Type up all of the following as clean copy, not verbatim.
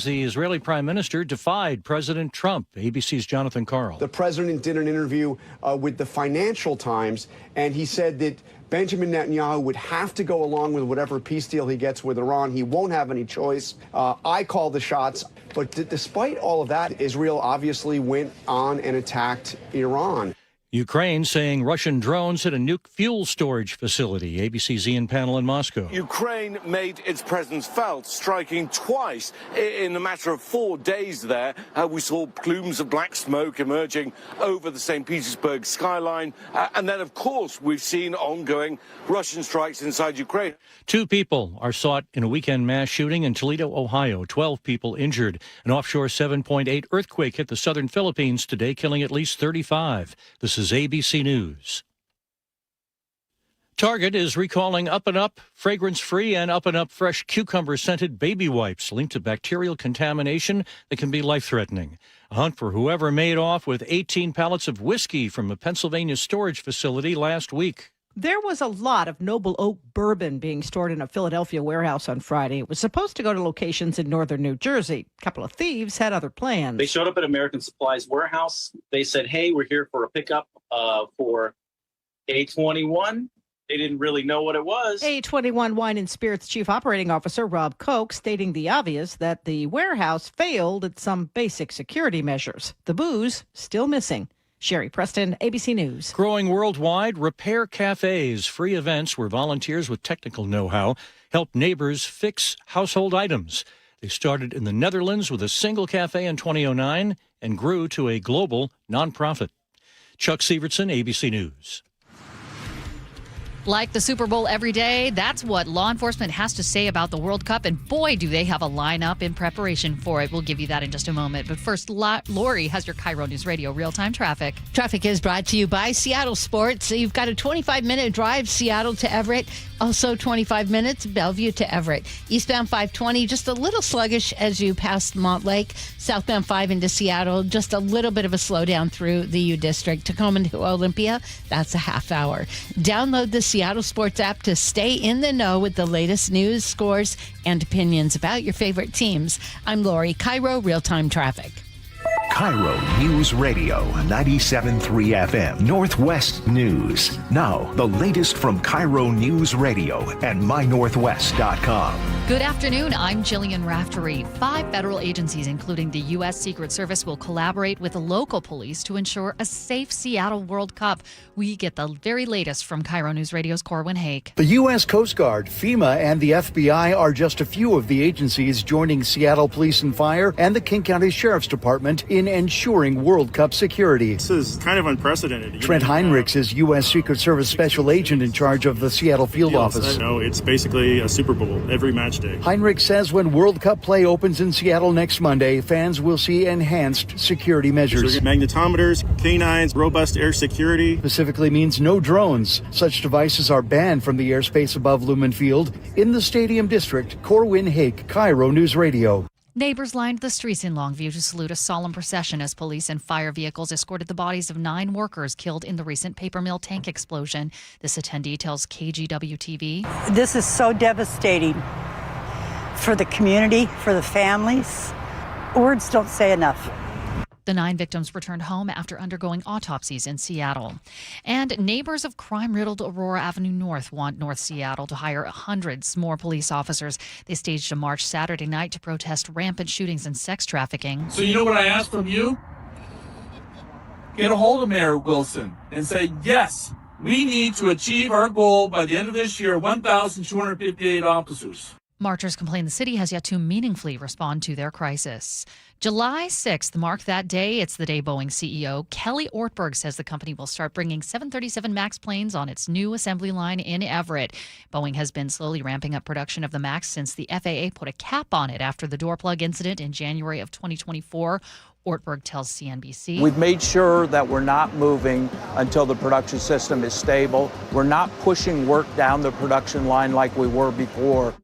The Israeli prime minister defied President Trump. ABC's Jonathan Karl. The president did an interview with the Financial Times, and he said that Benjamin Netanyahu would have to go along with whatever peace deal he gets with Iran. He won't have any choice. I call the shots. But despite all of that, Israel obviously went on and attacked Iran. Ukraine saying Russian drones hit a nuke fuel storage facility. ABC's Ian Panel in Moscow. Ukraine made its presence felt, striking twice in a matter of 4 days there. We saw plumes of black smoke emerging over the St. Petersburg skyline. And then, of course, we've seen ongoing Russian strikes inside Ukraine. 2 people are sought in a weekend mass shooting in Toledo, Ohio. 12 people injured. An offshore 7.8 earthquake hit the southern Philippines today, killing at least 35. This is ABC News. Target is recalling Up & Up fragrance-free and Up & Up fresh cucumber-scented baby wipes linked to bacterial contamination that can be life-threatening. A hunt for whoever made off with 18 pallets of whiskey from a Pennsylvania storage facility last week. There was a lot of Noble Oak bourbon being stored in a Philadelphia warehouse on Friday. It was supposed to go to locations in northern New Jersey. A couple of thieves had other plans. They showed up at American Supply's warehouse. They said, hey, we're here for a pickup for A21. They didn't really know what it was. A21 Wine and Spirits Chief Operating Officer Rob Koch stating the obvious that the warehouse failed at some basic security measures. The booze still missing. Sherry Preston, ABC News. Growing worldwide, repair cafes, free events where volunteers with technical know-how help neighbors fix household items. They started in the Netherlands with a single cafe in 2009 and grew to a global nonprofit. Chuck Sievertson, ABC News. Like the Super Bowl every day, that's what law enforcement has to say about the World Cup. And boy, do they have a lineup in preparation for it. We'll give you that in just a moment. But first, Lori has your KIRO News Radio real-time traffic. Traffic is brought to you by Seattle Sports. You've got a 25-minute drive, Seattle to Everett. Also 25 minutes, Bellevue to Everett. Eastbound 520, just a little sluggish as you pass Montlake. Southbound 5 into Seattle, just a little bit of a slowdown through the U District. Tacoma to Olympia, that's a half hour. Download the Seattle Sports app to stay in the know with the latest news, scores, and opinions about your favorite teams. I'm Lori, KIRO Real-Time Traffic. KIRO Newsradio 97.3 FM Northwest News. Now, the latest from KIRO Newsradio and mynorthwest.com. Good afternoon. I'm Jillian Raftery. 5 federal agencies, including the U.S. Secret Service, will collaborate with the local police to ensure a safe Seattle World Cup. We get the very latest from KIRO News Radio's Corwin Hake. The U.S. Coast Guard, FEMA, and the FBI are just a few of the agencies joining Seattle Police and Fire and the King County Sheriff's Department in ensuring World Cup security. This is kind of unprecedented. Trent Heinrichs is U.S. Secret Service Special Agent in charge of the Seattle field office. No, it's basically a Super Bowl every match day. Heinrich says when World Cup play opens in Seattle next Monday, fans will see enhanced security measures. So magnetometers, canines, robust air security. Specifically means no drones. Such devices are banned from the airspace above Lumen Field. In the Stadium District, Corwin Hake, KIRO News Radio. Neighbors lined the streets in Longview to salute a solemn procession as police and fire vehicles escorted the bodies of 9 workers killed in the recent paper mill tank explosion. This attendee tells KGW-TV. This is so devastating for the community, for the families. Words don't say enough. The 9 victims returned home after undergoing autopsies in Seattle. And neighbors of crime-riddled Aurora Avenue North want North Seattle to hire hundreds more police officers. They staged a march Saturday night to protest rampant shootings and sex trafficking. So you know what I ask from you? Get a hold of Mayor Wilson and say, yes, we need to achieve our goal by the end of this year, 1,258 officers. Marchers complain the city has yet to meaningfully respond to their crisis. July 6th marked that day. It's the day Boeing CEO Kelly Ortberg says the company will start bringing 737 MAX planes on its new assembly line in Everett. Boeing has been slowly ramping up production of the MAX since the FAA put a cap on it after the door plug incident in January of 2024. Ortberg tells CNBC. We've made sure that we're not moving until the production system is stable. We're not pushing work down the production line like we were before.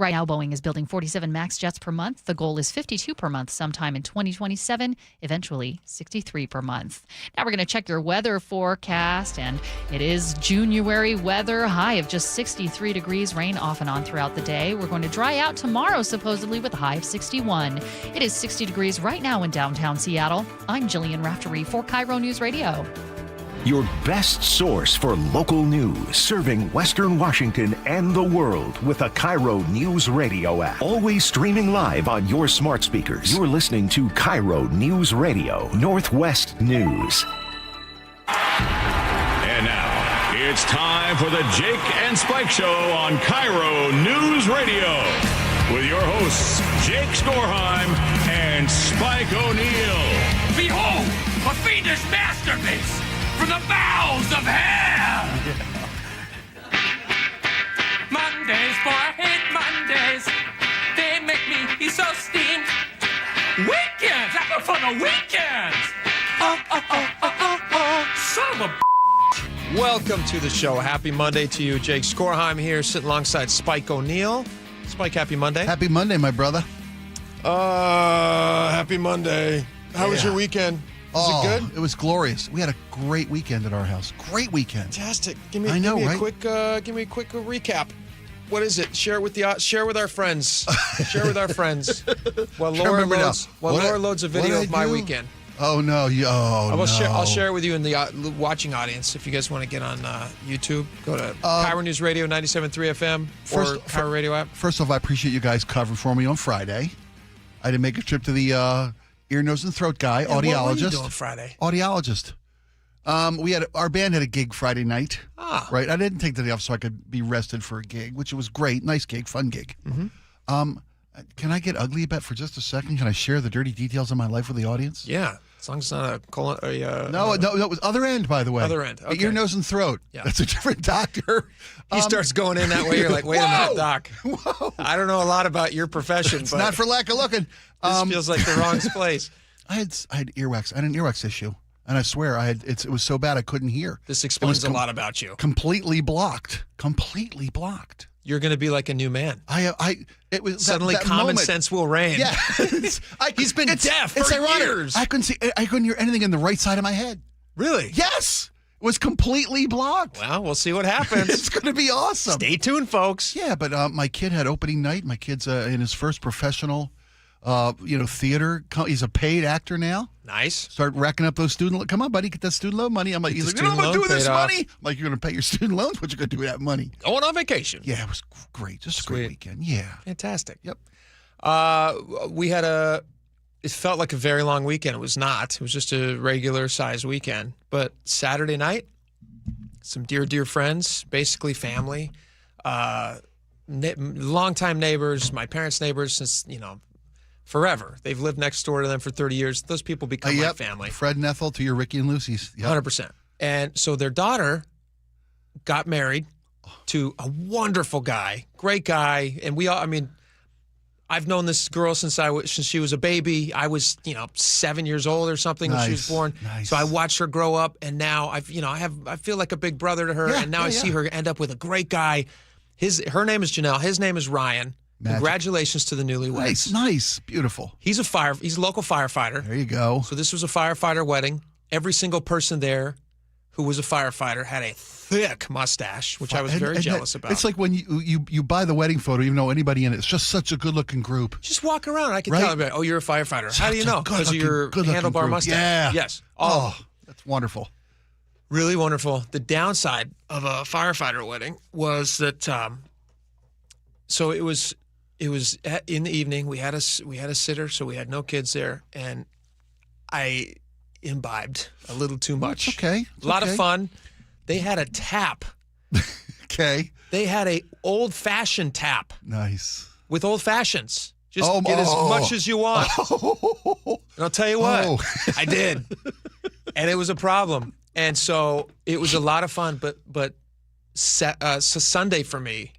Right now, Boeing is building 47 MAX jets per month. The goal is 52 per month sometime in 2027, eventually 63 per month. Now we're going to check your weather forecast, and it is January weather, high of just 63 degrees, rain off and on throughout the day. We're going to dry out tomorrow, supposedly, with a high of 61. It is 60 degrees right now in downtown Seattle. I'm Jillian Raftery for KIRO News Radio. Your best source for local news, serving Western Washington and the world with a KIRO News Radio app. Always streaming live on your smart speakers. You're listening to KIRO News Radio, Northwest News. And now, it's time for the Jake and Spike Show on KIRO News Radio. With your hosts, Jake Skorheim and Spike O'Neill. Behold, a fiendish masterpiece from the bowels of hell! Mondays, for I hate Mondays. They make me so steamed. Weekends, I prefer the weekends! Son of a Welcome to the show. Happy Monday to you. Jake Skorheim here, sitting alongside Spike O'Neill. Spike, happy Monday. Happy Monday, my brother. Happy Monday. How was your weekend? Was it good? It was glorious. We had a great weekend at our house. Great weekend. Fantastic. Give me right? a quick recap. What is it? Share it with share with our friends. Share with our friends. While Laura loads a video of my weekend. Oh no! I'll share it with you in the watching audience. If you guys want to get on YouTube, go to KIRO News Radio 97.3 FM or KIRO Radio app. First off, I appreciate you guys covering for me on Friday. I did make a trip to the ear, nose, and throat guy, audiologist. What were you doing Friday? Audiologist. Our band had a gig Friday night. Right. I didn't take the day off so I could be rested for a gig, which was great. Nice gig, fun gig. Mm-hmm. Can I get ugly a bit for just a second? Can I share the dirty details of my life with the audience? Yeah, as long as it's not a colon. No, it was other end, by the way. Other end. Okay. Ear, nose, and throat. Yeah. That's a different doctor. He starts going in that way. You're like, wait a minute, doc. Whoa. I don't know a lot about your profession. It's but not for lack of looking. This feels like the wrong place. I had earwax. I had an earwax issue, and I swear it was so bad I couldn't hear. This explains a lot about you. Completely blocked. Completely blocked. You're going to be like a new man. It was suddenly that common moment. sense will reign. Yeah, he's been deaf it's for ironic. years. I couldn't hear anything in the right side of my head. Really? Yes, it was completely blocked. Well, we'll see what happens. It's going to be awesome. Stay tuned, folks. Yeah, but my kid had opening night. My kid's in his first professional, theater. He's a paid actor now. Nice. Start racking up those student. Come on, buddy, get that student loan money. I'm like, he's like, you know what I'm going to do with this money? I'm like, you're going to pay your student loans. What you going to do with that money? Going on vacation. Yeah, it was great. Just a great weekend. Yeah, fantastic. Yep. It felt like a very long weekend. It was not. It was just a regular size weekend. But Saturday night, some dear friends, basically family, longtime neighbors, my parents' neighbors since, forever. They've lived next door to them for 30 years. Those people become like family. Fred and Ethel to your Ricky and Lucy's. Yep. 100%. And so their daughter got married to a wonderful guy, great guy. And I've known this girl since she was a baby. I was, 7 years old or something when she was born. Nice. So I watched her grow up, and now I feel like a big brother to her. Yeah, and now I see her end up with a great guy. Her name is Janelle. His name is Ryan. Magic. Congratulations to the newlyweds. Nice, beautiful. He's a local firefighter. There you go. So this was a firefighter wedding. Every single person there who was a firefighter had a thick mustache, which I was very jealous about. It's like when you buy the wedding photo, you know anybody in it. It's just such a good-looking group. Just walk around. I can tell them, oh, you're a firefighter. How do you know? Because of your handlebar mustache. Yeah. Yes. Oh, that's wonderful. Really wonderful. The downside of a firefighter wedding was that, so it was in the evening. We had a sitter, so we had no kids there, and I imbibed a little too much. It's okay. A lot of fun. They had a tap. Okay. They had a old-fashioned tap. Nice. With old fashions. Just get as much as you want. And I'll tell you what, I did. And it was a problem. And so it was a lot of fun, but so Sunday for me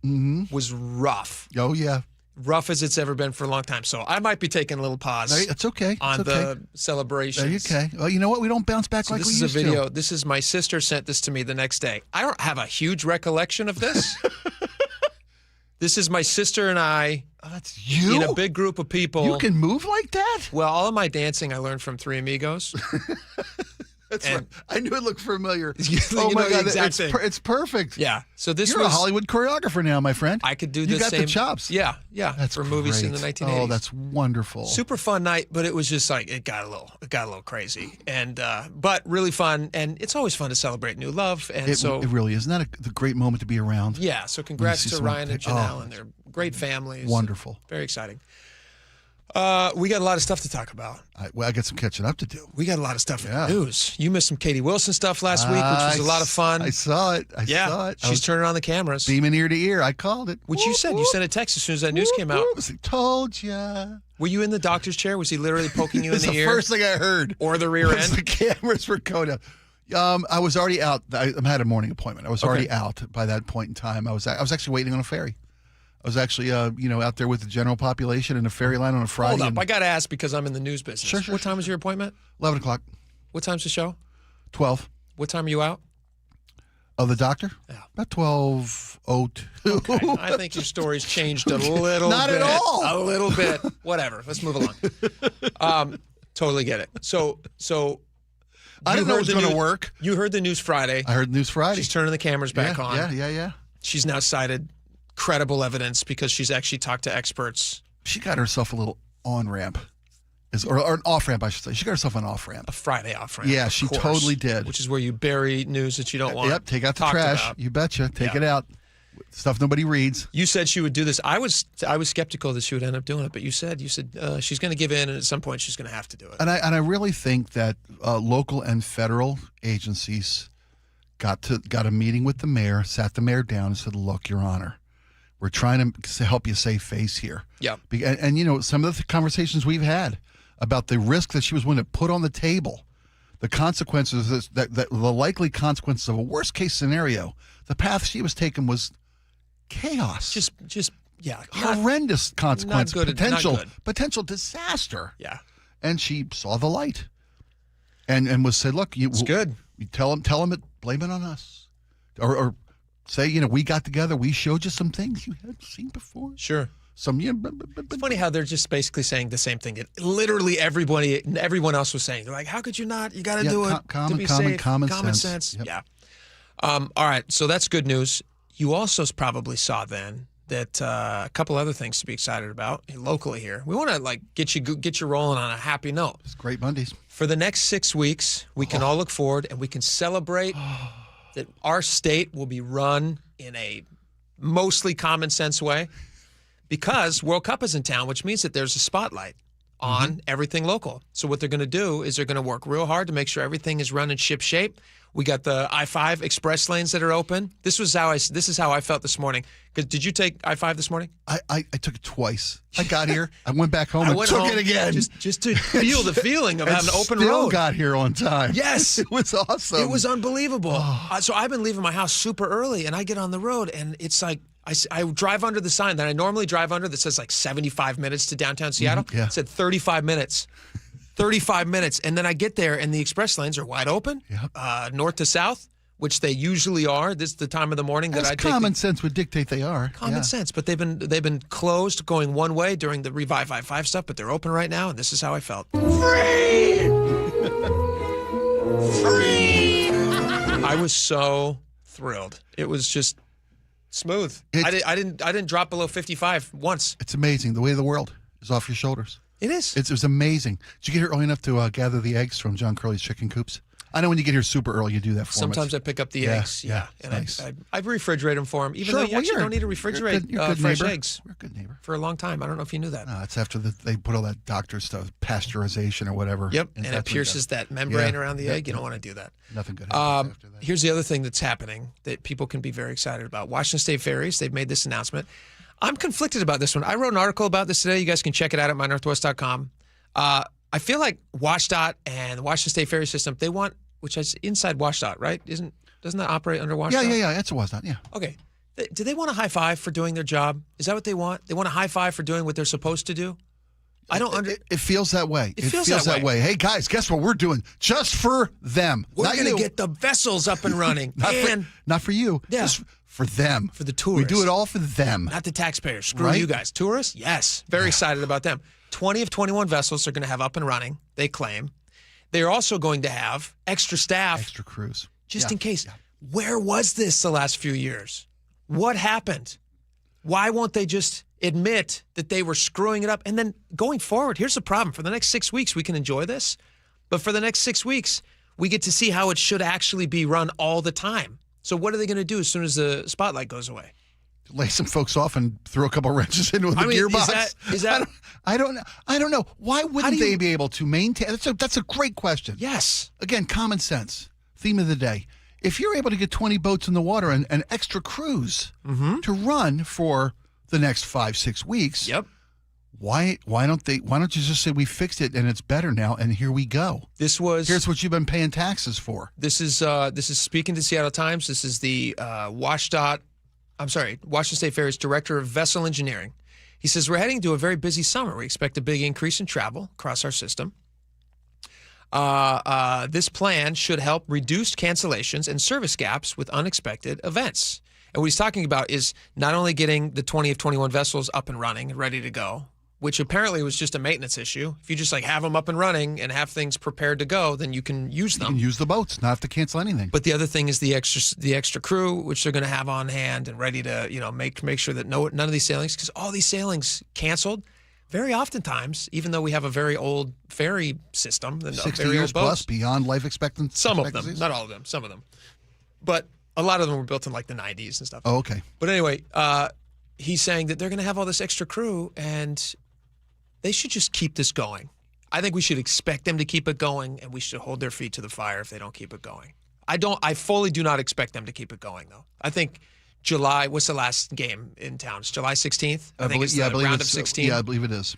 was rough. Oh, yeah. Rough as it's ever been for a long time. So I might be taking a little pause. It's okay. On the celebrations. Okay. Well, you know what? We don't bounce back like we used to. This is a video. This is my sister sent this to me the next day. I don't have a huge recollection of this. This is my sister and I. Oh, that's you? In a big group of people. You can move like that? Well, all of my dancing I learned from Three Amigos. That's right. I knew it looked familiar. Oh my God, it's perfect. Yeah. So this You're was a Hollywood choreographer now, my friend. I could do you the same. You got the chops. Yeah. That's for movies in the great. 1980s. Oh, that's wonderful. Super fun night, but it was just like it got a little crazy, and but really fun. And it's always fun to celebrate new love. And it really is. Isn't that a great moment to be around? Yeah. So congrats to Ryan and Janelle and their great families. Wonderful. Very exciting. We got a lot of stuff to talk about. I got some catching up to do. We got a lot of stuff in the news. You missed some Katie Wilson stuff last week, which was a lot of fun. I saw it. I saw it. She's turning on the cameras. Beaming ear to ear. I called it. Which you said. You sent a text as soon as that news came out. I told ya. Were you in the doctor's chair? Was he literally poking you in the ear? That's the first thing I heard. Or the rear end? The cameras were going up. I was already out. I had a morning appointment. I was already out by that point in time. I was actually waiting on a ferry. I was actually, out there with the general population in a ferry line on a Friday. Hold up. I got to ask because I'm in the news business. Sure. What time was your appointment? 11 o'clock. What time's the show? 12. What time are you out? Of the doctor? Yeah. About 12:02. Okay. I think your story's changed a little Not bit. at all. A little bit. Whatever. Let's move along. Totally get it. So I didn't know it was going to work. You heard the news Friday. I heard the news Friday. She's turning the cameras back on. Yeah. She's now cited credible evidence because she's actually talked to experts. She got herself a little on-ramp. Or an off-ramp, I should say. She got herself an off-ramp. A Friday off-ramp. Yeah, she totally did. Which is where you bury news that you don't want. Yep, take out the trash. About. You betcha. Take it out. Stuff nobody reads. You said she would do this. I was skeptical that she would end up doing it, but you said she's going to give in, and at some point she's going to have to do it. And I really think that local and federal agencies got a meeting with the mayor, sat the mayor down, and said, "Look, Your Honor, we're trying to help you save face here." Yeah. And some of the conversations we've had about the risk that she was willing to put on the table, the consequences, the likely consequences of a worst case scenario, the path she was taking was chaos. Just horrendous consequences. Not good. Potential disaster. Yeah. And she saw the light, and was said, "Look, it's good. You tell him blame it on us, or say, we got together, we showed you some things you hadn't seen before." Sure. It's funny how they're just basically saying the same thing that literally everyone else was saying. They're like, "How could you not? You got to do it to be safe." Common sense. Yep. Yeah. All right. So that's good news. You also probably saw then that a couple other things to be excited about locally here. We want to get you rolling on a happy note. It's great Mondays. For the next 6 weeks, we can all look forward and we can celebrate that our state will be run in a mostly common sense way because World Cup is in town, which means that there's a spotlight on everything local. So what they're going to do is they're going to work real hard to make sure everything is run in ship shape. We got the I-5 express lanes that are open. This is how I felt this morning. Did you take I-5 this morning? I took it twice. I got here. I went back home and took it again. Just to feel the feeling of having an open still road. Got here on time. Yes. It was awesome. It was unbelievable. So I've been leaving my house super early, and I get on the road, and it's like I drive under the sign that I normally drive under that says 75 minutes to downtown Seattle. Yeah. It said 35 minutes. 35 minutes. And then I get there, and the express lanes are wide open, north to south, which they usually are. This is the time of the morning that I take. Common sense would dictate they are. Common sense. But they've been closed going one way during the Revive I-5 stuff, but they're open right now, and this is how I felt. Free! Free! I was so thrilled. It was just smooth. I didn't drop below 55 once. It's amazing the way the world is off your shoulders. It is. It was amazing. Did you get here early enough to gather the eggs from John Curley's chicken coops? I know when you get here super early, you do that for Sometimes I pick up the eggs. Yeah. And nice. I refrigerate them for them, even though you actually don't need to refrigerate fresh eggs. We're a good neighbor. For a long time. I don't know if you knew that. No, it's after they put all that doctor stuff, pasteurization or whatever. Yep. And it pierces that membrane around the egg. You don't want to do that. Nothing good happens after that. Here's the other thing that's happening that people can be very excited about. Washington State Ferries, they've made this announcement. I'm conflicted about this one. I wrote an article about this today. You guys can check it out at mynorthwest.com. I feel like WashDOT and the Washington State Ferry System, they want, which is inside WashDOT, right? Doesn't that operate under WashDOT? Yeah. That's a WashDOT, yeah. Okay. Do they want a high five for doing their job? Is that what they want? They want a high five for doing what they're supposed to do? I don't It feels that way. It feels that way. Hey, guys, guess what we're doing? Just for them. We're going to get the vessels up and running. Not for you. Yeah. Just for them. For the tourists. We do it all for them. Not the taxpayers. Screw Right? you guys. Tourists? Yes. Very excited about them. 20 of 21 vessels are going to have up and running, they claim. They're also going to have extra staff. Extra crews. Just in case. Where was this the last few years? What happened? Why won't they just admit that they were screwing it up? And then going forward, here's the problem. For the next 6 weeks, we can enjoy this. But for the next 6 weeks, we get to see how it should actually be run all the time. So what are they going to do as soon as the spotlight goes away? Lay some folks off and throw a couple wrenches into the gearbox. Is that? I don't know. Why wouldn't they be able to maintain? That's a great question. Yes. Again, common sense. Theme of the day. If you're able to get 20 boats in the water and extra crews to run for the next 5-6 weeks, why don't you just say we fixed it and it's better now and here we go? Here's what you've been paying taxes for. This is speaking to Seattle Times. This is the Washington State Ferries Director of Vessel Engineering. He says, we're heading to a very busy summer. We expect a big increase in travel across our system. This plan should help reduce cancellations and service gaps with unexpected events. And what he's talking about is not only getting the 20 of 21 vessels up and running and ready to go, which apparently was just a maintenance issue. If you just have them up and running and have things prepared to go, then you can use them. You can use the boats, not have to cancel anything. But the other thing is the extra crew, which they're going to have on hand and ready to make sure that none of these sailings, because all these sailings canceled. Very oftentimes, even though we have a very old ferry system, 60 very years old boats, plus beyond life expectancy. some of them, not all of them, some of them, but a lot of them were built in the 90s and stuff. Oh, okay. But anyway, he's saying that they're going to have all this extra crew and they should just keep this going. I think we should expect them to keep it going, and we should hold their feet to the fire if they don't keep it going. I fully do not expect them to keep it going, though. I think July, what's the last game in town? It's July 16th? I think it's the round of 16. Yeah, I believe it is.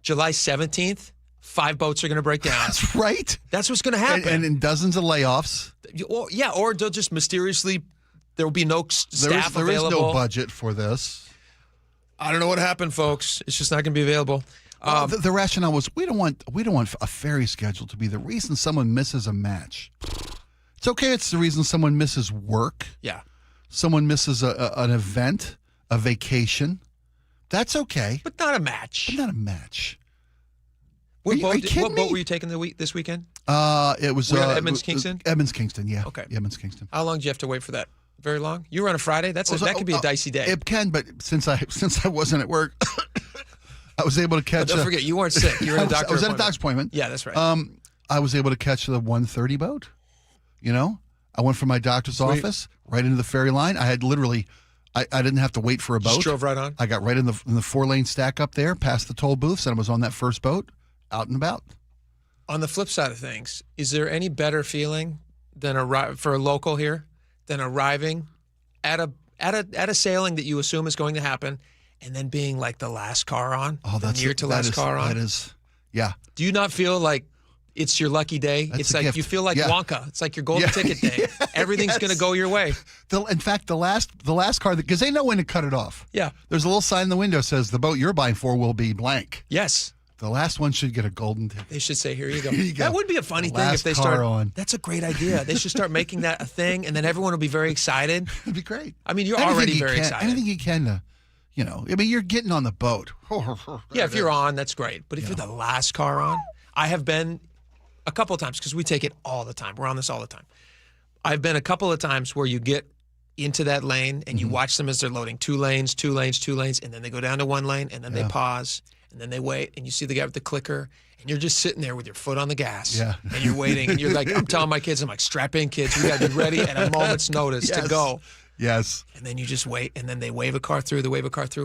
July 17th, 5 boats are going to break down. That's right. That's what's going to happen. And in dozens of layoffs. Or they'll just mysteriously, there will be no staff available. There is no budget for this. I don't know what happened, folks. It's just not going to be available. The rationale was we don't want a ferry schedule to be the reason someone misses a match. It's okay. It's the reason someone misses work. Yeah. Someone misses an event, a vacation. That's okay. But not a match. What boat were you taking this weekend? It was Edmonds Kingston. Edmonds Kingston, yeah. Okay. Edmonds Kingston. How long do you have to wait for that? Very long. You were on a Friday. That could be a dicey day. It can, but since I wasn't at work, I was able to catch. But don't forget, you weren't sick. You were at a doctor's appointment. I was at a doctor's appointment. Yeah, that's right. I was able to catch the 1:30 boat. I went from my doctor's office right into the ferry line. I had literally, I didn't have to wait for a boat. Just drove right on. I got right in the 4-lane stack up there, past the toll booths, and I was on that first boat, out and about. On the flip side of things, is there any better feeling than for a local here than arriving at a sailing that you assume is going to happen, and then being like the last car on? Oh, that's near to last car on. That is, yeah. Do you not feel like it's your lucky day? That's it's a like gift. You feel like Yeah. Wonka. It's like your golden ticket day. Everything's going to go your way. In fact, the last car, because they know when to cut it off. Yeah. There's a little sign in the window that says the boat you're buying for will be blank. Yes. The last one should get a golden ticket. They should say, here you go. Here you go. That would be a funny The thing if last they car start. on. That's a great idea. They should start making that a thing, and then everyone will be very excited. It'd be great. I mean, you're Anything already you very can- excited. Anything you can to, I mean, you're getting on the boat. Yeah, if you're on, that's great. But if you're the last car on, I have been a couple of times because we take it all the time. We're on this all the time. I've been a couple of times where you get into that lane and you watch them as they're loading 2 lanes, 2 lanes, 2 lanes, and then they go down to 1 lane, and then they pause, and then they wait, and you see the guy with the clicker, and you're just sitting there with your foot on the gas, and you're waiting, and you're like, I'm telling my kids, I'm like, strap in, kids, we got to be ready at a moment's notice to go. Yes. And then you just wait, and then they wave a car through,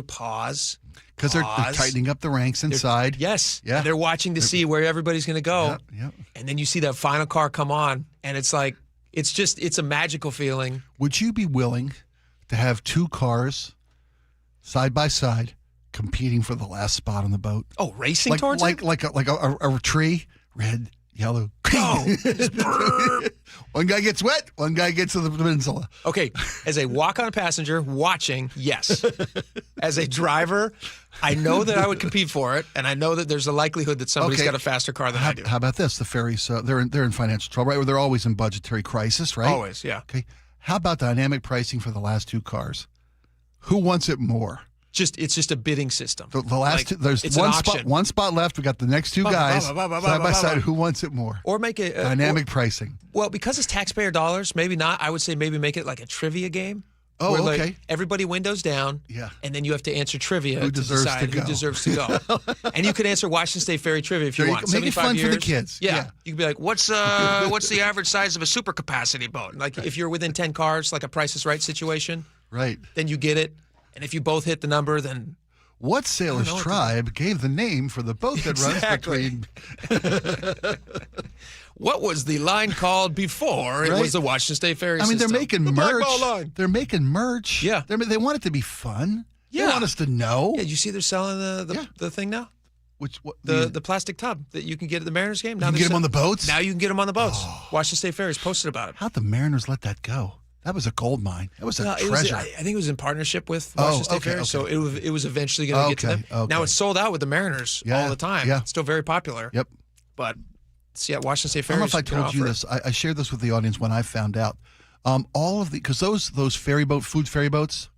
pause. Because they're tightening up the ranks inside. Yes. Yeah. And they're watching to see where everybody's going to go. Yep. And then you see that final car come on, and it's like, it's a magical feeling. Would you be willing to have 2 cars side by side competing for the last spot on the boat? Oh, racing towards it? Like a tree, red, yellow, Go. Just burp. One guy gets wet, one guy gets to the peninsula. Okay, as a walk-on passenger watching, yes. As a driver, I know that I would compete for it, and I know that there's a likelihood that somebody's got a faster car than I do. How about this? The ferries, they're in financial trouble, right? They're always in budgetary crisis, right? Always, yeah. Okay. How about dynamic pricing for the last two cars? Who wants it more? It's just a bidding system. The last two, there's one spot left. We got the next two guys side by side. Who wants it more? Or make it dynamic pricing. Well, because it's taxpayer dollars, maybe not. I would say maybe make it like a trivia game. Oh, where, okay. Like, everybody windows down. Yeah. And then you have to answer trivia who to deserves decide to go. who deserves to go. And you could answer Washington State Ferry trivia if you want. Make it fun for the kids. Yeah. You could be like, what's the average size of a super capacity boat? Like if you're within 10 cars, like a Price is Right situation. Right. Then you get it. And if you both hit the number, then. What sailor's tribe gave the name for the boat that runs between? What was the line called before it was the Washington State Ferry system? They're making merch. They're making merch. Yeah. They want it to be fun. Yeah. They want us to know. Yeah, you see they're selling the thing now? The plastic tub that you can get at the Mariners game? Now you can get them on the boats? Now you can get them on the boats. Washington State Ferry's posted about it. How'd the Mariners let that go? That was a gold mine. That was a treasure. I think it was in partnership with Washington State Ferry, so it was eventually going to get to them. Okay. Now it's sold out with the Mariners all the time. Yeah. It's still very popular. Yep. But Washington State Ferry. I don't know if I told you this. I shared this with the audience when I found out. All of because those food ferry boats.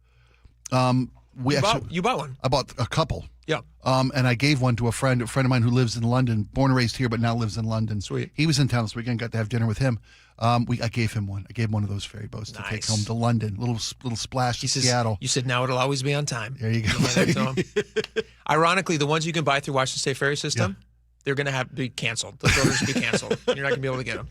You bought one. I bought a couple. Yeah. And I gave one to a friend of mine who lives in London, born and raised here, but now lives in London. Sweet. He was in town this weekend. Got to have dinner with him. I gave him one. I gave him one of those ferry boats to take home to London. Little splash to Seattle. You said now it'll always be on time. There you go. Ironically, the ones you can buy through Washington State Ferry system, they're going to have to be canceled. Those orders will be canceled. You're not going to be able to get them.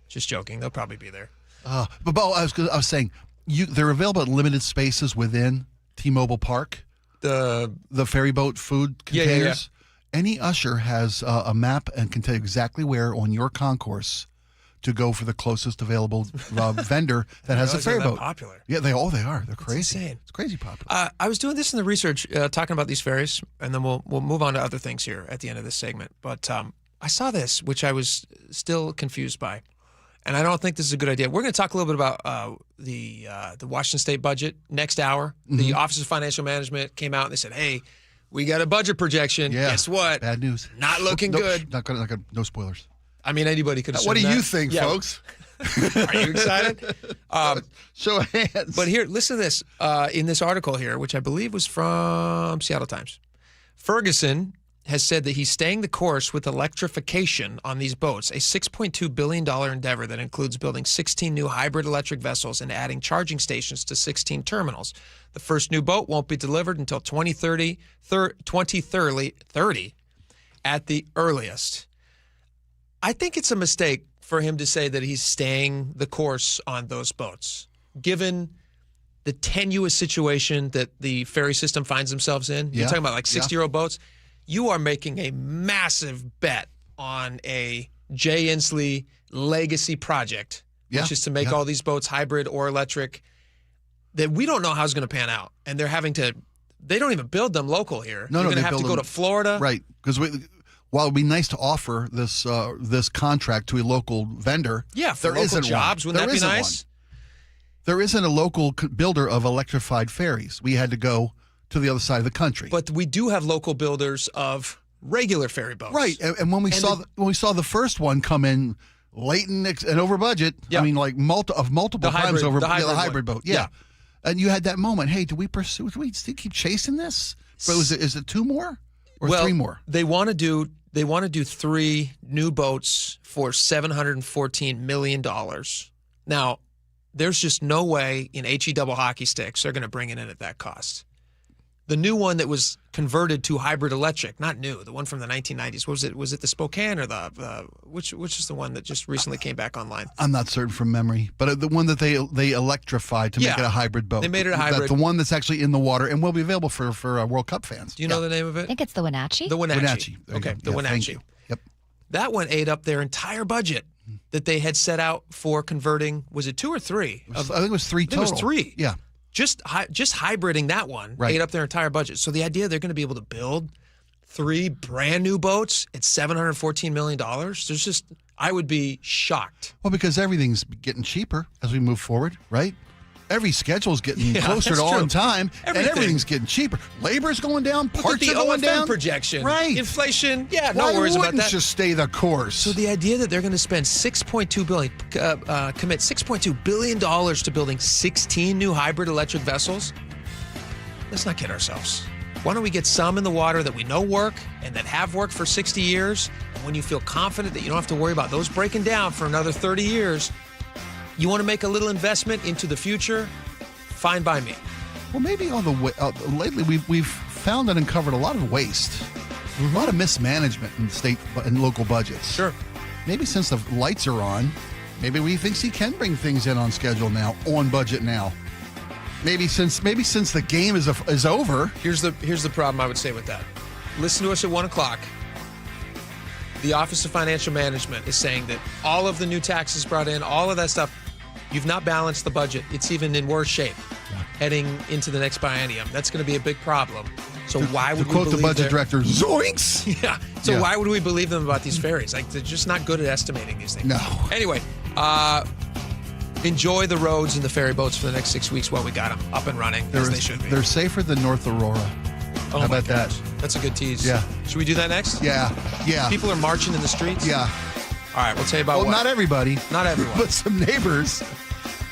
Just joking. They'll probably be there. But I was saying, they're available at limited spaces within T-Mobile Park. The ferry boat food containers. Yeah. Any usher has a map and can tell you exactly where on your concourse to go for the closest available vendor that has a ferry boat. Popular. Yeah, they are. They're crazy. It's insane. It's crazy popular. I was doing this in the research, talking about these ferries, and then we'll move on to other things here at the end of this segment. But I saw this, which I was still confused by, and I don't think this is a good idea. We're going to talk a little bit about the Washington State budget next hour. Mm-hmm. The Office of Financial Management came out and they said, "Hey, we got a budget projection. Yeah. Guess what? Bad news. Not looking good. Not gonna. No spoilers." I mean, anybody could assume What do that. you think, folks? Are you excited? Show of hands. But here, listen to this. In this article here, which I believe was from Seattle Times, Ferguson has said that he's staying the course with electrification on these boats, a $6.2 billion endeavor that includes building 16 new hybrid electric vessels and adding charging stations to 16 terminals. The first new boat won't be delivered until 2030 at the earliest. I think it's a mistake for him to say that he's staying the course on those boats, given the tenuous situation that the ferry system finds themselves in. You're talking about like 60-year-old boats. You are making a massive bet on a Jay Inslee legacy project, which is to make all these boats hybrid or electric, that we don't know how it's going to pan out. And they don't even build them local here. They're going to have to go to Florida. Right, because while it'd be nice to offer this contract to a local vendor, for local jobs, wouldn't that be nice? There isn't a local builder of electrified ferries. We had to go to the other side of the country. But we do have local builders of regular ferry boats. Right, and when we saw the first one come in late and over budget, I mean, like multiple times over the hybrid boat. Yeah. And you had that moment. Hey, do we still keep chasing this? But is it two more or three more? They want to do 3 new boats for $714 million. Now, there's just no way in HE double hockey sticks they're going to bring it in at that cost. The new one that was converted to hybrid electric, not new, the one from the 1990s. What was it? Was it the Spokane or which is the one that just recently came back online? I'm not certain from memory, but the one that they electrified to make it a hybrid boat. They made it a hybrid. The one that's actually in the water and will be available for World Cup fans. Do you know the name of it? I think it's the Wenatchee. The Wenatchee. Okay, the Wenatchee. Yep. That one ate up their entire budget that they had set out for converting. Was it 2 or 3? I think it was 3 total. It was 3. Yeah. Just hybriding that one ate up their entire budget. So the idea they're going to be able to build 3 brand new boats at $714 million, I would be shocked. Well, because everything's getting cheaper as we move forward, right? Every schedule's getting closer to on time, and everything's getting cheaper. Labor's going down, parts are going down. Projection, right? Inflation, no Why worries about wouldn't that. Just stay the course. So the idea that they're going to spend $6.2 billion, commit $6.2 billion to building 16 new hybrid electric vessels. Let's not kid ourselves. Why don't we get some in the water that we know work and that have worked for 60 years? And when you feel confident that you don't have to worry about those breaking down for another 30 years, you want to make a little investment into the future? Fine by me. Well, maybe on the way, lately we've found and uncovered a lot of waste, a lot of mismanagement in state and local budgets. Sure. Maybe since the lights are on, maybe we think he can bring things in on schedule now, on budget now. Maybe since the game is over. Here's the problem I would say with that. Listen to us at 1 o'clock. The Office of Financial Management is saying that all of the new taxes brought in, all of that stuff, you've not balanced the budget. It's even in worse shape heading into the next biennium. That's going to be a big problem. So why would we quote believe the budget director, zoinks? Yeah. So why would we believe them about these ferries? Like, they're just not good at estimating these things. No. Anyway, enjoy the roads and the ferry boats for the next 6 weeks while we got them up and running as they should be. They're safer than North Aurora. Oh, how about that? That's a good tease. Yeah. Should we do that next? Yeah. People are marching in the streets? Yeah. All right, we'll tell you about what. Not everybody. Not everyone. But some neighbors.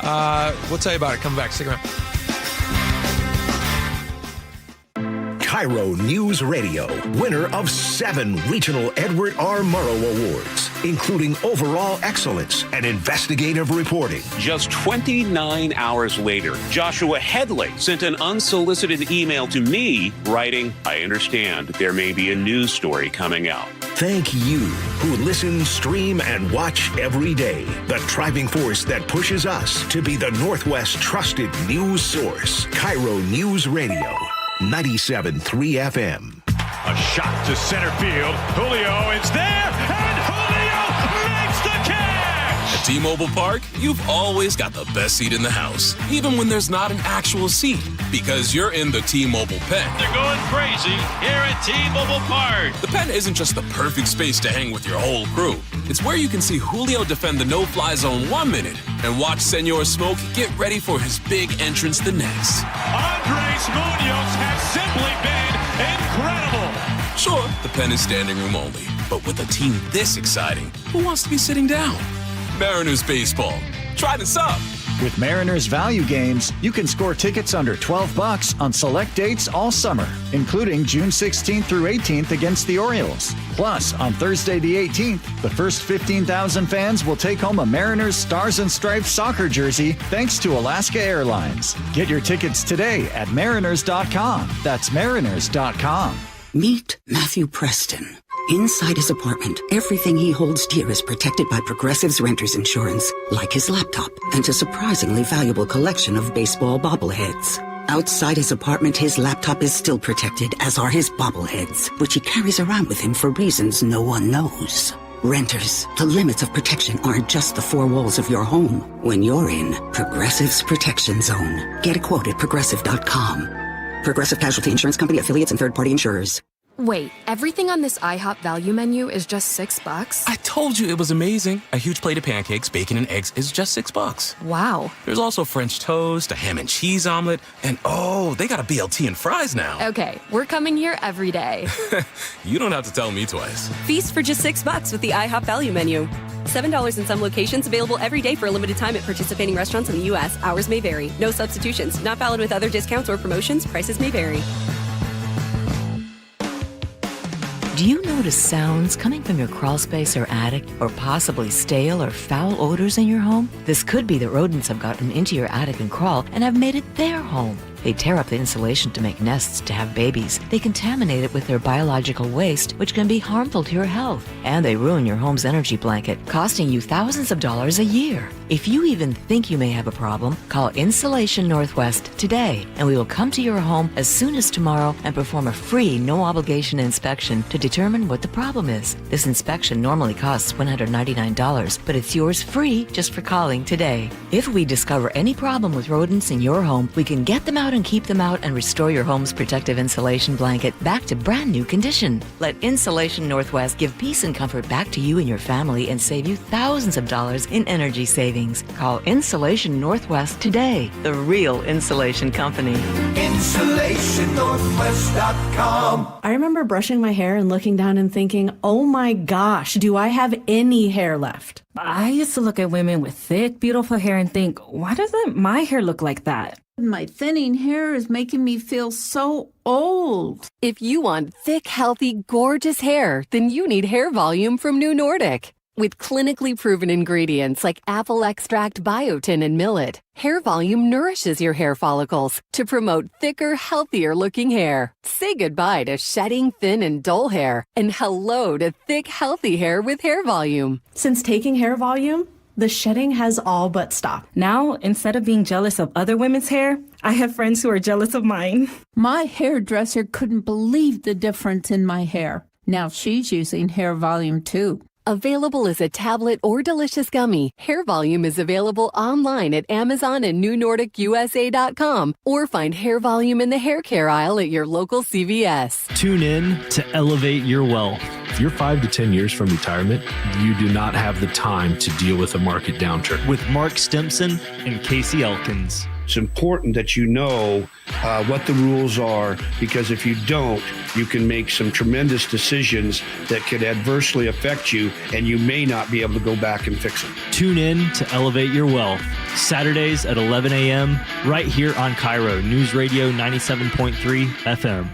We'll tell you about it. Come back. Stick around. KIRO News Radio, winner of 7 regional Edward R. Murrow Awards, including overall excellence and investigative reporting. Just 29 hours later, Joshua Headley sent an unsolicited email to me writing, "I understand there may be a news story coming out." Thank you who listen, stream, and watch every day. The driving force that pushes us to be the Northwest trusted news source. KIRO News Radio, 97.3 FM. A shot to center field. Julio is there, and Julio makes the catch! At T-Mobile Park, you've always got the best seat in the house, even when there's not an actual seat, because you're in the T-Mobile pen. They're going crazy here at T-Mobile Park. The pen isn't just the perfect space to hang with your whole crew. It's where you can see Julio defend the no-fly zone 1 minute and watch Senor Smoke get ready for his big entrance the next. Andres Munoz has simply been incredible. Sure, the pen is standing room only, but with a team this exciting, who wants to be sitting down? Mariners baseball. Try this up. With Mariners value games, you can score tickets under $12 on select dates all summer, including June 16th through 18th against the Orioles. Plus, on Thursday the 18th, the first 15,000 fans will take home a Mariners Stars and Stripes soccer jersey thanks to Alaska Airlines. Get your tickets today at mariners.com. That's mariners.com. Meet Matthew Preston. Inside his apartment, everything he holds dear is protected by Progressive's renter's insurance, like his laptop and a surprisingly valuable collection of baseball bobbleheads. Outside his apartment, his laptop is still protected, as are his bobbleheads, which he carries around with him for reasons no one knows. Renters, the limits of protection aren't just the 4 walls of your home. When you're in Progressive's Protection Zone, get a quote at Progressive.com. Progressive Casualty Insurance Company, affiliates, and third-party insurers. Wait, everything on this IHOP value menu is just $6? I told you it was amazing. A huge plate of pancakes, bacon, and eggs is just $6. Wow. There's also French toast, a ham and cheese omelet, and oh, they got a BLT and fries now. Okay, we're coming here every day. You don't have to tell me twice. Feast for just $6 with the IHOP value menu. $7 in some locations, available every day for a limited time at participating restaurants in the U.S. Hours may vary. No substitutions. Not valid with other discounts or promotions. Prices may vary. Do you notice sounds coming from your crawl space or attic, or possibly stale or foul odors in your home? This could be that rodents have gotten into your attic and crawl and have made it their home. They tear up the insulation to make nests to have babies. They contaminate it with their biological waste, which can be harmful to your health. And they ruin your home's energy blanket, costing you thousands of dollars a year. If you even think you may have a problem, call Insulation Northwest today, and we will come to your home as soon as tomorrow and perform a free, no-obligation inspection to determine what the problem is. This inspection normally costs $199, but it's yours free just for calling today. If we discover any problem with rodents in your home, we can get them out and keep them out and restore your home's protective insulation blanket back to brand new condition. Let Insulation Northwest give peace and comfort back to you and your family and save you thousands of dollars in energy savings. Call Insulation Northwest today, the real insulation company. InsulationNorthwest.com. I remember brushing my hair and looking down and thinking, oh my gosh, do I have any hair left? I used to look at women with thick, beautiful hair and think, why doesn't my hair look like that? My thinning hair is making me feel so old. If you want thick, healthy, gorgeous hair, then you need hair volume from New Nordic. With clinically proven ingredients like apple extract, biotin, and millet, Hair Volume nourishes your hair follicles to promote thicker, healthier looking hair. Say goodbye to shedding, thin, and dull hair, and hello to thick, healthy hair with Hair Volume. Since taking Hair Volume, the shedding has all but stopped. Now, instead of being jealous of other women's hair, I have friends who are jealous of mine. My hairdresser couldn't believe the difference in my hair. Now she's using Hair Volume too. Available as a tablet or delicious gummy, Hair Volume is available online at Amazon and NewNordicUSA.com, or find Hair Volume in the hair care aisle at your local CVS. Tune in to Elevate Your Wealth. If you're 5 to 10 years from retirement, you do not have the time to deal with a market downturn. With Mark Stimson and Casey Elkins. It's important that you know what the rules are, because if you don't, you can make some tremendous decisions that could adversely affect you, and you may not be able to go back and fix them. Tune in to Elevate Your Wealth, Saturdays at 11 a.m. right here on KIRO Newsradio 97.3 FM.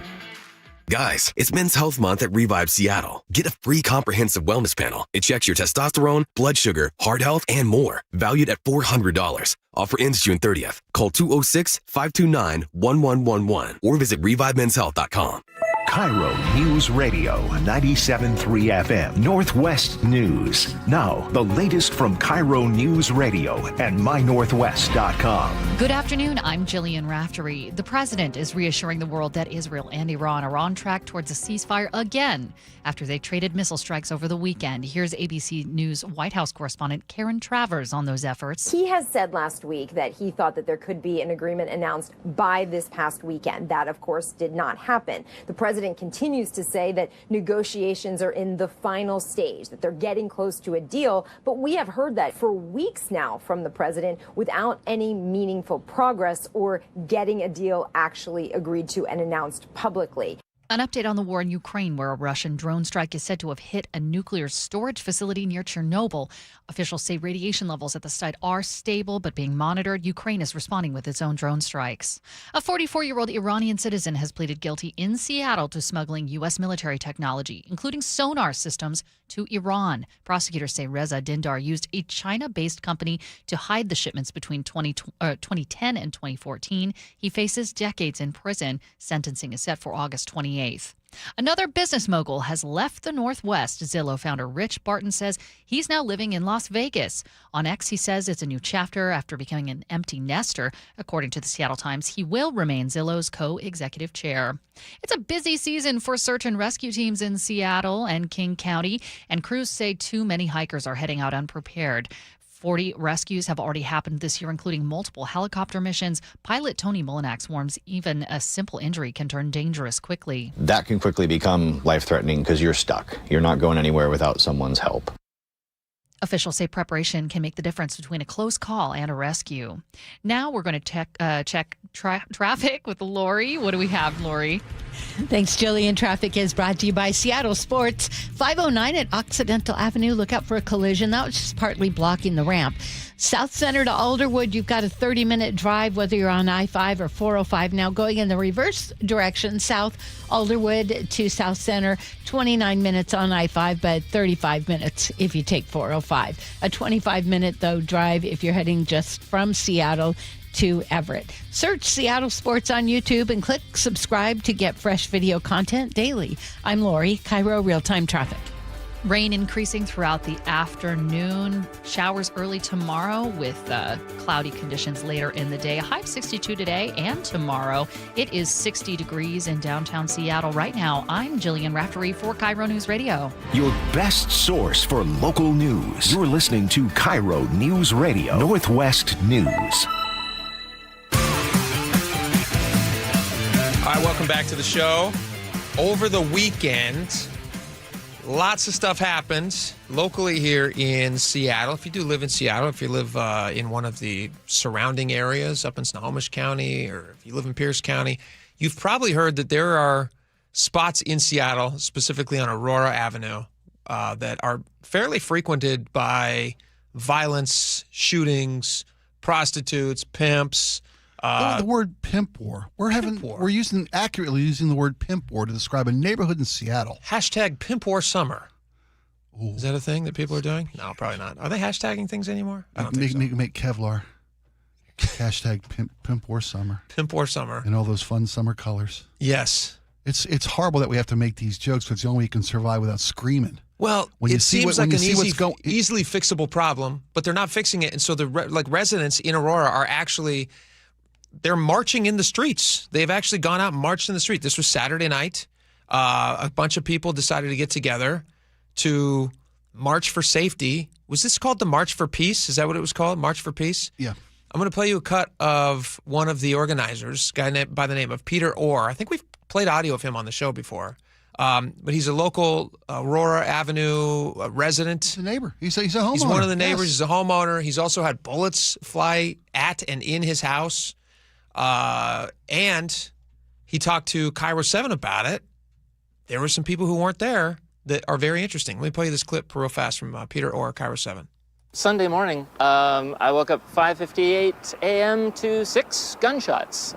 Guys, it's Men's Health Month at Revive Seattle. Get a free comprehensive wellness panel. It checks your testosterone, blood sugar, heart health, and more. Valued at $400. Offer ends June 30th. Call 206-529-1111 or visit ReviveMen'sHealth.com. KIRO News Radio 97.3 FM Northwest News. Now, the latest from KIRO News Radio and MyNorthwest.com. Good afternoon. I'm Jillian Raftery. The president is reassuring the world that Israel and Iran are on track towards a ceasefire again after they traded missile strikes over the weekend. Here's ABC News White House correspondent Karen Travers on those efforts. He has said last week that he thought that there could be an agreement announced by this past weekend. That, of course, did not happen. The president continues to say that negotiations are in the final stage, that they're getting close to a deal. But we have heard that for weeks now from the president without any meaningful progress or getting a deal actually agreed to and announced publicly. An update on the war in Ukraine, where a Russian drone strike is said to have hit a nuclear storage facility near Chernobyl. Officials say radiation levels at the site are stable but being monitored. Ukraine is responding with its own drone strikes. A 44-year-old Iranian citizen has pleaded guilty in Seattle to smuggling U.S. military technology, including sonar systems, to Iran. Prosecutors say Reza Dindar used a China-based company to hide the shipments between 2010 and 2014. He faces decades in prison. Sentencing is set for August 28th. Another business mogul has left the Northwest. Zillow founder Rich Barton says he's now living in Las Vegas. On X, he says it's a new chapter after becoming an empty nester. According to the Seattle Times, he will remain Zillow's co-executive chair. It's a busy season for search and rescue teams in Seattle and King County, and crews say too many hikers are heading out unprepared. 40 rescues have already happened this year, including multiple helicopter missions. Pilot Tony Molinax warns even a simple injury can turn dangerous quickly. That can quickly become life-threatening because you're stuck. You're not going anywhere without someone's help. Officials say preparation can make the difference between a close call and a rescue. Now we're going to check traffic with Lori. What do we have, Lori? Thanks, Jillian. Traffic is brought to you by Seattle Sports. 509 at Occidental Avenue. Look out for a collision. That was just partly blocking the ramp. South Center to Alderwood, you've got a 30-minute drive, whether you're on I-5 or 405. Now going in the reverse direction, South Alderwood to South Center, 29 minutes on I-5, but 35 minutes if you take 405. A 25-minute, though, drive if you're heading just from Seattle to Everett. Search Seattle Sports on YouTube and click subscribe to get fresh video content daily. I'm Lori, KIRO Real-Time Traffic. Rain increasing throughout the afternoon. Showers early tomorrow with cloudy conditions later in the day. A high of 62 today and tomorrow. It is 60 degrees in downtown Seattle right now. I'm Jillian Raftery for KIRO News Radio. Your best source for local news. You're listening to KIRO News Radio Northwest News. welcome back to the show. Over the weekend, lots of stuff happened locally here in Seattle. If you do live in Seattle, if you live in one of the surrounding areas up in Snohomish County, or if you live in Pierce County, you've probably heard that there are spots in Seattle, specifically on Aurora Avenue, that are fairly frequented by violence, shootings, prostitutes, pimps. The word pimp war. We're accurately using the word pimp war to describe a neighborhood in Seattle. Hashtag pimp war summer. Ooh. Is that a thing that people are doing? No, probably not. Are they hashtagging things anymore? I don't think so. Make Kevlar. Hashtag pimp war summer. Pimp war summer. And all those fun summer colors. Yes. It's horrible that we have to make these jokes, but it's the only way you can survive without screaming. Well, it seems like an easily fixable problem, but they're not fixing it. And so the residents in Aurora are actually... They're marching in the streets. They've actually gone out and marched in the street. This was Saturday night. A bunch of people decided to get together to march for safety. Was this called the March for Peace? Is that what it was called? March for Peace? Yeah. I'm going to play you a cut of one of the organizers, a guy by the name of Peter Orr. I think we've played audio of him on the show before. But he's a local Aurora Avenue resident. He's a neighbor. He's a homeowner. He's one of the neighbors. Yes. He's a homeowner. He's also had bullets fly at and in his house. And he talked to KIRO 7 about it. There were some people who weren't there that are very interesting. Let me play you this clip real fast from Peter Orr, KIRO 7. Sunday morning, I woke up 5:58 a.m. to 6 gunshots.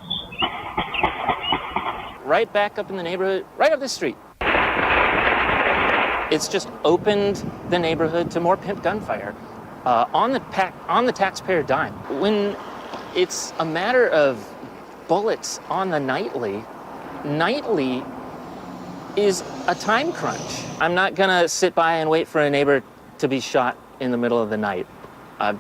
Right back up in the neighborhood, right up the street. It's just opened the neighborhood to more pimp gunfire on the taxpayer dime. When it's a matter of bullets on the nightly is a time crunch. I'm not gonna sit by and wait for a neighbor to be shot in the middle of the night. I'm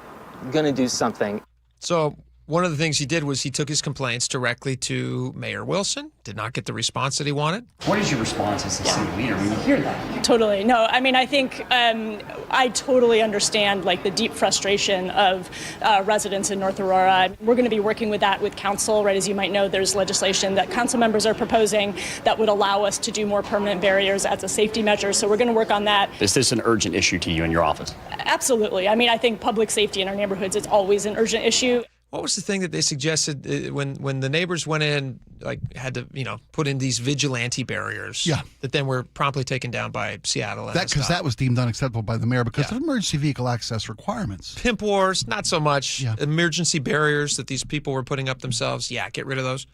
gonna do something. So one of the things he did was he took his complaints directly to Mayor Wilson, did not get the response that he wanted. What is your response as a city leader when you hear that? Totally. No, I mean, I think I totally understand the deep frustration of residents in North Aurora. We're going to be working with that with council, right? As you might know, there's legislation that council members are proposing that would allow us to do more permanent barriers as a safety measure. So we're going to work on that. Is this an urgent issue to you in your office? Absolutely. I mean, I think public safety in our neighborhoods is always an urgent issue. What was the thing that they suggested when the neighbors went in, had to, put in these vigilante barriers? Yeah. That then were promptly taken down by Seattle. Because that was deemed unacceptable by the mayor because of emergency vehicle access requirements. Pimp wars, not so much. Yeah. Emergency barriers that these people were putting up themselves. Yeah, get rid of those.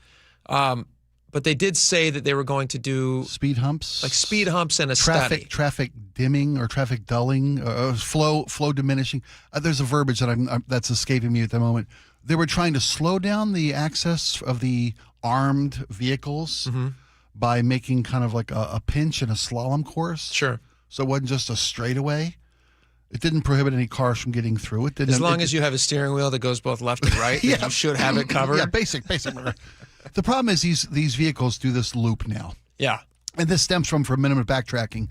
But they did say that they were going to do speed humps, speed humps and a study. Traffic dimming or traffic dulling, flow diminishing. There's a verbiage that's escaping me at the moment. They were trying to slow down the access of the armed vehicles by making kind of like a pinch and a slalom course. Sure. So it wasn't just a straightaway. It didn't prohibit any cars from getting through. It didn't. As long as you have a steering wheel that goes both left and right, you should have it covered. Yeah, basic. The problem is these vehicles do this loop now. Yeah. And this stems from, for a minute of backtracking,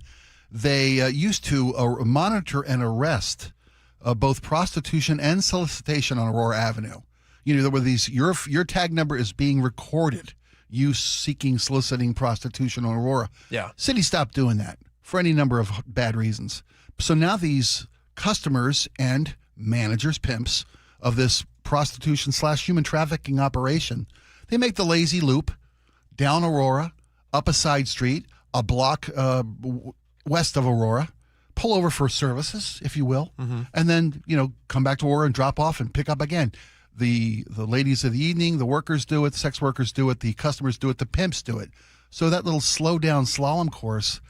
they used to monitor and arrest both prostitution and solicitation on Aurora Avenue. There were these, your tag number is being recorded, you soliciting prostitution on Aurora. Yeah. City stopped doing that for any number of bad reasons. So now these customers and managers, pimps, of this prostitution/human trafficking operation, they make the lazy loop down Aurora, up a side street, a block west of Aurora, pull over for services, if you will, and then, come back to Aurora and drop off and pick up again. The ladies of the evening, the workers do it, sex workers do it, the customers do it, the pimps do it. So that little slow down slalom course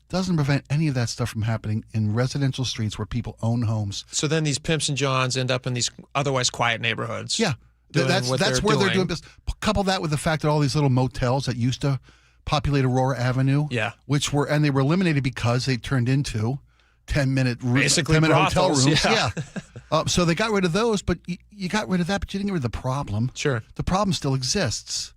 doesn't prevent any of that stuff from happening in residential streets where people own homes. So then these pimps and johns end up in these otherwise quiet neighborhoods. Yeah. That's where they're doing business. Couple that with the fact that all these little motels that used to populate Aurora Avenue, and they were eliminated because they turned into 10-minute hotel rooms. Yeah. So they got rid of those, but you got rid of that, but you didn't get rid of the problem. Sure. The problem still exists.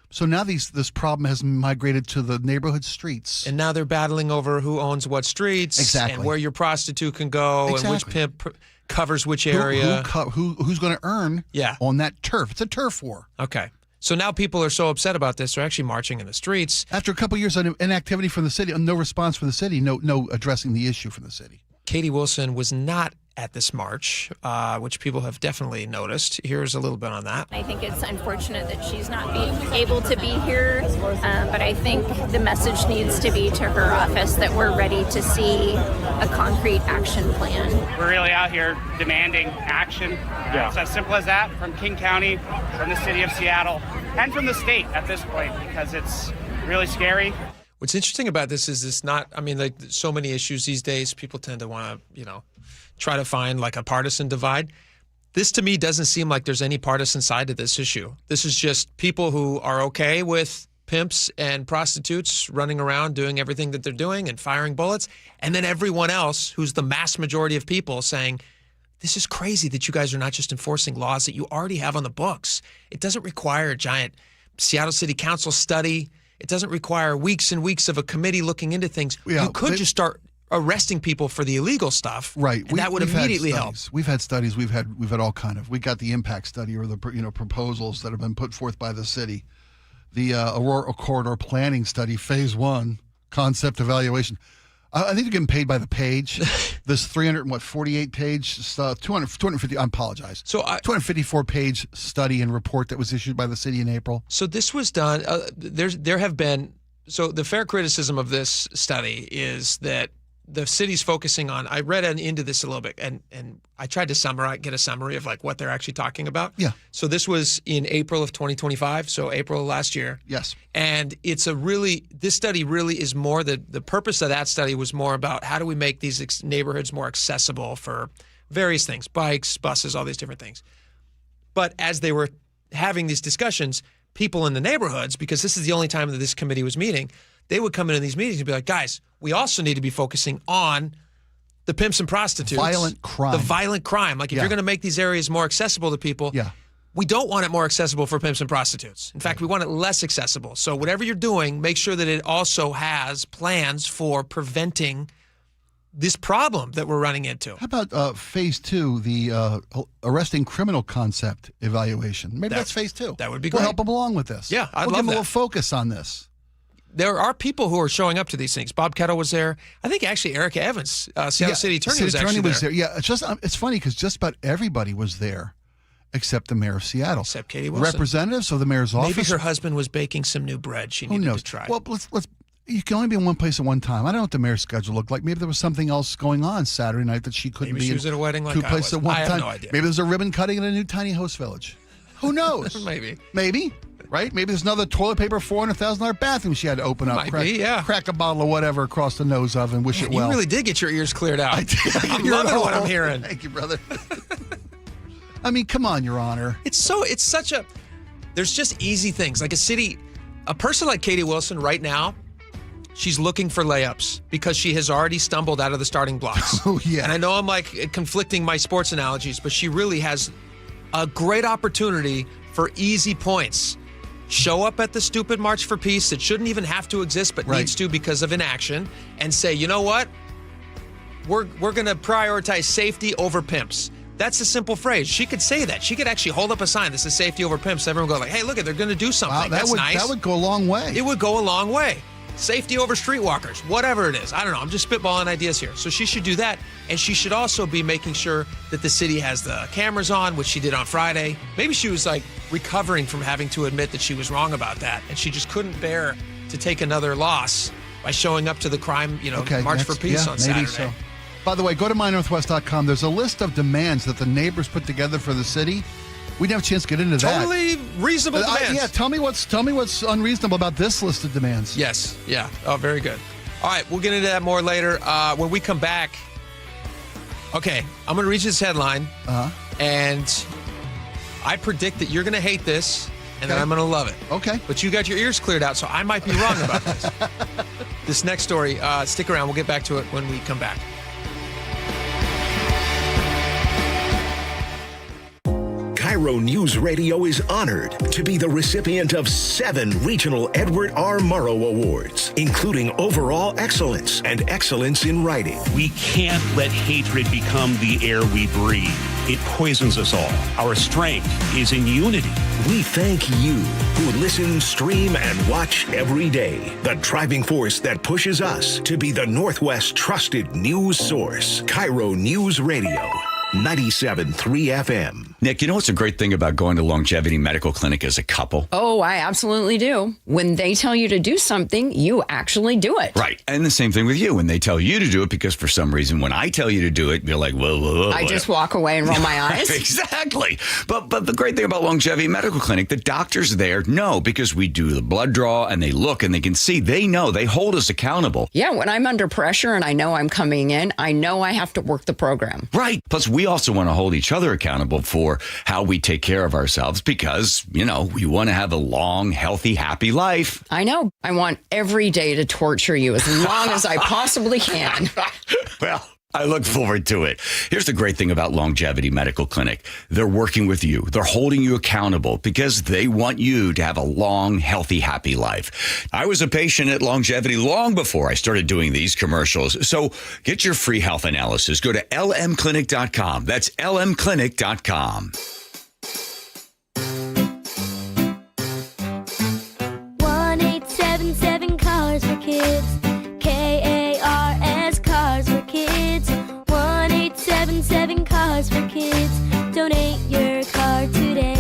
So now this problem has migrated to the neighborhood streets. And now they're battling over who owns what streets. Exactly. And where your prostitute can go and which pimp covers which area. Who's going to earn on that turf. It's a turf war. Okay. So now people are so upset about this, they're actually marching in the streets. After a couple of years of inactivity from the city, no response from the city, no addressing the issue from the city. Katie Wilson was not at this march, which people have definitely noticed. Here's a little bit on that. I think it's unfortunate that she's not able to be here, but I think the message needs to be to her office that we're ready to see a concrete action plan. We're really out here demanding action. It's as simple as that, from King County, from the city of Seattle, and from the state at this point, because it's really scary. What's interesting about this is so many issues these days, people tend to want to, try to find like a partisan divide. This to me doesn't seem like there's any partisan side to this issue. This is just people who are okay with pimps and prostitutes running around doing everything that they're doing and firing bullets. And then everyone else, who's the mass majority of people, saying, this is crazy that you guys are not just enforcing laws that you already have on the books. It doesn't require a giant Seattle City Council study. It doesn't require weeks and weeks of a committee looking into things. Yeah, you could just start arresting people for the illegal stuff, right? And that would immediately help. We've had studies. We've had all kind of. We got the impact study or the proposals that have been put forth by the city, the Aurora Corridor Planning Study, Phase 1, concept evaluation. I think they're getting paid by the page. This 348 page, 250. I apologize. So 254 page study and report that was issued by the city in April. So this was done. There have been. So the fair criticism of this study is that the city's focusing on. I read into this a little bit, and I tried to get a summary of like what they're actually talking about. Yeah. So this was in April of 2025. So April of last year. Yes. And this study really is more the purpose of that study was more about how do we make these neighborhoods more accessible for various things, bikes, buses, all these different things. But as they were having these discussions, people in the neighborhoods, because this is the only time that this committee was meeting, they would come into these meetings and be like, guys, we also need to be focusing on the pimps and prostitutes. Violent crime. The violent crime. Like if you're going to make these areas more accessible to people, we don't want it more accessible for pimps and prostitutes. In fact, we want it less accessible. So whatever you're doing, make sure that it also has plans for preventing this problem that we're running into. How about Phase 2, the arresting criminal concept evaluation? Maybe that's Phase 2. That would be great. We'll help them along with this. Yeah, we'll give them a little focus on this. There are people who are showing up to these things. Bob Kettle was there. I think actually Erica Evans, Seattle City Attorney, was actually there. Yeah, it's funny because just about everybody was there except the mayor of Seattle. Except Katie Wilson. Representatives of the mayor's office. Maybe her husband was baking some new bread she needed to try. Well, let's. You can only be in one place at one time. I don't know what the mayor's schedule looked like. Maybe there was something else going on Saturday night that she couldn't be in. Maybe she was at a wedding like two places at one time. I have no idea. Maybe there's a ribbon cutting in a new tiny host village. Who knows? Maybe. Right? Maybe there's another toilet paper $400,000 bathroom she had to open up. Crack a bottle of whatever across the nose of and wish it well. You really did get your ears cleared out. I did. I'm loving what I'm hearing. Thank you, brother. I mean, come on, Your Honor. There's just easy things. Like a person like Katie Wilson right now, she's looking for layups because she has already stumbled out of the starting blocks. Oh, yeah. And I know I'm like conflicting my sports analogies, but she really has a great opportunity for easy points. Show up at the stupid March for Peace that shouldn't even have to exist but needs to because of inaction and say, you know what? We're going to prioritize safety over pimps. That's a simple phrase. She could say that. She could actually hold up a sign that says safety over pimps. Everyone would go like, hey, look, they're going to do something. Wow, That's nice. That would go a long way. It would go a long way. Safety over streetwalkers, whatever it is. I don't know. I'm just spitballing ideas here. So she should do that. And she should also be making sure that the city has the cameras on, which she did on Friday. Maybe she was like recovering from having to admit that she was wrong about that. And she just couldn't bear to take another loss by showing up to the crime, March for Peace on Saturday. So. By the way, go to mynorthwest.com. There's a list of demands that the neighbors put together for the city. We didn't have a chance to get into that. Totally reasonable demands. Tell me what's unreasonable about this list of demands. Yes. Yeah. Oh, very good. All right, we'll get into that more later. When we come back, okay, I'm going to read you this headline, and I predict that you're going to hate this, and then I'm going to love it. Okay. But you got your ears cleared out, so I might be wrong about this. This next story, stick around. We'll get back to it when we come back. KIRO News Radio is honored to be the recipient of 7 regional Edward R. Murrow Awards, including Overall Excellence and Excellence in Writing. We can't let hatred become the air we breathe. It poisons us all. Our strength is in unity. We thank you who listen, stream, and watch every day. The driving force that pushes us to be the Northwest trusted news source. KIRO News Radio, 97.3 FM. Nick, you know what's a great thing about going to Longevity Medical Clinic as a couple? Oh, I absolutely do. When they tell you to do something, you actually do it. Right. And the same thing with you. When they tell you to do it, because for some reason, when I tell you to do it, you're like, whoa. I just walk away and roll my eyes. Exactly. But the great thing about Longevity Medical Clinic, the doctors there know, because we do the blood draw and they look and they can see. They know. They hold us accountable. Yeah, when I'm under pressure and I know I'm coming in, I know I have to work the program. Right. Plus, we also want to hold each other accountable for how we take care of ourselves because, we want to have a long, healthy, happy life. I know. I want every day to torture you as long as I possibly can. Well, I look forward to it. Here's the great thing about Longevity Medical Clinic. They're working with you. They're holding you accountable because they want you to have a long, healthy, happy life. I was a patient at Longevity long before I started doing these commercials. So get your free health analysis. Go to lmclinic.com. That's lmclinic.com. 1-877 Cars for Kids. KARS Cars for Kids. 1-877 Cars for Kids. Donate your car today.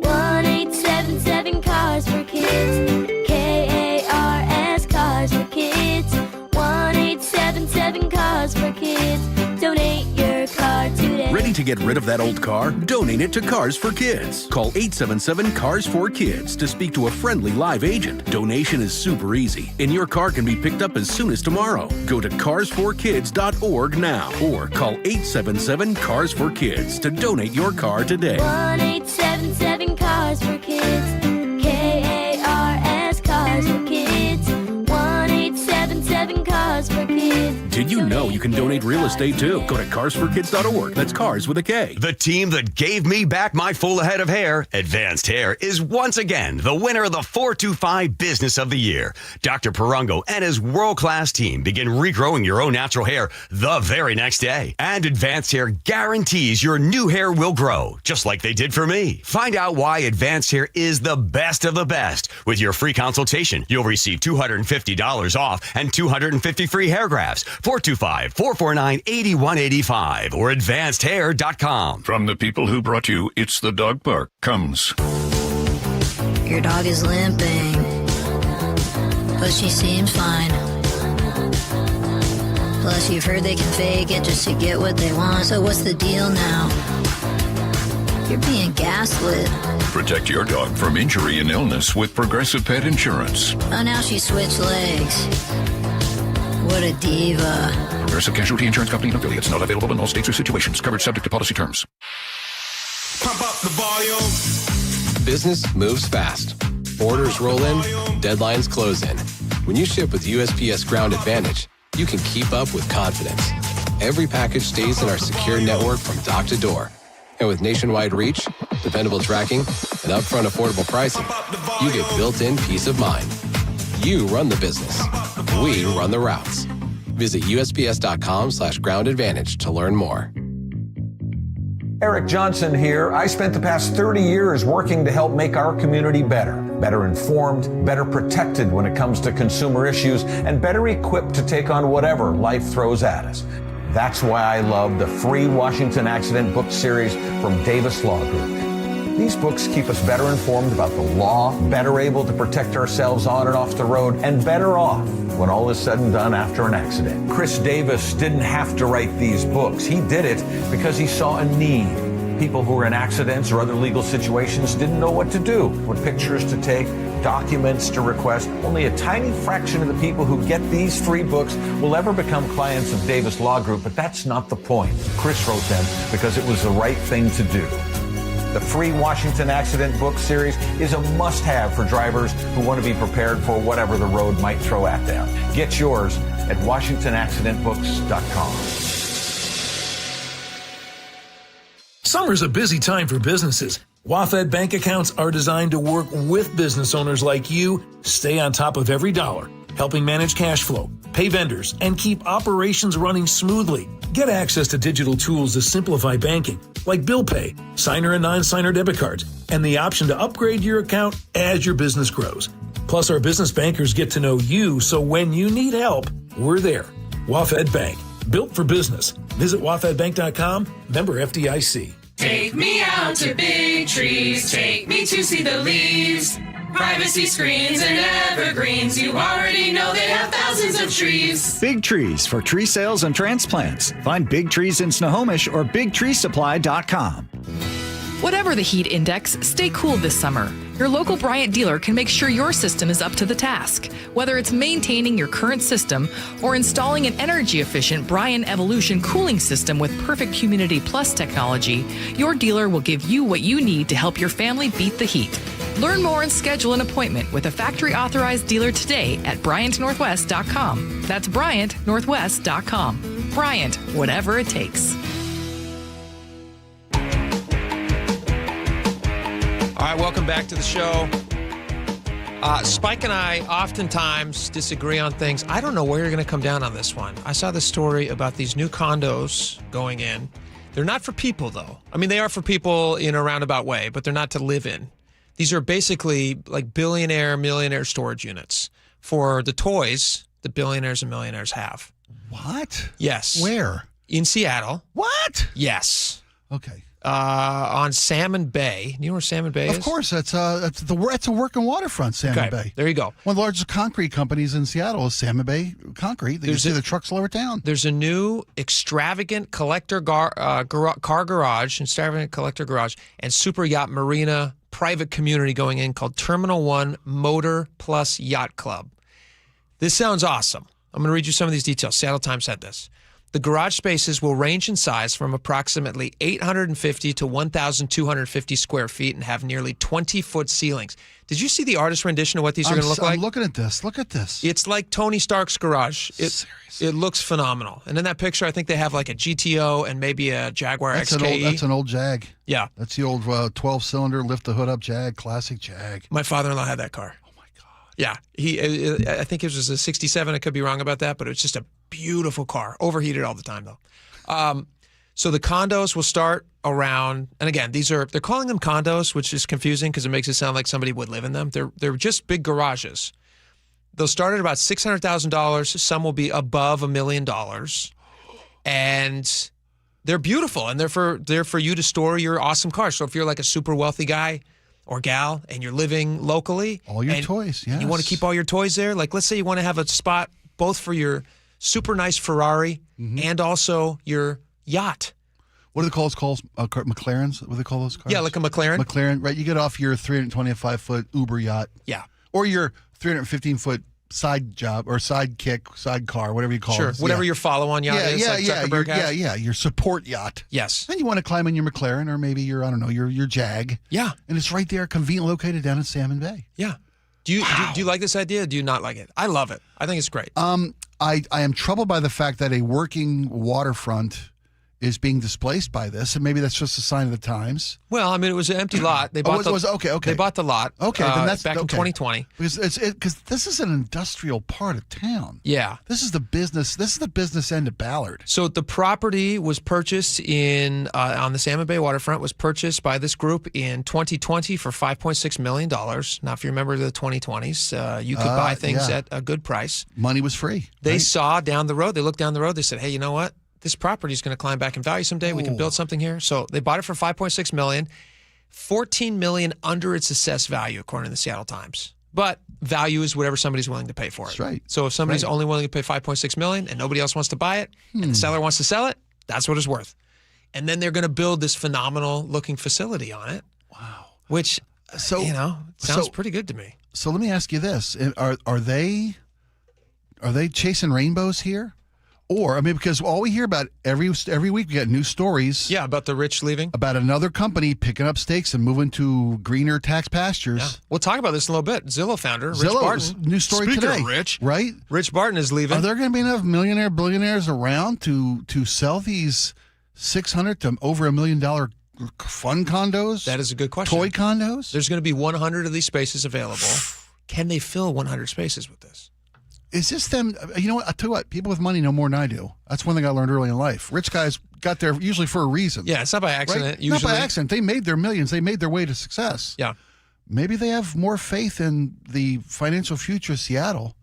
1-877 Cars for Kids. KARS Cars for Kids. 1-877 Cars for Kids. Donate your car today. Ready to get rid of that old car? Donate it to Cars for Kids. Call 877 Cars for Kids to speak to a friendly live agent. Donation is super easy, and your car can be picked up as soon as tomorrow. Go to carsforkids.org now or call 877 Cars for Kids to donate your car today. 1-877 Cars for Kids. KARS Cars for Kids. 1-877 Cars for Kids. Did you know you can donate real estate too? Go to carsforkids.org. That's cars with a K. The team that gave me back my full head of hair, Advanced Hair, is once again the winner of the 425 Business of the Year. Dr. Perungo and his world-class team begin regrowing your own natural hair the very next day. And Advanced Hair guarantees your new hair will grow, just like they did for me. Find out why Advanced Hair is the best of the best. With your free consultation, you'll receive $250 off and 250 free hair grafts. 425-449-8185 or advancedhair.com. From the people who brought you It's the Dog Park comes. Your dog is limping, but she seems fine. Plus, you've heard they can fake it just to get what they want. So what's the deal now? You're being gaslit. Protect your dog from injury and illness with Progressive Pet Insurance. Oh, now she switched legs. What a diva. Progressive Casualty Insurance Company and affiliates. Not available in all states or situations. Coverage subject to policy terms. Pump up the volume. Business moves fast. Orders roll in, deadlines close in. When you ship with USPS Ground Advantage, you can keep up with confidence. Every package stays in our secure network from dock to door. And with nationwide reach, dependable tracking, and upfront affordable pricing, you get built-in peace of mind. You run the business. We run the routes. Visit USPS.com/Ground Advantage to learn more. Eric Johnson here. I spent the past 30 years working to help make our community better informed, better protected when it comes to consumer issues, and better equipped to take on whatever life throws at us. That's why I love the free Washington Accident book series from Davis Law Group. These books keep us better informed about the law, better able to protect ourselves on and off the road, and better off when all is said and done after an accident. Chris Davis didn't have to write these books. He did it because he saw a need. People who were in accidents or other legal situations didn't know what to do, what pictures to take, documents to request. Only a tiny fraction of the people who get these free books will ever become clients of Davis Law Group, but that's not the point. Chris wrote them because it was the right thing to do. The free Washington Accident book series is a must-have for drivers who want to be prepared for whatever the road might throw at them. Get yours at WashingtonAccidentBooks.com. Summer's a busy time for businesses. WaFd bank accounts are designed to work with business owners like you, stay on top of every dollar, helping manage cash flow, pay vendors, and keep operations running smoothly. Get access to digital tools to simplify banking, like bill pay, signer and non-signer debit cards, and the option to upgrade your account as your business grows. Plus, our business bankers get to know you, so when you need help, we're there. WaFd Bank, built for business. Visit wafdbank.com, member FDIC. Take me out to big trees, take me to see the leaves. Privacy screens and evergreens, you already know they have thousands of trees. Big Trees for tree sales and transplants. Find Big Trees in Snohomish or BigTreeSupply.com. Whatever the heat index, stay cool this summer. Your local Bryant dealer can make sure your system is up to the task. Whether it's maintaining your current system or installing an energy-efficient Bryant Evolution cooling system with perfect Humidity Plus technology, your dealer will give you what you need to help your family beat the heat. Learn more and schedule an appointment with a factory-authorized dealer today at BryantNorthwest.com. That's BryantNorthwest.com. Bryant, whatever it takes. All right, welcome back to the show. Spike and I oftentimes disagree on things. I don't know where you're going to come down on this one. I saw this story about these new condos going in. They're not for people, though. I mean, they are for people in a roundabout way, but they're not to live in. These are basically like billionaire, millionaire storage units for the toys that billionaires and millionaires have. What? Yes. Where? In Seattle. What? Yes. Okay. On Salmon Bay. You know where Salmon Bay is? Of course, that's a working waterfront, Salmon Bay. There you go. One of the largest concrete companies in Seattle is Salmon Bay Concrete. You see the trucks all over town. There's a new extravagant collector car garage, extravagant collector garage, and super yacht marina private community going in called Terminal 1 Motor Plus Yacht Club. This sounds awesome. I'm going to read you some of these details. Seattle Times said this. The garage spaces will range in size from approximately 850 to 1,250 square feet and have nearly 20-foot ceilings. Did you see the artist rendition of what these are going to look like? I'm looking at this. Look at this. It's like Tony Stark's garage. It looks phenomenal. And in that picture, I think they have like a GTO and maybe a Jaguar XKE. That's an old Jag. Yeah. That's the old 12-cylinder, lift the hood up Jag, classic Jag. My father-in-law had that car. Oh, my God. Yeah. I think it was a 67. I could be wrong about that, but it's just a beautiful car. Overheated all the time, though. So the condos will start around, and again, they're calling them condos, which is confusing because it makes it sound like somebody would live in them. They're just big garages. They'll start at about $600,000. Some will be above $1 million, and they're beautiful, and they're for you to store your awesome cars. So if you're like a super wealthy guy or gal and you're living locally, all your toys, yes. You want to keep all your toys there. Like let's say you want to have a spot both for your super nice Ferrari and also your yacht. What do they call those cars? McLarens? What do they call those cars? Yeah, like a McLaren. McLaren, right? You get off your 325-foot Uber yacht. Yeah. Or your 315-foot side job or sidecar, whatever you call it. Sure, whatever your follow-on yacht is, like Zuckerberg has. Your support yacht. Yes. And you want to climb in your McLaren or maybe your Jag. Yeah. And it's right there, conveniently located down in Salmon Bay. Yeah. Do you like this idea? Do you not like it? I love it. I think it's great. I am troubled by the fact that a working waterfront is being displaced by this, and maybe that's just a sign of the times. Well, I mean, it was an empty lot. They bought okay. They bought the lot. Okay, then that's back in 2020. Because this is an industrial part of town. Yeah, this is the business. This is the business end of Ballard. So the property was purchased on the Salmon Bay waterfront. Was purchased by this group in 2020 for $5.6 million. Now, if you remember the 2020s, you could buy things at a good price. Money was free. They saw down the road. They looked down the road. They said, "Hey, you know what? This property is going to climb back in value someday. We can build something here." So they bought it for $5.6 million, $14 million under its assessed value, according to the Seattle Times. But value is whatever somebody's willing to pay for it. That's right. So if somebody's only willing to pay $5.6 million and nobody else wants to buy it, and the seller wants to sell it, that's what it's worth. And then they're going to build this phenomenal looking facility on it. Wow. Which, sounds pretty good to me. So let me ask you this: Are they chasing rainbows here? Or, I mean, because all we hear about every week, we get new stories. Yeah, about the rich leaving. About another company picking up stakes and moving to greener tax pastures. Yeah. We'll talk about this in a little bit. Zillow founder, Rich Barton. New story Speaking today. Of Rich, right? Rich Barton is leaving. Are there going to be enough billionaires around to sell these $600 to over $1 million fun condos? That is a good question. Toy condos? There's going to be 100 of these spaces available. Can they fill 100 spaces with this? Is this them? You know what? I'll tell you what. People with money know more than I do. That's one thing I learned early in life. Rich guys got there usually for a reason. Yeah, it's not by accident. Right? Usually. Not by accident. They made their millions. They made their way to success. Yeah. Maybe they have more faith in the financial future of Seattle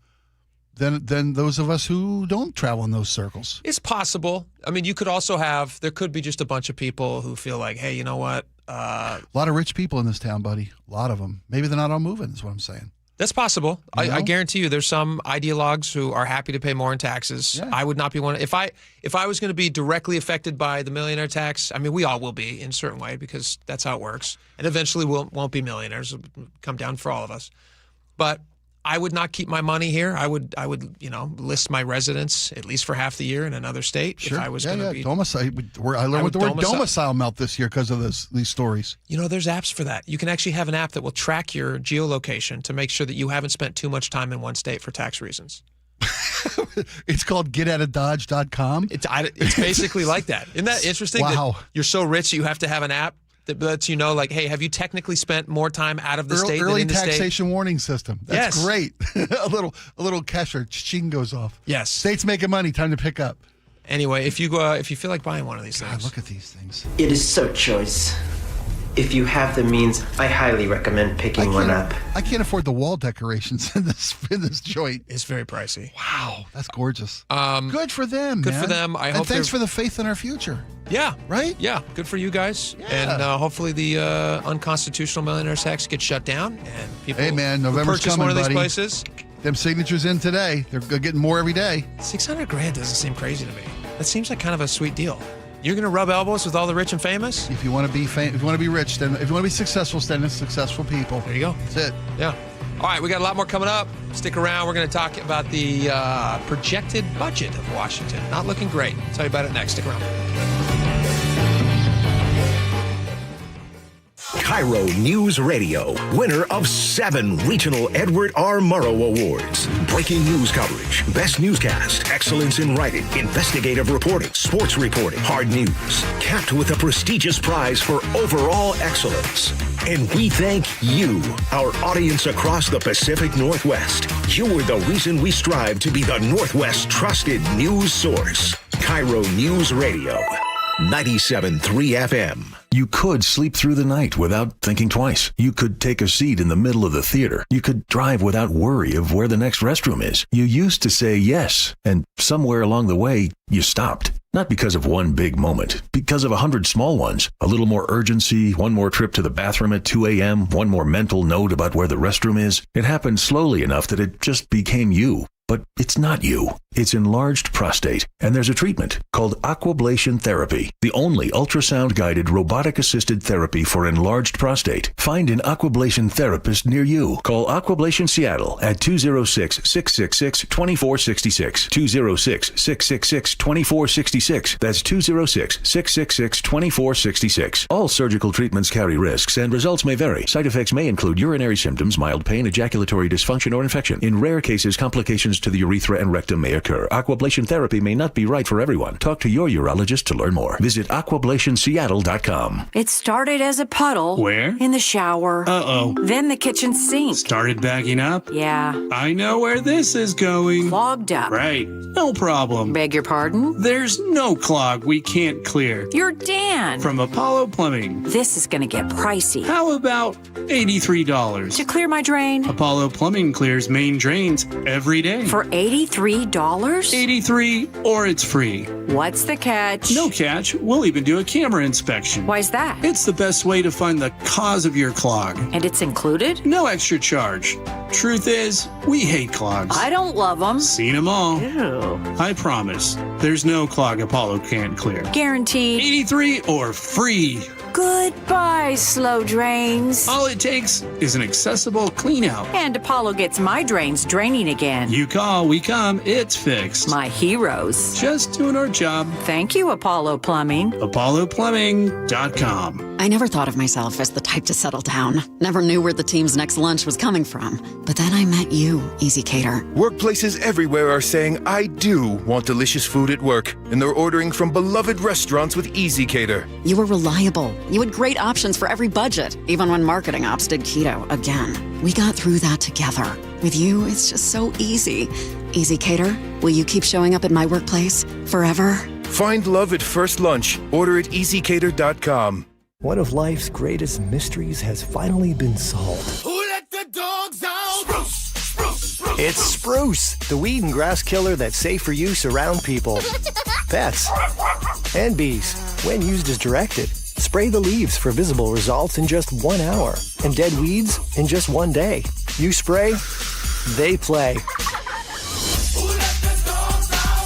than those of us who don't travel in those circles. It's possible. I mean, you could also there could be just a bunch of people who feel like, hey, you know what? A lot of rich people in this town, buddy. A lot of them. Maybe they're not all moving, is what I'm saying. That's possible. I guarantee you there's some ideologues who are happy to pay more in taxes. Yeah. I would not be one. If I was going to be directly affected by the millionaire tax, I mean, we all will be in a certain way because that's how it works. And eventually we won't be millionaires. It'll come down for all of us. But I would not keep my money here. I would, list my residence at least for half the year in another state. Sure. If I was going to be domicile. I learned what the word domicile meant this year because of these stories. There's apps for that. You can actually have an app that will track your geolocation to make sure that you haven't spent too much time in one state for tax reasons. It's called getoutofdodge.com. It's basically like that. Isn't that interesting? Wow. That you're so rich you have to have an app that lets you know, like, hey, have you technically spent more time out of the state than in the state? Early taxation warning system. That's yes. great. a little casher ching goes off. Yes. State's making money. Time to pick up. Anyway, if you feel like buying one of these things, look at these things. It is so choice. If you have the means, I highly recommend picking one up. I can't afford the wall decorations in this joint. It's very pricey. Wow, that's gorgeous. Good for them. Good man. for them. And thanks for the faith in our future. Yeah. Right? Yeah. Good for you guys. Yeah. And hopefully the unconstitutional millionaire tax gets shut down and people hey man, November's purchase coming, one of these buddy. places. Them signatures in today. They're getting more every day. $600,000 doesn't seem crazy to me. That seems like kind of a sweet deal. You're going to rub elbows with all the rich and famous? If you want to be if you want to be rich, then if you want to be successful, stand with successful people. There you go. That's it. Yeah. All right, we got a lot more coming up. Stick around. We're going to talk about the projected budget of Washington. Not looking great. I'll tell you about it next. Stick around. KIRO News Radio, winner of 7 regional Edward R. Murrow Awards. Breaking news coverage, best newscast, excellence in writing, investigative reporting, sports reporting, hard news. Capped with a prestigious prize for overall excellence. And we thank you, our audience across the Pacific Northwest. You are the reason we strive to be the Northwest's trusted news source. KIRO News Radio, 97.3 FM. You could sleep through the night without thinking twice. You could take a seat in the middle of the theater. You could drive without worry of where the next restroom is. You used to say yes, and somewhere along the way, you stopped. Not because of one big moment, because of 100 small ones. A little more urgency, one more trip to the bathroom at 2 a.m., one more mental note about where the restroom is. It happened slowly enough that it just became you. But it's not you. It's enlarged prostate. And there's a treatment called aquablation therapy, the only ultrasound-guided robotic-assisted therapy for enlarged prostate. Find an aquablation therapist near you. Call Aquablation Seattle at 206-666-2466. 206-666-2466. That's 206-666-2466. All surgical treatments carry risks and results may vary. Side effects may include urinary symptoms, mild pain, ejaculatory dysfunction, or infection. In rare cases, complications to the urethra and rectum may occur. Aquablation therapy may not be right for everyone. Talk to your urologist to learn more. Visit aquablationseattle.com. It started as a puddle. Where? In the shower. Uh-oh. Then the kitchen sink. Started backing up? Yeah. I know where this is going. Clogged up. Right. No problem. Beg your pardon? There's no clog we can't clear. You're Dan. From Apollo Plumbing. This is going to get pricey. How about $83? To clear my drain? Apollo Plumbing clears main drains every day. For $83? 83 or it's free. What's the catch? No catch. We'll even do a camera inspection. Why's that? It's the best way to find the cause of your clog. And it's included? No extra charge. Truth is, we hate clogs. I don't love them. Seen them all. Ew. I promise, there's no clog Apollo can't clear. Guaranteed. 83 or free. Goodbye, slow drains. All it takes is an accessible clean out. And Apollo gets my drains draining again. You call, we come, it's fixed. My heroes. Just doing our job. Thank you, Apollo Plumbing. ApolloPlumbing.com. I never thought of myself as the type to settle down. Never knew where the team's next lunch was coming from. But then I met you, Easy Cater. Workplaces everywhere are saying, I do want delicious food at work. And they're ordering from beloved restaurants with Easy Cater. You were reliable. You had great options for every budget, even when marketing ops did keto again. We got through that together. With you, it's just so easy. Easy Cater, will you keep showing up at my workplace forever? Find love at first lunch. Order at easycater.com. One of life's greatest mysteries has finally been solved. Who let the dogs out? Spruce, spruce, spruce. It's Spruce, the weed and grass killer that's safe for use around people, pets, and bees. When used as directed, spray the leaves for visible results in just 1 hour, and dead weeds in just 1 day. You spray, they play.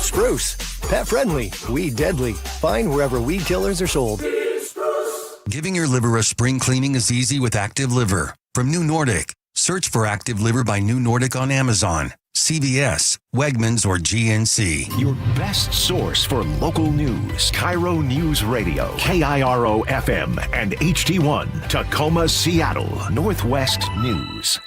Spruce, pet friendly, weed deadly. Find wherever weed killers are sold. Giving your liver a spring cleaning is easy with Active Liver. From New Nordic, search for Active Liver by New Nordic on Amazon, CVS, Wegmans, or GNC. Your best source for local news. KIRO News Radio, KIRO FM and HD1, Tacoma, Seattle, Northwest News.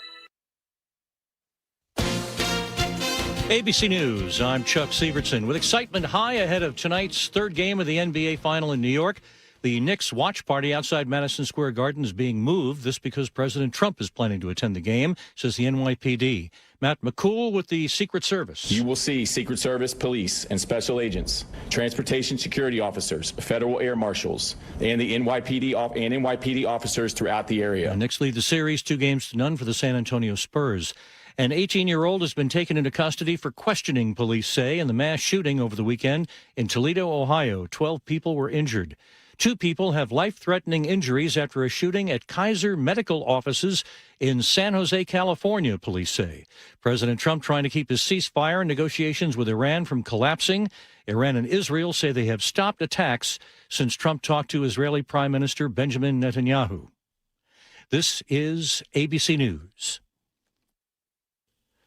ABC News, I'm Chuck Sievertson. With excitement high ahead of tonight's third game of the NBA Final in New York, the Knicks watch party outside Madison Square Garden is being moved. This because President Trump is planning to attend the game, says the NYPD. Matt McCool with the Secret Service. You will see Secret Service, police, and special agents, transportation security officers, federal air marshals, and the NYPD officers throughout the area. The Knicks lead the series 2-0 for the San Antonio Spurs. An 18-year-old has been taken into custody for questioning, police say, in the mass shooting over the weekend in Toledo, Ohio. 12 people were injured. 2 people have life-threatening injuries after a shooting at Kaiser Medical offices in San Jose, California, police say. President Trump trying to keep his ceasefire negotiations with Iran from collapsing. Iran and Israel say they have stopped attacks since Trump talked to Israeli Prime Minister Benjamin Netanyahu. This is ABC News.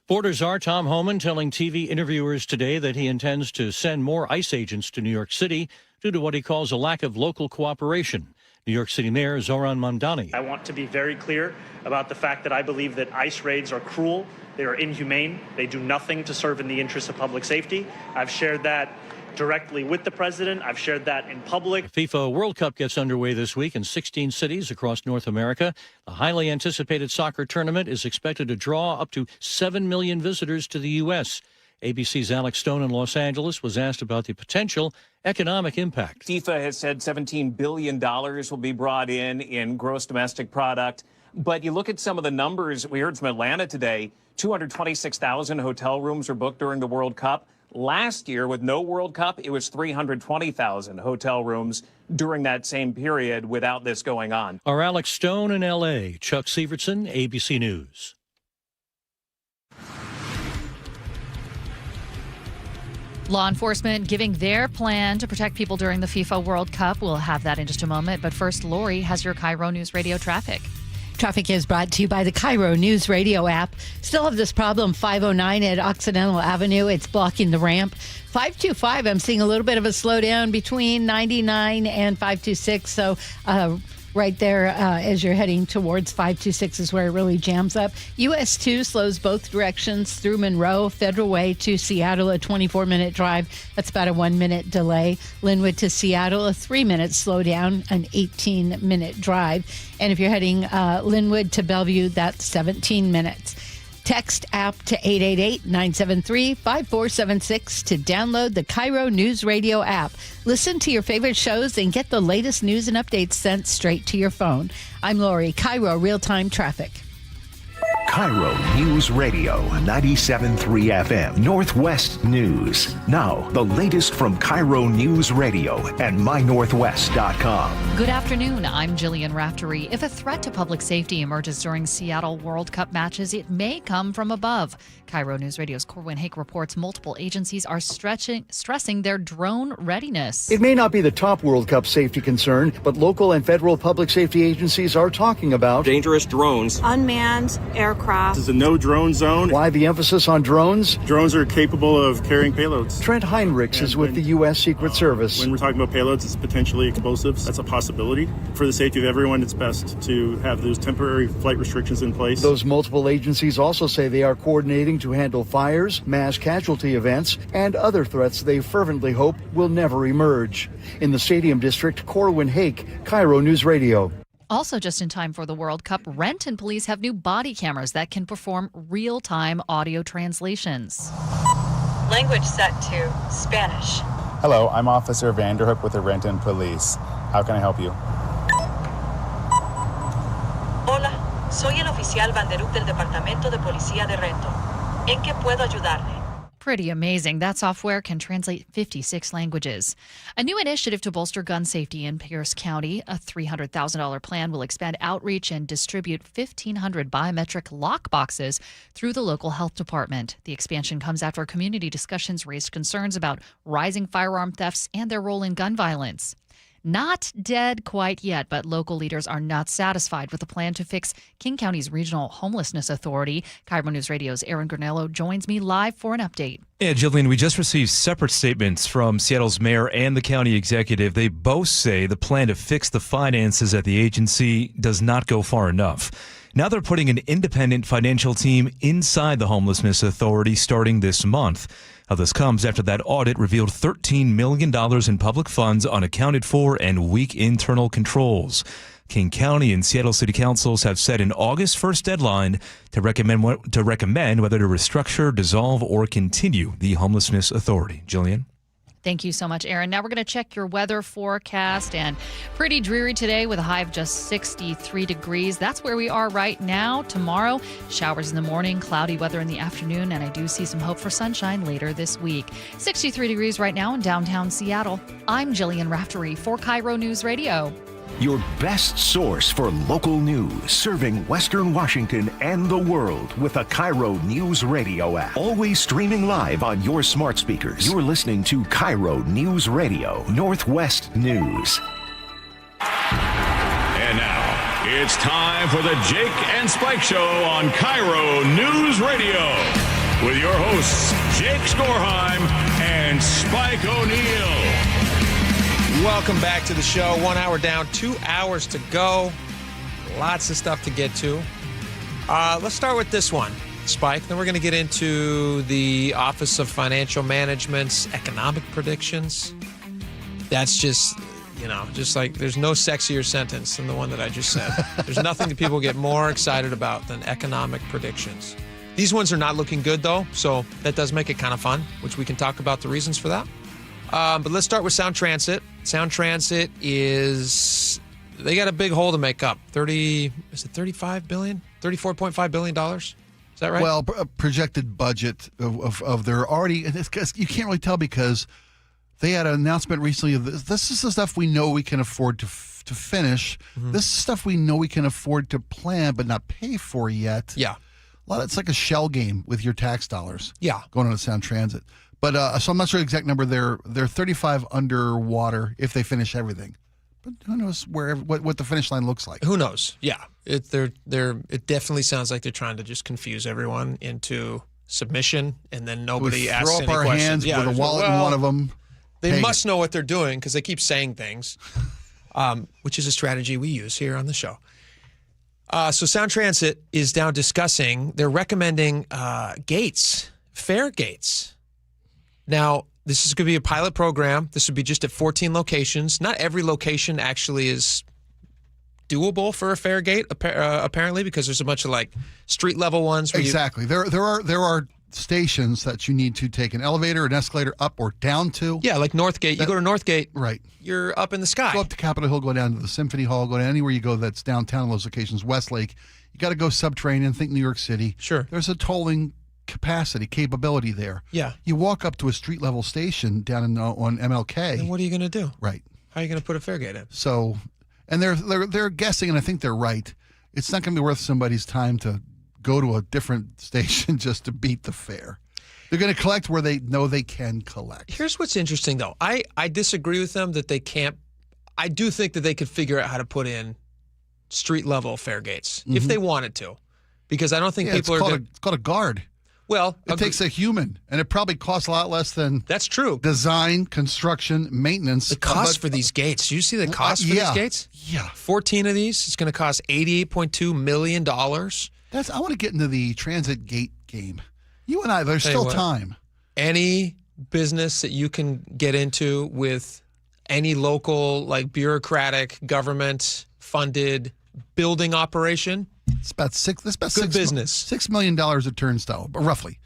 Border czar Tom Homan telling TV interviewers today that he intends to send more ICE agents to New York City due to what he calls a lack of local cooperation. New York City Mayor Zoran Mamdani. I want to be very clear about the fact that I believe that ICE raids are cruel, they are inhumane, they do nothing to serve in the interests of public safety. I've shared that directly with the president. I've shared that in public. The FIFA World Cup gets underway this week in 16 cities across North America. The highly anticipated soccer tournament is expected to draw up to 7 million visitors to the U.S. ABC's Alex Stone in Los Angeles was asked about the potential economic impact. FIFA has said $17 billion will be brought in gross domestic product. But you look at some of the numbers we heard from Atlanta today, 226,000 hotel rooms were booked during the World Cup. Last year, with no World Cup, it was 320,000 hotel rooms during that same period without this going on. Our Alex Stone in L.A., Chuck Sievertson, ABC News. Law enforcement giving their plan to protect people during the FIFA World Cup. We'll have that in just a moment. But first, Lori has your KIRO News Radio traffic. Traffic is brought to you by the KIRO News Radio app. Still have this problem, 509 at Occidental Avenue. It's blocking the ramp. 525, I'm seeing a little bit of a slowdown between 99 and 526. So right there as you're heading towards 526 is where it really jams up. US 2 slows both directions through Monroe, Federal Way to Seattle, a 24-minute drive. That's about a 1-minute delay. Linwood to Seattle, a 3-minute slowdown, an 18-minute drive. And if you're heading Linwood to Bellevue, that's 17 minutes. Text app to 888-973-5476 to download the KIRO News Radio app. Listen to your favorite shows and get the latest news and updates sent straight to your phone. I'm Lori, KIRO Real-Time Traffic. KIRO News Radio 97.3 FM Northwest News. Now, the latest from KIRO News Radio and mynorthwest.com. Good afternoon. I'm Jillian Raftery. If a threat to public safety emerges during Seattle World Cup matches, it may come from above. KIRO News Radio's Corwin Hake reports multiple agencies are stressing their drone readiness. It may not be the top World Cup safety concern, but local and federal public safety agencies are talking about dangerous drones, unmanned aircraft, aircraft. This is a no-drone zone. Why the emphasis on drones? Drones are capable of carrying payloads. Trent Heinrichs is with the U.S. Secret Service. When we're talking about payloads, it's potentially explosives. That's a possibility. For the safety of everyone, it's best to have those temporary flight restrictions in place. Those multiple agencies also say they are coordinating to handle fires, mass casualty events, and other threats they fervently hope will never emerge. In the Stadium District, Corwin Hake, KIRO News Radio. Also, just in time for the World Cup, Renton police have new body cameras that can perform real-time audio translations. Language set to Spanish. Hello, I'm Officer Vanderhook with the Renton Police. How can I help you? Hola, soy el oficial Vanderhook del Departamento de Policía de Renton. ¿En qué puedo ayudarle? Pretty amazing. That software can translate 56 languages. A new initiative to bolster gun safety in Pierce County. A $300,000 plan will expand outreach and distribute 1,500 biometric lock boxes through the local health department. The expansion comes after community discussions raised concerns about rising firearm thefts and their role in gun violence. Not dead quite yet, but local leaders are not satisfied with the plan to fix King County's Regional Homelessness Authority. KIRO News Radio's Aaron Granello joins me live for an update. Yeah, Jillian, we just received separate statements from Seattle's mayor and the county executive. They both say the plan to fix the finances at the agency does not go far enough. Now they're putting an independent financial team inside the Homelessness Authority starting this month. Now, this comes after that audit revealed $13 million in public funds unaccounted for and weak internal controls. King County and Seattle City Councils have set an August 1st deadline to recommend whether to restructure, dissolve, or continue the Homelessness Authority. Jillian? Thank you so much, Aaron. Now we're going to check your weather forecast, and pretty dreary today with a high of just 63 degrees. That's where we are right now. Tomorrow, showers in the morning, cloudy weather in the afternoon, and I do see some hope for sunshine later this week. 63 degrees right now in downtown Seattle. I'm Jillian Raftery for KIRO News Radio. Your best source for local news, serving Western Washington and the world with the KIRO News Radio app. Always streaming live on your smart speakers. You're listening to KIRO News Radio, Northwest News. And now, it's time for the Jake and Spike Show on KIRO News Radio. With your hosts, Jake Skorheim and Spike O'Neill. Welcome back to the show. 1 hour down, 2 hours to go. Lots of stuff to get to. Let's start with this one, Spike. Then we're going to get into the Office of Financial Management's economic predictions. That's just, just like there's no sexier sentence than the one that I just said. There's nothing that people get more excited about than economic predictions. These ones are not looking good, though, so that does make it kind of fun, which we can talk about the reasons for that. But let's start with Sound Transit. Sound Transit they got a big hole to make up. $35 billion? $34.5 billion? Is that right? Well, a projected budget of their already, you can't really tell because they had an announcement recently of this is the stuff we know we can afford to finish. Mm-hmm. This is stuff we know we can afford to plan but not pay for yet. Yeah. It's like a shell game with your tax dollars. Yeah. Going on to Sound Transit. But so I'm not sure the exact number. They're 35 underwater if they finish everything. But who knows what the finish line looks like? Who knows? Yeah, it definitely sounds like they're trying to just confuse everyone into submission, and then nobody asks any questions. Throw up our hands with a wallet in one of them. They must know what they're doing because they keep saying things, which is a strategy we use here on the show. So Sound Transit is now discussing. They're recommending fare gates. Now, this is going to be a pilot program. This would be just at 14 locations. Not every location actually is doable for a fare gate, apparently, because there's a bunch of street level ones. Exactly. There are stations that you need to take an elevator, an escalator up or down to. Yeah, like Northgate. You go to Northgate, right? You're up in the sky. Go up to Capitol Hill, go down to the Symphony Hall, go down anywhere you go that's downtown. Those locations, Westlake. You got to go subterranean. Think New York City. Sure. There's a tolling capability there. Yeah. You walk up to a street level station down on MLK. Then what are you going to do? Right. How are you going to put a fare gate in? So, and they're guessing, and I think they're right. It's not going to be worth somebody's time to go to a different station just to beat the fare. They're going to collect where they know they can collect. Here's what's interesting, though. I disagree with them that they can't. I do think that they could figure out how to put in street level fare gates if they wanted to. because I don't think people it's called a guard. Well, it takes a human, and it probably costs a lot less than that's true. Design, construction, maintenance. The cost for these gates. Do you see the cost for these gates? Yeah, 14 of these. It's going to cost $88.2 million. I want to get into the transit gate game. You and I, there's still time. Any business that you can get into with any local, like bureaucratic, government-funded building operation. It's about good business. $6 million a turnstile, but roughly.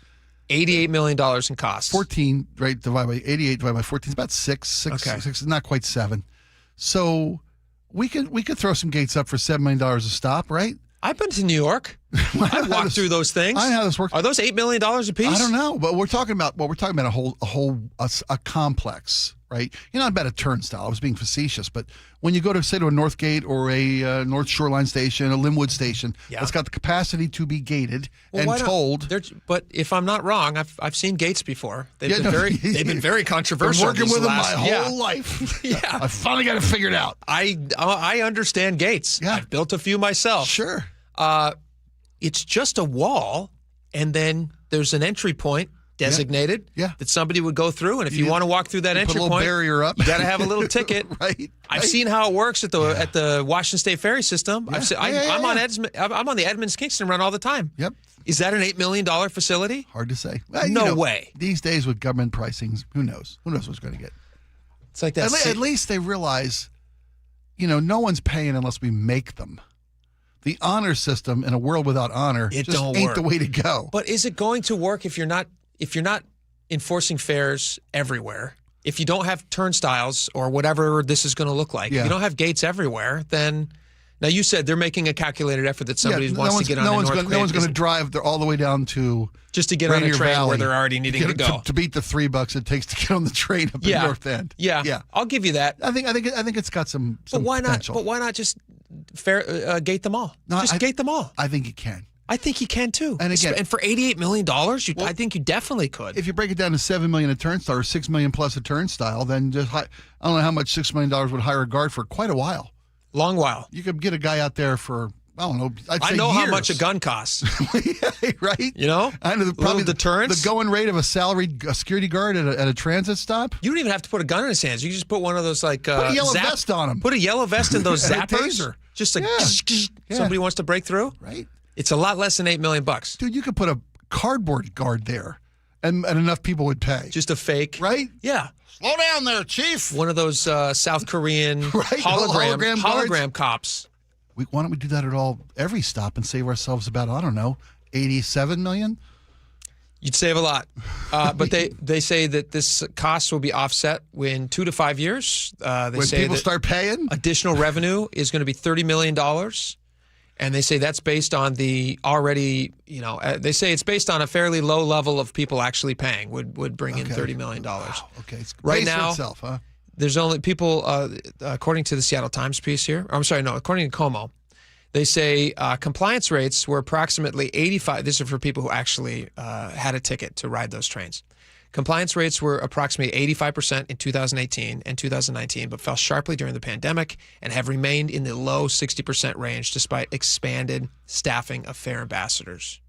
$88 million in costs. 14, right, divided by 88, divided by 14 is about six, not quite 7. So we could throw some gates up for $7 million a stop, right? I've been to New York. I walked through those things. I know how this works. Are those $8 million a piece? I don't know, but we're talking about a complex, right? You're not about a turnstile. I was being facetious, but when you go to say to a North Gate or a North Shoreline station, a Linwood station, that's got the capacity to be gated and tolled. But if I'm not wrong, I've seen gates before. They've been very controversial. Been working with them my whole life. Yeah, I finally got it figured out. I understand gates. Yeah, I've built a few myself. Sure. It's just a wall, and then there's an entry point designated that somebody would go through. And if you want to walk through that entry point, barrier up. You got to have a little ticket. Right. I've seen how it works at the Washington State Ferry system. I'm on the Edmonds-Kingston run all the time. Yep. Is that an $8 million facility? Hard to say. No way. These days with government pricings, who knows? Who knows what's going to get? It's like that. At least they realize, no one's paying unless we make them. The honor system in a world without honor ain't the way to go. But is it going to work if you're not enforcing fares everywhere? If you don't have turnstiles or whatever this is going to look like, if you don't have gates everywhere, then now you said they're making a calculated effort that somebody wants to get on. No one's going to drive all the way down to just to get on a train Valley, where they're already needing to go to beat the $3 it takes to get on the train up in North End. Yeah, I'll give you that. I think it's got some. But why potential. not? But why not just gate them all? Gate them all. I think you can. I think you can too. And again, and for $88 million, I think you definitely could. If you break it down to $7 million a turnstile or $6 million plus a turnstile, then I don't know how much $6 million would hire a guard for quite a while. Long while. You could get a guy out there for, I don't know, I know how much a gun costs. Right? I know probably the deterrence. The going rate of a salaried security guard at a transit stop. You don't even have to put a gun in his hands. You can just put one of those put a yellow vest on him. Put a yellow vest in those zappers. Just somebody wants to break through. Right. It's a lot less than $8 million. Dude, you could put a cardboard guard there, and enough people would pay. Just a fake, right? Yeah. Slow down there, Chief. One of those South Korean hologram cops. Why don't we do that at every stop and save ourselves about, I don't know, $87 million? You'd save a lot. But they say that this cost will be offset in 2 to 5 years. When people start paying? Additional revenue is going to be $30 million. And they say that's based on the already, they say it's based on a fairly low level of people actually paying would bring in $30 million. Wow. Okay. It's right now, itself, huh? There's only people, according to the Seattle Times piece here, according to Como, they say compliance rates were approximately 85. This is for people who actually had a ticket to ride those trains. Compliance rates were approximately 85% in 2018 and 2019, but fell sharply during the pandemic and have remained in the low 60% range despite expanded staffing of fare ambassadors.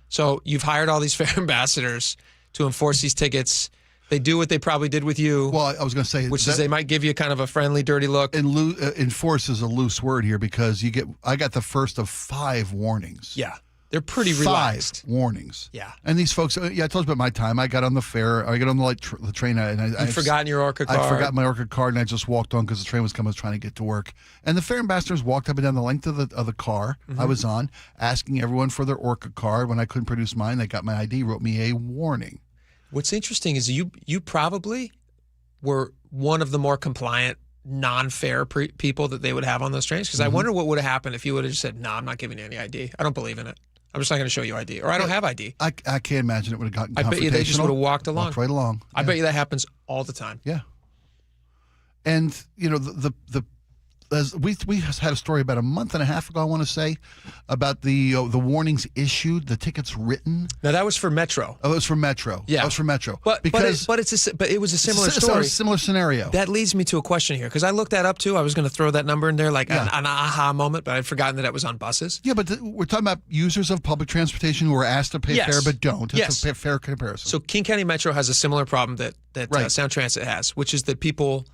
So you've hired all these fare ambassadors to enforce these tickets. They do what they probably did with you. Well, I was going to say, which is they might give you kind of a friendly, dirty look. And enforce is a loose word here because I got the first of 5 warnings. Yeah. They're pretty relaxed. 5 warnings. Yeah. And these folks, I told you about my time. I got on the the train. And You'd forgotten your Orca card. I forgot my Orca card, and I just walked on because the train was coming. I was trying to get to work. And the fare ambassadors walked up and down the length of the car I was on, asking everyone for their Orca card. When I couldn't produce mine, they got my ID, wrote me a warning. What's interesting is you probably were one of the more compliant non-fare people that they would have on those trains. Because I wonder what would have happened if you would have just said, no, I'm not giving you any ID. I don't believe in it. I'm just not going to show you ID. Or I don't have ID. I can't imagine it would have gotten confrontational. I bet you they just would have walked along. Walked right along. I bet you that happens all the time. Yeah. And, the as we had a story about a month and a half ago, I want to say, about the warnings issued, the tickets written. Now that was for Metro. Oh, it was for Metro. Yeah, it was for Metro. But it was a similar story. Similar scenario. That leads me to a question here because I looked that up too. I was going to throw that number in there like an aha moment, but I'd forgotten that it was on buses. Yeah, but we're talking about users of public transportation who are asked to pay fare but don't. It's a fair comparison. So King County Metro has a similar problem that Sound Transit has, which is that people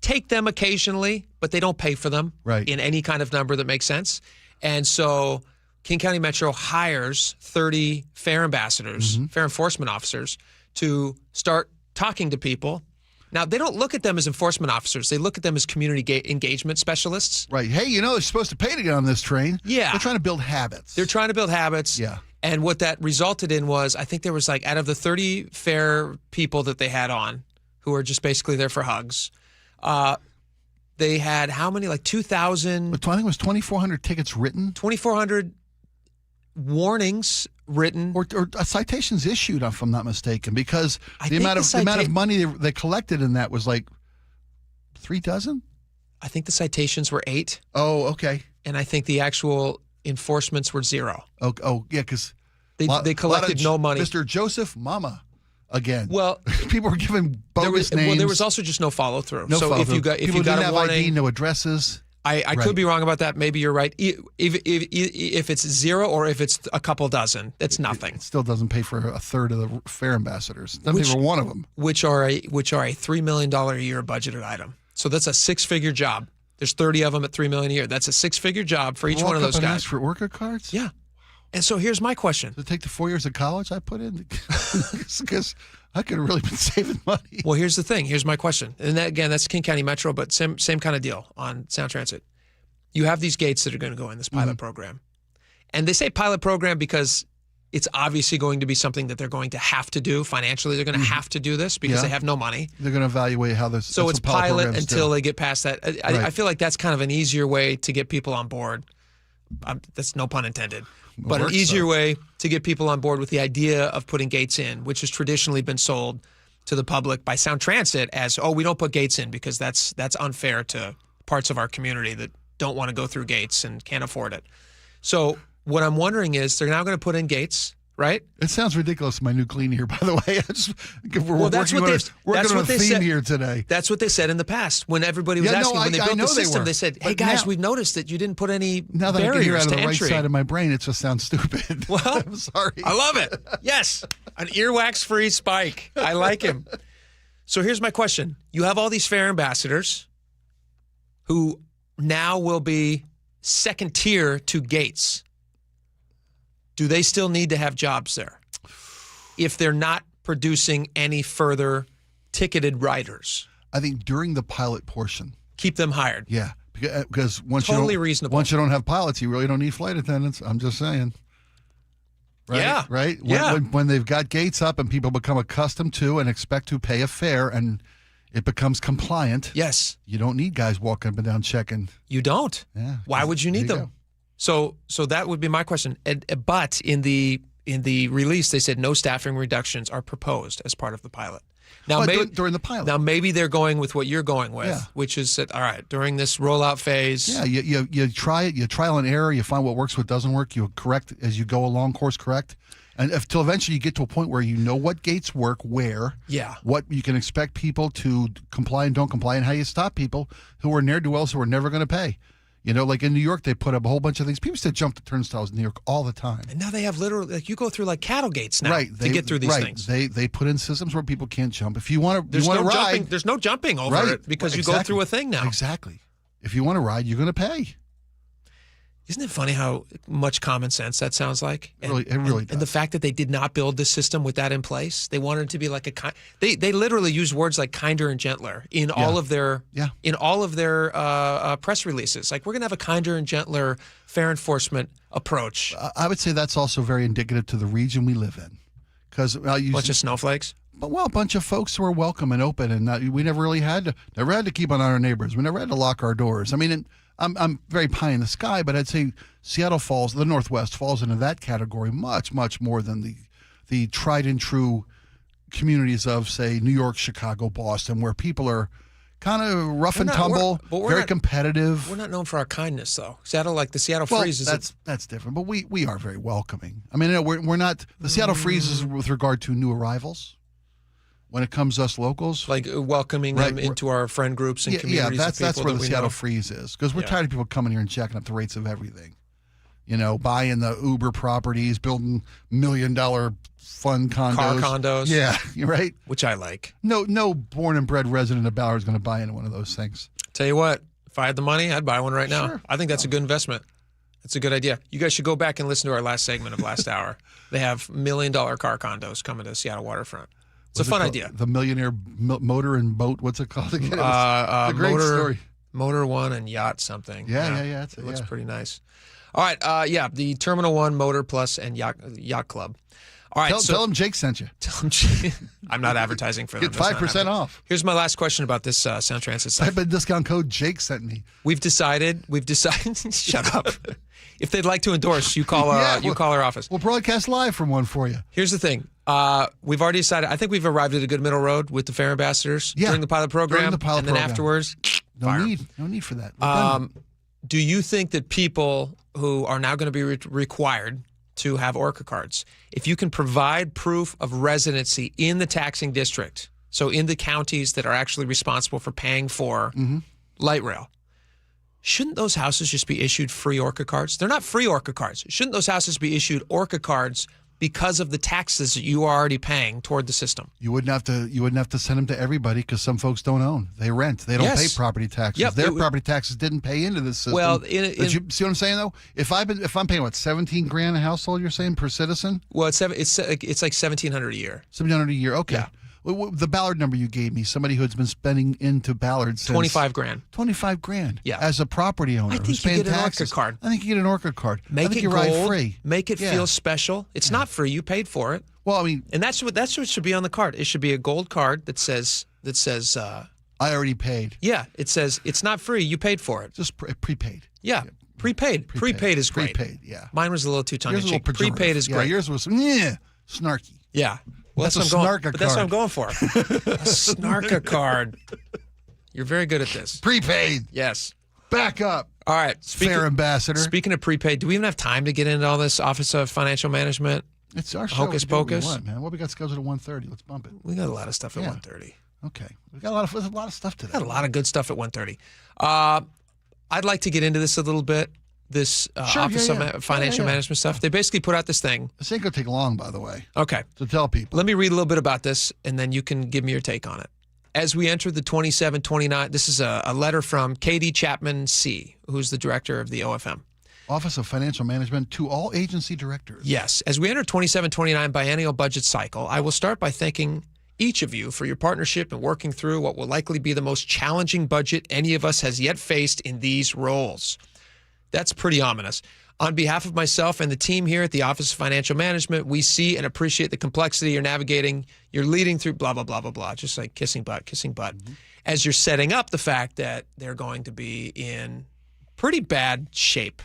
take them occasionally, but they don't pay for them in any kind of number that makes sense. And so King County Metro hires 30 fare ambassadors, fare enforcement officers, to start talking to people. Now, they don't look at them as enforcement officers. They look at them as community engagement specialists. Right. Hey, they're supposed to pay to get on this train. Yeah. They're trying to build habits. They're trying to build habits. Yeah. And what that resulted in was, I think there was out of the 30 fare people that they had on, who are just basically there for hugs, they had how many? 2,000. I think it was 2,400 tickets written. 2,400 warnings written, or citations issued, if I'm not mistaken, because the amount of money they collected in that was 3 dozen. I think the citations were 8. Oh, okay. And I think the actual enforcements were 0. Oh, yeah, because they collected no money. Mr. Joseph Mama. Again, well, people were given bogus names. Well, there was also just no follow through. If you got a have warning, ID, no addresses. I could be wrong about that. Maybe you're right. If it's 0 or if it's a couple dozen, it's nothing. It still doesn't pay for a third of the fare ambassadors. Doesn't pay for one of them. Which are a $3 million a year budgeted item. So that's a 6-figure job. There's 30 of them at $3 million a year. That's a 6-figure job for each one of those guys. Ask for worker cards? Yeah. And so here's my question. Does it take the 4 years of college I put in? Because I could have really been saving money. Well, here's the thing. Here's my question. And that's King County Metro, but same kind of deal on Sound Transit. You have these gates that are going to go in this pilot program. And they say pilot program because it's obviously going to be something that they're going to have to do financially. They're going to have to do this because they have no money. They're going to evaluate how this. So it's pilot until they get past that. I feel like that's kind of an easier way to get people on board. That's no pun intended. But an easier way to get people on board with the idea of putting gates in, which has traditionally been sold to the public by Sound Transit as, we don't put gates in because that's unfair to parts of our community that don't want to go through gates and can't afford it. So what I'm wondering is they're now going to put in gates, right? It sounds ridiculous, my new clean here, by the way. We're working on a theme here today. That's what they said in the past when everybody was asking. When they built the system, they said, hey, guys, we've noticed that you didn't put any now that barriers I can hear out of the entry. right side of my brain, it just sounds stupid. Well, I'm sorry. I love it. Yes, an earwax-free Spike. I like him. So here's my question. You have all these fare ambassadors who now will be second tier to gates. Do they still need to have jobs there if they're not producing any further ticketed riders? I think during the pilot portion. Keep them hired. Yeah, because once reasonable. Once you don't have pilots, you really don't need flight attendants. I'm just saying. Right? Yeah. Right? Yeah. When they've got gates up and people become accustomed to and expect to pay a fare and it becomes compliant. Yes. You don't need guys walking up and down checking. You don't. Yeah. Why would you need them? Go. So that would be my question. But in the release, they said no staffing reductions are proposed as part of the pilot. Now, during the pilot. Now, maybe they're going with what you're going with, which is that, all right, during this rollout phase. Yeah, you try it, you trial and error, you find what works, what doesn't work, you correct as you go along, course correct. And till eventually you get to a point where you know what gates work, where, what you can expect people to comply and don't comply, and how you stop people who are ne'er-do-wells who are never going to pay. Like in New York, they put up a whole bunch of things. People used to jump the turnstiles in New York all the time. And now they have literally, you go through cattle gates now to get through these things. They put in systems where people can't jump. If you want to ride. Jumping, there's no jumping over it because you go through a thing now. Exactly. If you want to ride, you're going to pay. Isn't it funny how much common sense that sounds like? It really does. And the fact that they did not build this system with that in place, they wanted it to be like they literally use words like kinder and gentler in all of their press releases. Like, we're going to have a kinder and gentler fare enforcement approach. I would say that's also very indicative to the region we live in, because bunch of snowflakes. Well, a bunch of folks who are welcome and open, and we never really had to keep an eye on our neighbors. We never had to lock our doors. I mean. I'm very pie in the sky, but I'd say Seattle falls, the Northwest falls into that category much, much more than the tried and true communities of, say, New York, Chicago, Boston, where people are kind of rough and We're tumble, very not- competitive. We're not known for our kindness, though. Seattle, like the Seattle Well, Freeze, that's different, but we are very welcoming. I mean, no, we're not. The Seattle Freeze is with regard to new arrivals. When it comes to us locals, like welcoming them into our friend groups and communities. Yeah, that's where the we Seattle know. Freeze is, because we're Yeah. tired of people coming here and jacking up the rates of everything. You know, buying the Uber properties, building $1 million fun condos, Car condos. Yeah, you're right. Which I like. No born and bred resident of Ballard is going to buy into one of those things. Tell you what, if I had the money, I'd buy one right now. Sure. I think that's a good investment. It's a good idea. You guys should go back and listen to our last segment of last hour. They have $1 million car condos coming to the Seattle waterfront. It's a fun idea. The millionaire motor and boat. What's it called again? It's a great story. Motor One and Yacht something. Yeah. It looks pretty nice. All right. The Terminal One Motor Plus and Yacht Club. All right. Tell them Jake sent you. Tell them I'm not advertising for them. Get 5% off. Here's my last question about this Sound Transit stuff. Type in discount code Jake sent me. We've decided. Shut up. If they'd like to endorse, you call our office. We'll broadcast live from one for you. Here's the thing. We've already decided. I think we've arrived at a good middle road with the Fair Ambassadors during the pilot program. And then afterwards, no need for that. Do you think that people who are now going to be required to have Orca cards, if you can provide proof of residency in the taxing district, so in the counties that are actually responsible for paying for light rail, shouldn't those houses just be issued free Orca cards? They're not free Orca cards. Shouldn't those houses be issued Orca cards because of the taxes that you are already paying toward the system? You wouldn't have to send them to everybody because some folks don't own. They rent. They don't pay property taxes. Yep, Their property taxes didn't pay into this system. Well, you see what I'm saying though? If I'm paying what, $17,000 a household, you're saying, per citizen? Well, it's like $1,700 a year. $1,700 a year. Okay. Yeah. The Ballard number you gave me, somebody who's been spending into Ballard since $25,000. $25,000. Yeah. As a property owner, I think who's you paying get an taxes. Orca card. I think you get an Orca card. I Make think it you gold. ride free. Make it feel special. It's not free. You paid for it. Well, I mean, and that's what should be on the card. It should be a gold card that says. I already paid. Yeah, it says it's not free. You paid for it. Just prepaid. Yeah, prepaid. Prepaid is great. Prepaid. Yeah. Mine was a little too tongue in Yours was a cheek. little pejorative. Prepaid is great. Yeah, yours was snarky. Yeah. Well, That's that's a what I'm snarka going. But that's what I'm card. going for. A snarka card. You're very good at this. Prepaid. Yes. Back up. All right. Fair Ambassador. Speaking of prepaid, do we even have time to get into all this Office of Financial Management? It's our show. Hocus pocus. What, man? What we got scheduled at 1:30? Let's bump it. We got a lot of stuff at 1:30. Okay. We got a lot of stuff today. Got a lot of good stuff at 1:30. I'd like to get into this a little bit. This Office of Financial Management stuff. They basically put out this thing. This ain't gonna take long, by the way. Okay. To tell people. Let me read a little bit about this, and then you can give me your take on it. As we enter the 27-29, this is a letter from Katie Chapman C., who's the director of the OFM. Office of Financial Management to all agency directors. Yes. As we enter 27-29 biennial budget cycle, I will start by thanking each of you for your partnership in working through what will likely be the most challenging budget any of us has yet faced in these roles. That's pretty ominous. On behalf of myself and the team here at the Office of Financial Management, we see and appreciate the complexity you're navigating. You're leading through blah, blah, blah, blah, blah, just like kissing butt. As you're setting up the fact that they're going to be in pretty bad shape.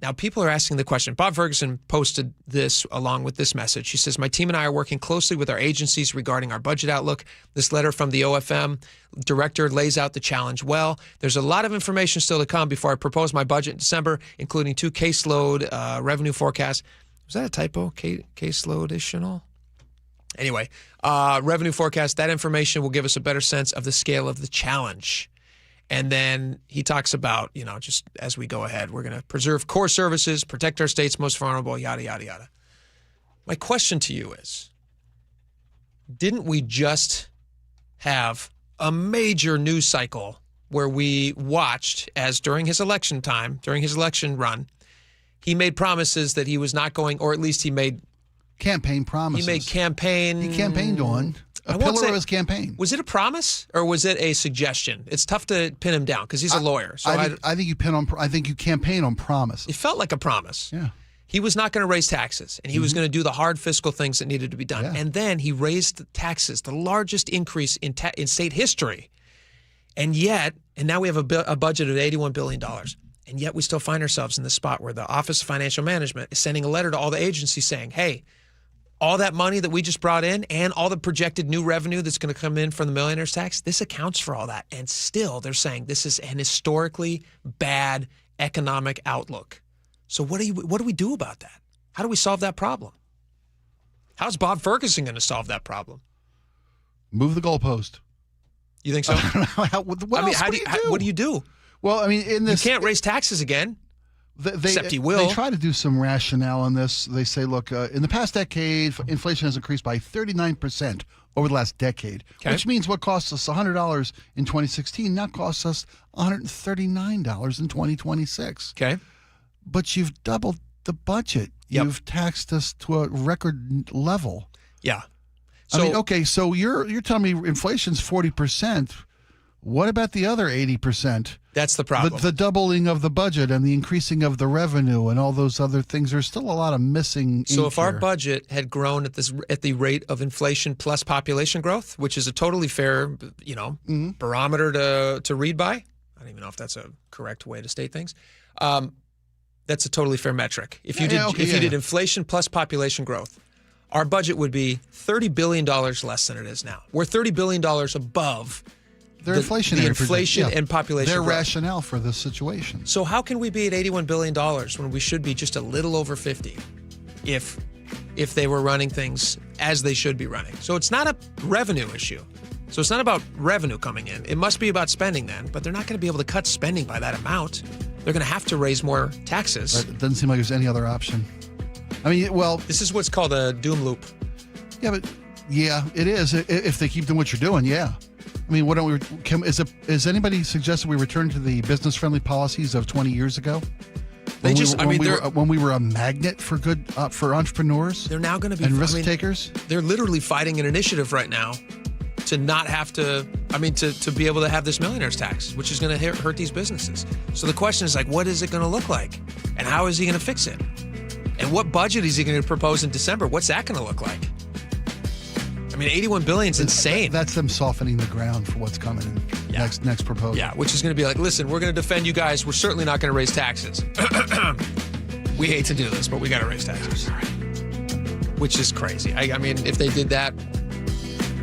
Now, people are asking the question. Bob Ferguson posted this along with this message. He says, my team and I are working closely with our agencies regarding our budget outlook. This letter from the OFM director lays out the challenge well. There's a lot of information still to come before I propose my budget in December, including 2 caseload revenue forecasts. Was that a typo? Caseload additional? Anyway, revenue forecast. That information will give us a better sense of the scale of the challenge. And then he talks about, just as we go ahead, we're going to preserve core services, protect our state's most vulnerable, yada, yada, yada. My question to you is, didn't we just have a major news cycle where we watched as during his election run, he made promises that he was not going, or at least he made campaign promises. He campaigned on a pillar of his campaign. Was it a promise or was it a suggestion? It's tough to pin him down because he's a lawyer. So I think you campaign on promise. It felt like a promise. Yeah. He was not going to raise taxes, and he was going to do the hard fiscal things that needed to be done. Yeah. And then he raised the taxes, the largest increase in state history. And now we have a budget of $81 billion. And yet we still find ourselves in the spot where the Office of Financial Management is sending a letter to all the agencies saying, hey, all that money that we just brought in and all the projected new revenue that's going to come in from the millionaire's tax, this accounts for all that. And still, they're saying this is an historically bad economic outlook. So what do we do about that? How do we solve that problem? How's Bob Ferguson going to solve that problem? Move the goalpost. You think so? What do you do? Well, I mean, in this, you can't raise taxes again. Except he will. They try to do some rationale on this. They say, look, in the past decade, inflation has increased by 39% over the last decade, which means what cost us $100 in 2016 now costs us $139 in 2026. Okay. But you've doubled the budget. Yep. You've taxed us to a record level. Yeah. So, I mean, okay, so you're telling me inflation's 40%. What about the other 80%? That's the problem. The doubling of the budget and the increasing of the revenue and all those other things. There's still a lot of missing. So if our budget had grown at the rate of inflation plus population growth, which is a totally fair, barometer to read by. I don't even know if that's a correct way to state things. That's a totally fair metric. If you did inflation plus population growth, our budget would be $30 billion less than it is now. We're $30 billion above their inflation and population their growth. Rationale for this situation. So how can we be at $81 billion when we should be just a little over 50 if they were running things as they should be running? So it's not a revenue issue. So it's not about revenue coming in. It must be about spending then, but they're not going to be able to cut spending by that amount. They're going to have to raise more taxes. It doesn't seem like there's any other option. I mean, well, this is what's called a doom loop. Yeah, but it is. If they keep doing what you're doing, yeah. I mean, what don't we? Is anybody suggested we return to the business-friendly policies of 20 years ago? When we were a magnet for for entrepreneurs. They're now going to be and risk takers. They're literally fighting an initiative right now to not have to. To be able to have this millionaire's tax, which is going to hurt these businesses. So the question is what is it going to look like, and how is he going to fix it, and what budget is he going to propose in December? What's that going to look like? I mean, $81 billion is insane. That's them softening the ground for what's coming in next proposal. Yeah, which is going to be listen, we're going to defend you guys. We're certainly not going to raise taxes. We hate to do this, but we got to raise taxes. Which is crazy. I mean, if they did that,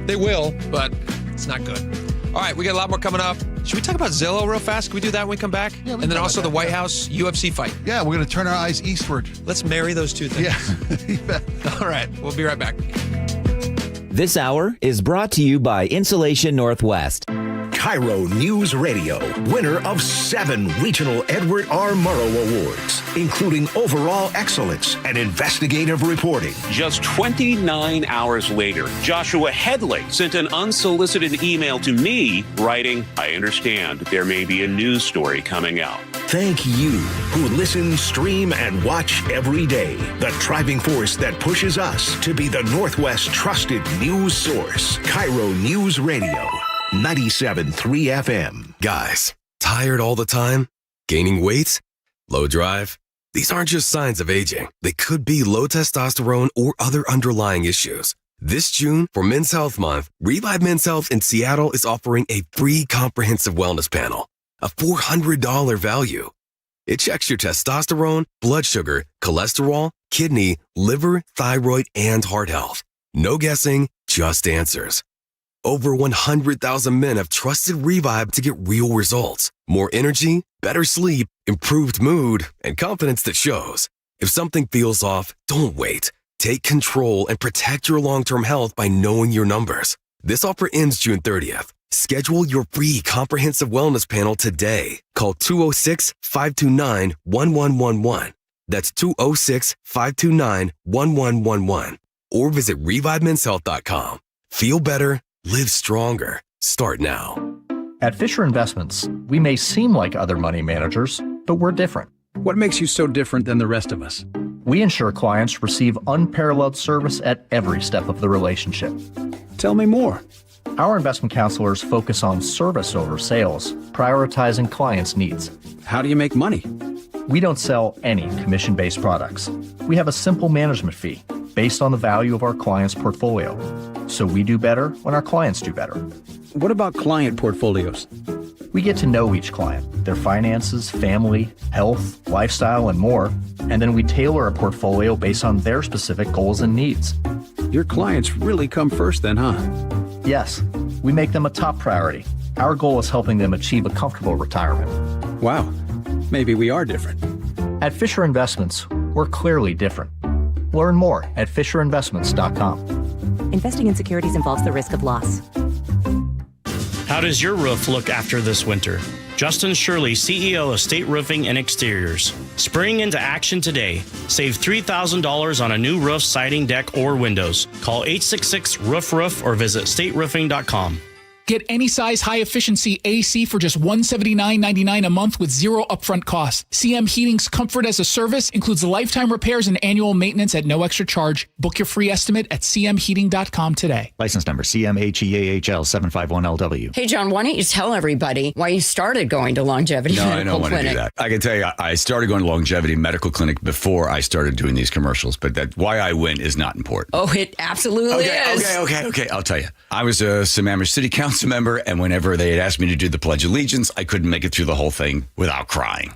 they will, but it's not good. All right, we got a lot more coming up. Should we talk about Zillow real fast? Can we do that when we come back? Yeah, and then also the White House UFC fight. Yeah, we're going to turn our eyes eastward. Let's marry those two things. Yeah. All right, we'll be right back. This hour is brought to you by Insulation Northwest. KIRO News Radio, winner of 7 regional Edward R. Murrow Awards, including overall excellence and investigative reporting. Just 29 hours later, Joshua Headley sent an unsolicited email to me writing, I understand there may be a news story coming out. Thank you who listen, stream, and watch every day. The driving force that pushes us to be the Northwest's trusted news source. KIRO News Radio, 97.3 FM. Guys, tired all the time? Gaining weight? Low drive? These aren't just signs of aging. They could be low testosterone or other underlying issues. This June, for Men's Health Month, Revive Men's Health in Seattle is offering a free comprehensive wellness panel. A $400 value. It checks your testosterone, blood sugar, cholesterol, kidney, liver, thyroid, and heart health. No guessing, just answers. Over 100,000 men have trusted Revive to get real results. More energy, better sleep, improved mood, and confidence that shows. If something feels off, don't wait. Take control and protect your long-term health by knowing your numbers. This offer ends June 30th. Schedule your free comprehensive wellness panel today. Call 206-529-1111. That's 206-529-1111. Or visit ReviveMen'sHealth.com. Feel better, live stronger. Start now. At Fisher Investments, we may seem like other money managers, but we're different. What makes you so different than the rest of us? We ensure clients receive unparalleled service at every step of the relationship. Tell me more. Our investment counselors focus on service over sales, prioritizing clients' needs. How do you make money? We don't sell any commission-based products. We have a simple management fee based on the value of our client's portfolio. So we do better when our clients do better. What about client portfolios? We get to know each client, their finances, family, health, lifestyle, and more, and then we tailor a portfolio based on their specific goals and needs. Your clients really come first then, huh? Yes, we make them a top priority. Our goal is helping them achieve a comfortable retirement. Wow, maybe we are different. At Fisher Investments, we're clearly different. Learn more at FisherInvestments.com. Investing in securities involves the risk of loss. How does your roof look after this winter? Justin Shirley, CEO of State Roofing and Exteriors. Spring into action today. Save $3,000 on a new roof, siding, deck, or windows. Call 866-ROOF-ROOF or visit stateroofing.com. Get any size high-efficiency AC for just $179.99 a month with zero upfront costs. CM Heating's Comfort as a Service includes lifetime repairs and annual maintenance at no extra charge. Book your free estimate at cmheating.com today. License number CMHEAHL 751LW. Hey, John, why don't you tell everybody why you started going to Longevity Medical Clinic? No, I don't want to do that. I can tell you, I started going to Longevity Medical Clinic before I started doing these commercials, but that why I went is not important. Oh, it absolutely is. Okay. I'll tell you. I was a Sammamish City Council member, and whenever they had asked me to do the Pledge of Allegiance, I couldn't make it through the whole thing without crying.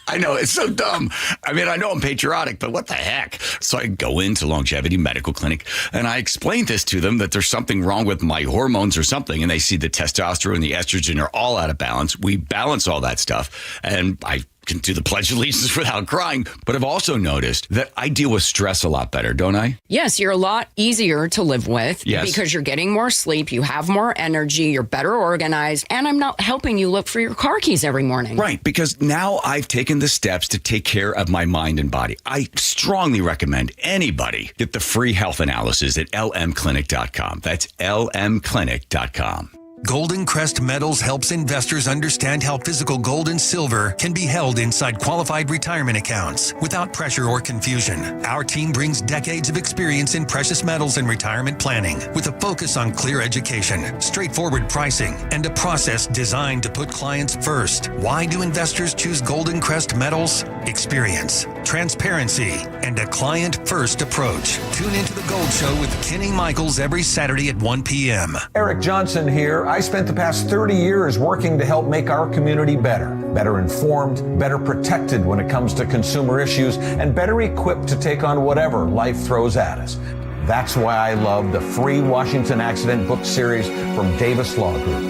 I know, it's so dumb. I mean, I know I'm patriotic, but what the heck? So I go into Longevity Medical Clinic, and I explain this to them, that there's something wrong with my hormones or something, and they see the testosterone and the estrogen are all out of balance. We balance all that stuff, and I can do the Pledge of Allegiance without crying. But I've also noticed that I deal with stress a lot better, don't I? Yes, you're a lot easier to live with Yes. because you're getting more sleep, you have more energy, you're better organized, and I'm not helping you look for your car keys every morning. Right, because now I've taken the steps to take care of my mind and body. I strongly recommend anybody get the free health analysis at lmclinic.com. That's lmclinic.com. Golden Crest Metals helps investors understand how physical gold and silver can be held inside qualified retirement accounts without pressure or confusion. Our team brings decades of experience in precious metals and retirement planning with a focus on clear education, straightforward pricing, and a process designed to put clients first. Why do investors choose Golden Crest Metals? Experience, transparency, and a client-first approach. Tune into The Gold Show with Kenny Michaels every Saturday at 1 p.m. Eric Johnson here. I spent the past 30 years working to help make our community better informed, better protected when it comes to consumer issues, and better equipped to take on whatever life throws at us. That's why I love the free Washington Accident book series from Davis Law Group.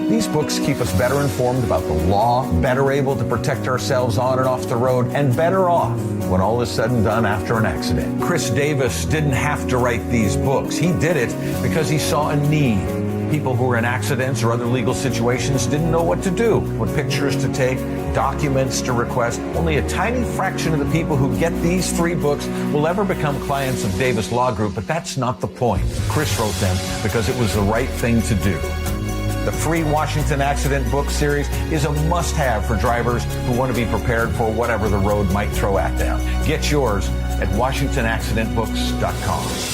These books keep us better informed about the law, better able to protect ourselves on and off the road, and better off when all is said and done after an accident. Chris Davis didn't have to write these books. He did it because he saw a need. People who were in accidents or other legal situations didn't know what to do, what pictures to take, documents to request. Only a tiny fraction of the people who get these free books will ever become clients of Davis Law Group, but that's not the point. Chris wrote them because it was the right thing to do. The free Washington Accident book series is a must-have for drivers who want to be prepared for whatever the road might throw at them. Get yours at WashingtonAccidentBooks.com.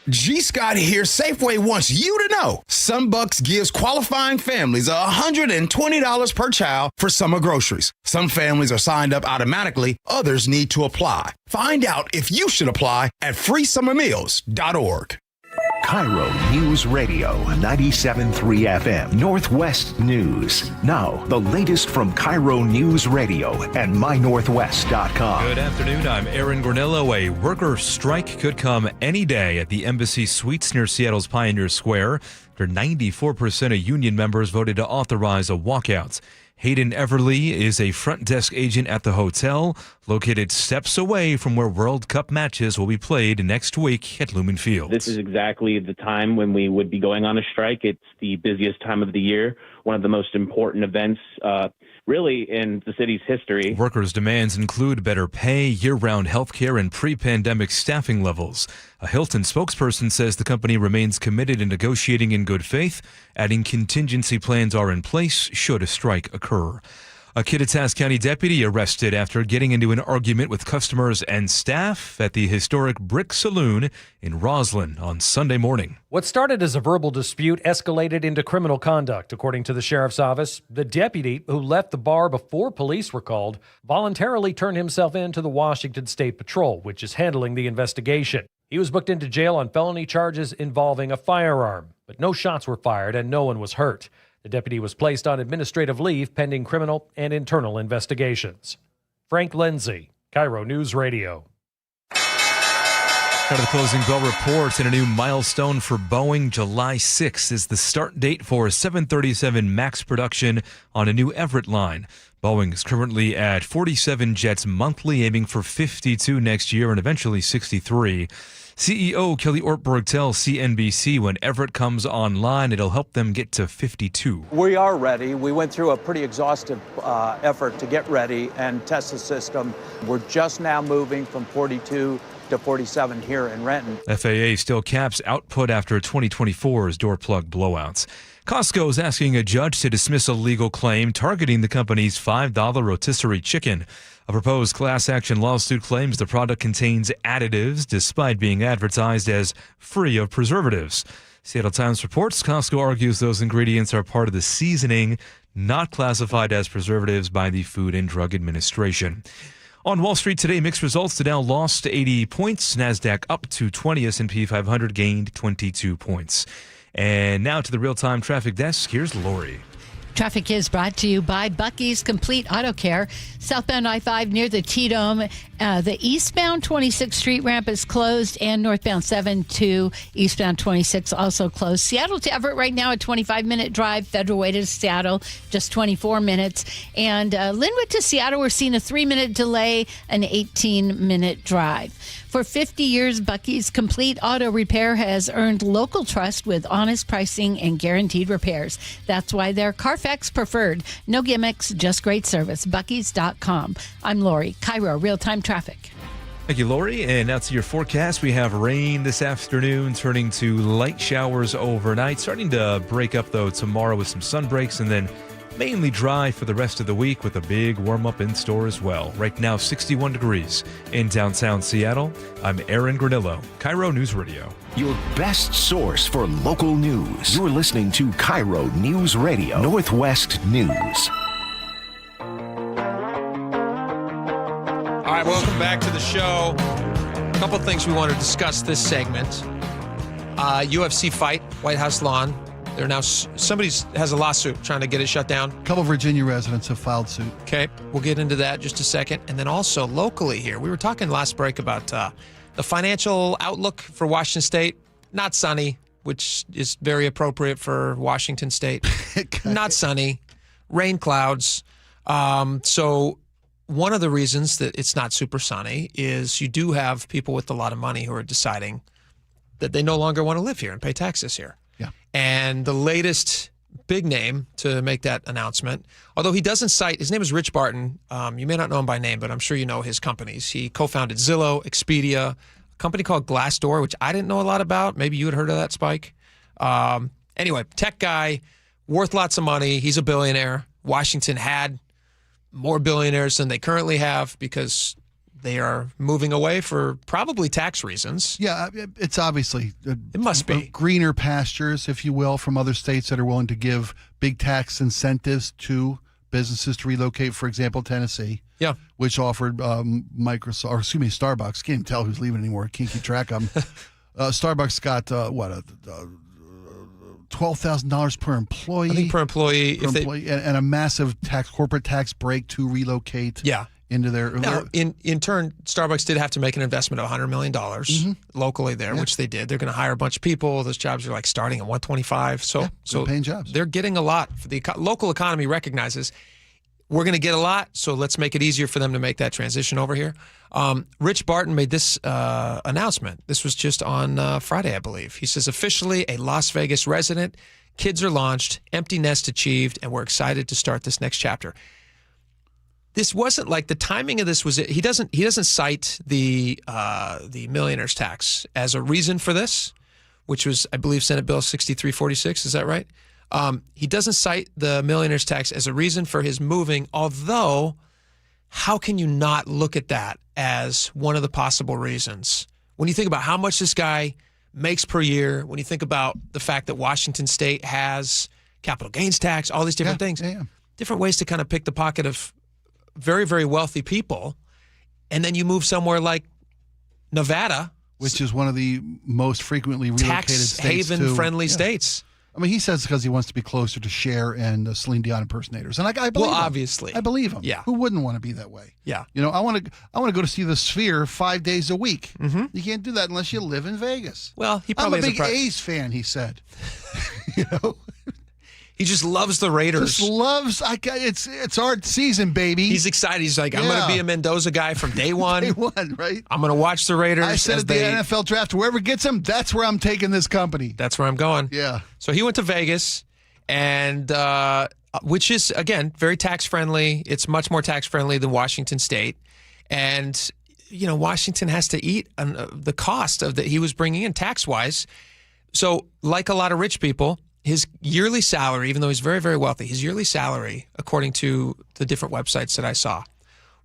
G. Scott here. Safeway wants you to know SunBucks gives qualifying families $120 per child for summer groceries. Some families are signed up automatically. Others need to apply. Find out if you should apply at freesummermeals.org. KIRO News Radio 97.3 FM Northwest News. Now, the latest from KIRO News Radio and mynorthwest.com. Good afternoon. I'm Aaron Granillo. A worker strike could come any day at the Embassy Suites near Seattle's Pioneer Square after 94% of union members voted to authorize a walkout. Hayden Everly is a front desk agent at the hotel, located steps away from where World Cup matches will be played next week at Lumen Field. This is exactly the time when we would be going on a strike. It's the busiest time of the year, one of the most important events really in the city's history. Workers' demands include better pay, year-round health care, and pre-pandemic staffing levels. A Hilton spokesperson says the company remains committed to negotiating in good faith, adding contingency plans are in place should a strike occur. A Kittitas County deputy arrested after getting into an argument with customers and staff at the historic Brick Saloon in Roslyn on Sunday morning. What started as a verbal dispute escalated into criminal conduct, according to the sheriff's office. The deputy, who left the bar before police were called, voluntarily turned himself in to the Washington State Patrol, which is handling the investigation. He was booked into jail on felony charges involving a firearm, but no shots were fired and no one was hurt. The deputy was placed on administrative leave pending criminal and internal investigations. Frank Lindsay, KIRO News Radio. Out of the closing bell reports and a new milestone for Boeing. July 6th is the start date for 737 MAX production on a new Everett line. Boeing is currently at 47 jets monthly, aiming for 52 next year and eventually 63. CEO Kelly Ortberg tells CNBC when Everett comes online, it'll help them get to 52. We are ready. We went through a pretty exhaustive effort to get ready and test the system. We're just now moving from 42 to 47 here in Renton. FAA still caps output after 2024's door plug blowouts. Costco is asking a judge to dismiss a legal claim targeting the company's $5 rotisserie chicken. A proposed class action lawsuit claims the product contains additives despite being advertised as free of preservatives. Seattle Times reports Costco argues those ingredients are part of the seasoning, not classified as preservatives by the Food and Drug Administration. On Wall Street today, mixed results. The Dow lost 80 points. NASDAQ up to 20. S&P 500 gained 22 points. And now to the real-time traffic desk. Here's Lori. Traffic is brought to you by Bucky's Complete Auto Care. Southbound I-5 near the T-Dome. The eastbound 26th Street ramp is closed, and northbound 7 to eastbound 26 also closed. Seattle to Everett right now, a 25-minute drive. Federal Way to Seattle, just 24 minutes. And Linwood to Seattle, we're seeing a 3-minute delay, an 18-minute drive. For 50 years, Bucky's Complete Auto Repair has earned local trust with honest pricing and guaranteed repairs. That's why they're Carfax preferred. No gimmicks, just great service. Bucky's.com. I'm Lori, KIRO Real-Time Traffic. Thank you, Lori. And now to your forecast. We have rain this afternoon, turning to light showers overnight. Starting to break up, though, tomorrow with some sun breaks, and then mainly dry for the rest of the week with a big warm-up in store as well. Right now, 61 degrees in downtown Seattle. I'm Aaron Granillo, KIRO News Radio. Your best source for local news. You're listening to KIRO News Radio, Northwest News. All right, welcome back to the show. A couple things we want to discuss this segment. UFC fight, White House lawn. They're now, somebody has a lawsuit trying to get it shut down. A couple of Virginia residents have filed suit. Okay, we'll get into that in just a second. And then also locally here, we were talking last break about the financial outlook for Washington State. Not sunny, which is very appropriate for Washington State. Not sunny, rain clouds. So one of the reasons that it's not super sunny is you do have people with a lot of money who are deciding that they no longer want to live here and pay taxes here. And the latest big name to make that announcement, although he doesn't cite, his name is Rich Barton. You may not know him by name, but I'm sure you know his companies. He co-founded Zillow, Expedia, a company called Glassdoor, which I didn't know a lot about. Maybe you had heard of that, Spike. Anyway, tech guy, worth lots of money. He's a billionaire. Washington had more billionaires than they currently have because they are moving away for probably tax reasons. Yeah, it's obviously it must be greener pastures, if you will, from other states that are willing to give big tax incentives to businesses to relocate. For example, Tennessee, which offered Starbucks. Can't even tell who's leaving anymore. Can't keep track of them. Starbucks got $12,000 per employee. I think per employee, and a massive corporate tax break to relocate. Yeah. Into their now, in turn, Starbucks did have to make an investment of $100 million locally there, which they did. They're going to hire a bunch of people. Those jobs are like starting at $125. So paying jobs. They're getting a lot. The local economy recognizes we're going to get a lot, so let's make it easier for them to make that transition over here. Rich Barton made this announcement. This was just on Friday, I believe. He says, officially a Las Vegas resident, kids are launched, empty nest achieved, and we're excited to start this next chapter. This wasn't like the timing of this was it. He doesn't cite the millionaire's tax as a reason for this, which was, I believe, Senate Bill 6346. Is that right? He doesn't cite the millionaire's tax as a reason for his moving, although how can you not look at that as one of the possible reasons? When you think about how much this guy makes per year, when you think about the fact that Washington State has capital gains tax, all these different things, different ways to kind of pick the pocket of very, very wealthy people, and then you move somewhere like Nevada, which is one of the most frequently relocated tax states, haven-friendly states. I mean, he says because he wants to be closer to Cher and Celine Dion impersonators, and I believe him. Obviously, I believe him. Yeah. Who wouldn't want to be that way? Yeah. You know, I want to go to see the Sphere 5 days a week. Mm-hmm. You can't do that unless you live in Vegas. Well, he probably I'm a has big A's fan. He said. You know. He just loves the Raiders. Just loves. It's our season, baby. He's excited. He's like, I'm going to be a Mendoza guy from day one. Day one, right? I'm going to watch the Raiders. I said at the NFL draft, whoever gets him, that's where I'm taking this company. That's where I'm going. Yeah. So he went to Vegas, and which is, again, very tax-friendly. It's much more tax-friendly than Washington State. And, you know, Washington has to eat the cost of that he was bringing in tax-wise. So like a lot of rich people, his yearly salary, even though he's very, very wealthy, his yearly salary, according to the different websites that I saw,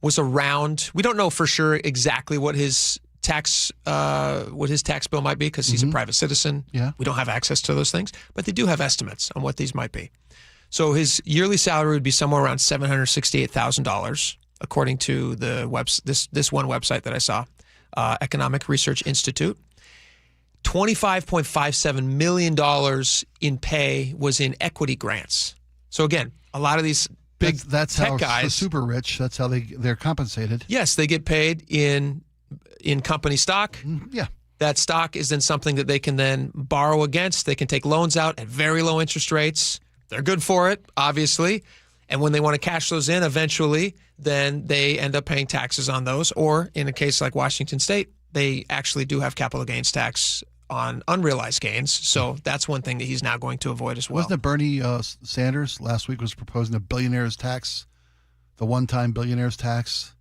was around, we don't know for sure exactly what his tax bill might be because he's a private citizen. Yeah. We don't have access to those things, but they do have estimates on what these might be. So his yearly salary would be somewhere around $768,000, according to the this one website that I saw, Economic Research Institute. $25.57 million in pay was in equity grants. So again, a lot of these big that's tech how guys, the super rich. That's how they're compensated. yes, they get paid in company stock. Yeah. That stock is then something that they can then borrow against. They can take loans out at very low interest rates. They're good for it, obviously. And when they want to cash those in eventually, then they end up paying taxes on those. Or in a case like Washington State, they actually do have capital gains tax on unrealized gains. So that's one thing that he's now going to avoid as well. Wasn't it Bernie Sanders last week was proposing a billionaire's tax, the one-time billionaire's tax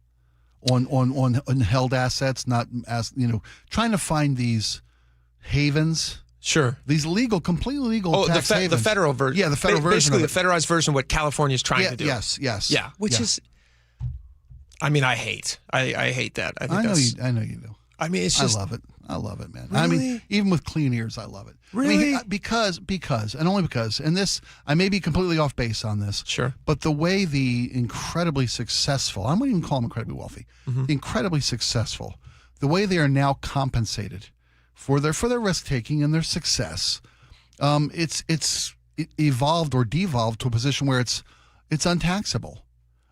on held assets, not as, you know, trying to find these havens. Sure. These completely legal tax havens. The federal version. Yeah, the federal version. Basically, the federalized version of what California is trying to do. Yes. Yeah, which is, I mean, I hate that. I know you do. I mean, it's just. I love it, man. Really? I mean, even with clean ears, I love it. Really? I mean, because, and only because, and this, I may be completely off base on this. Sure. But the way the incredibly successful, I wouldn't even call them incredibly wealthy, the incredibly successful, the way they are now compensated for their risk taking and their success, it's evolved or devolved to a position where it's untaxable.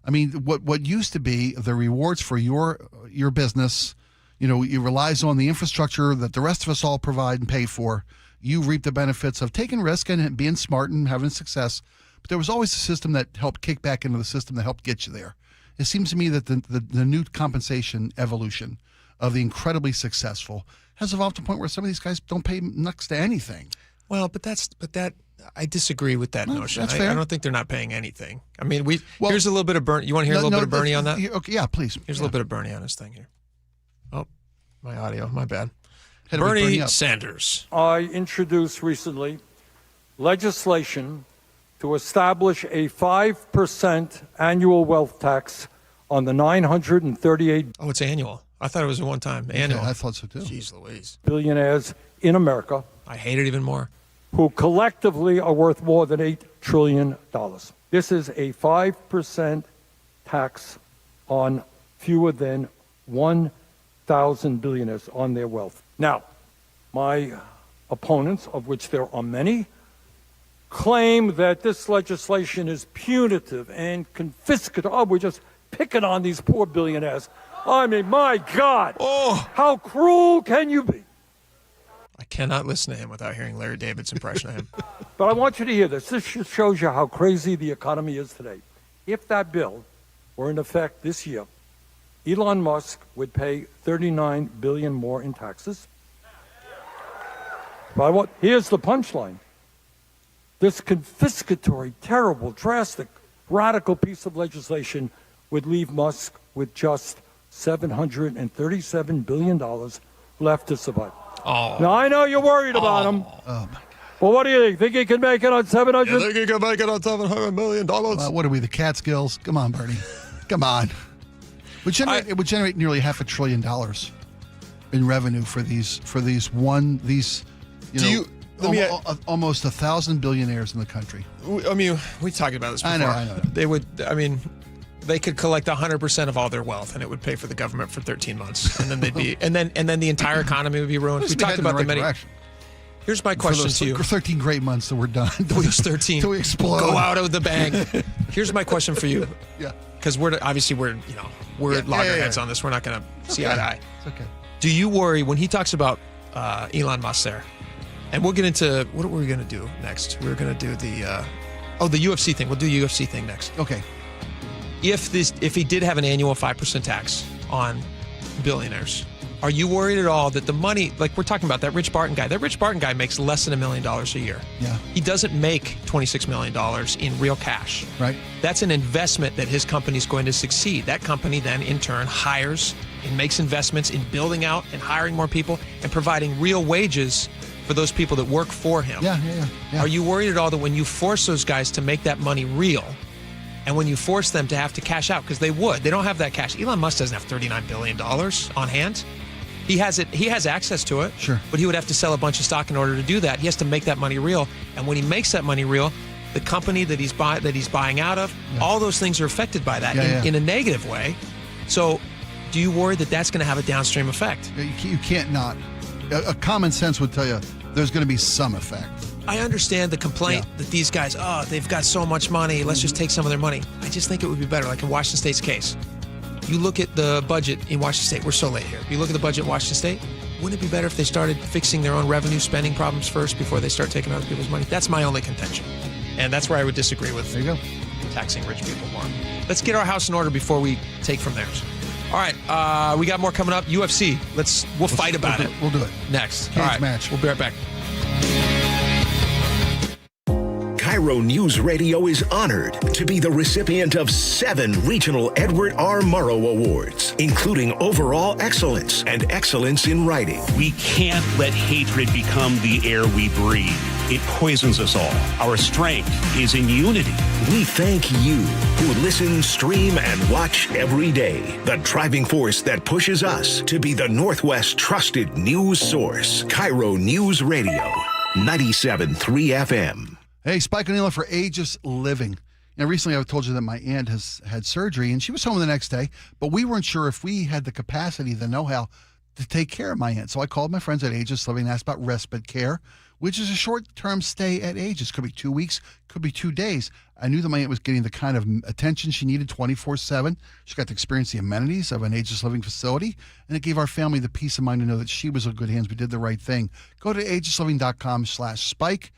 I mean, what used to be the rewards for your business, you know, it relies on the infrastructure that the rest of us all provide and pay for. You reap the benefits of taking risk and being smart and having success. But there was always a system that helped kick back into the system that helped get you there. It seems to me that the new compensation evolution of the incredibly successful has evolved to a point where some of these guys don't pay next to anything. Well, but I disagree with that notion. That's fair. I don't think they're not paying anything. I mean, here's a little bit of Bernie. You want to hear a little bit of Bernie on that? Okay, yeah, please. Here's a little bit of Bernie on his thing here. Oh, my audio. My bad. Bernie Sanders. I introduced recently legislation to establish a 5% annual wealth tax on the 938. Oh, it's annual. I thought it was a one-time annual. Yeah, I thought so too. Jeez Louise. Billionaires in America. I hate it even more. Who collectively are worth more than $8 trillion. This is a 5% tax on fewer than 1,000 billionaires on their wealth. Now, my opponents, of which there are many, claim that this legislation is punitive and confiscatory. Oh, we're just picking on these poor billionaires. I mean, my God. Oh, how cruel can you be? I cannot listen to him without hearing Larry David's impression of him. But I want you to hear this. This just shows you how crazy the economy is today. If that bill were in effect this year, Elon Musk would pay $39 billion more in taxes. But here's the punchline. This confiscatory, terrible, drastic, radical piece of legislation would leave Musk with just $737 billion left to survive. Oh. Now, I know you're worried about him. Oh, my God. Well, what do you think? Think he can make it on 700? You think he can make it on $700 million? What are we, the Catskills? Come on, Bernie. Come on. It would generate nearly $500 billion in revenue for these almost 1,000 billionaires in the country. I mean, we talked about this before. I know. They would. I mean, they could collect 100% of all their wealth, and it would pay for the government for 13 months, and then they'd be, and then the entire economy would be ruined. We talked about the many. Here's my question to you. 13 great months that we're done. Those 13 till we explode. Go out of the bang. Here's my question for you. Yeah. Because we're loggerheads on this. We're not going to see eye to eye. It's okay. Do you worry when he talks about Elon Musk there? And we'll get into what we're going to do next. We're going to do the UFC thing. We'll do the UFC thing next. Okay. If he did have an annual 5% tax on billionaires, are you worried at all that the money, like we're talking about that Rich Barton guy makes less than $1 million a year. Yeah. He doesn't make $26 million in real cash. Right. That's an investment that his company is going to succeed. That company then in turn hires and makes investments in building out and hiring more people and providing real wages for those people that work for him. Yeah. Are you worried at all that when you force those guys to make that money real, and when you force them to have to cash out, because they don't have that cash. Elon Musk doesn't have $39 billion on hand. He has it. He has access to it. Sure. But he would have to sell a bunch of stock in order to do that. He has to make that money real. And when he makes that money real, the company that he's buying out of, all those things are affected by that in a negative way. So, do you worry that that's going to have a downstream effect? You can't not. A common sense would tell you there's going to be some effect. I understand the complaint that these guys, they've got so much money. Let's just take some of their money. I just think it would be better, like in Washington State's case. You look at the budget in Washington State. We're so late here. You look at the budget in Washington State. Wouldn't it be better if they started fixing their own revenue spending problems first before they start taking other people's money? That's my only contention. And that's where I would disagree with taxing rich people more. Let's get our house in order before we take from theirs. All right, we got more coming up. UFC. We'll fight about it. We'll do it next. Cage all right, match. We'll be right back. KIRO News Radio is honored to be the recipient of 7 regional Edward R. Murrow Awards, including Overall Excellence and Excellence in Writing. We can't let hatred become the air we breathe. It poisons us all. Our strength is in unity. We thank you who listen, stream, and watch every day. The driving force that pushes us to be the Northwest trusted news source. KIRO News Radio, 97.3 FM. Hey, Spike O'Neill for Aegis Living. Recently I told you that my aunt has had surgery, and she was home the next day, but we weren't sure if we had the capacity, the know-how to take care of my aunt. So I called my friends at Aegis Living and asked about respite care, which is a short-term stay at Aegis. Could be 2 weeks, could be 2 days. I knew that my aunt was getting the kind of attention she needed 24/7. She got to experience the amenities of an Aegis Living facility, and it gave our family the peace of mind to know that she was in good hands. We did the right thing. Go to aegisliving.com/spike.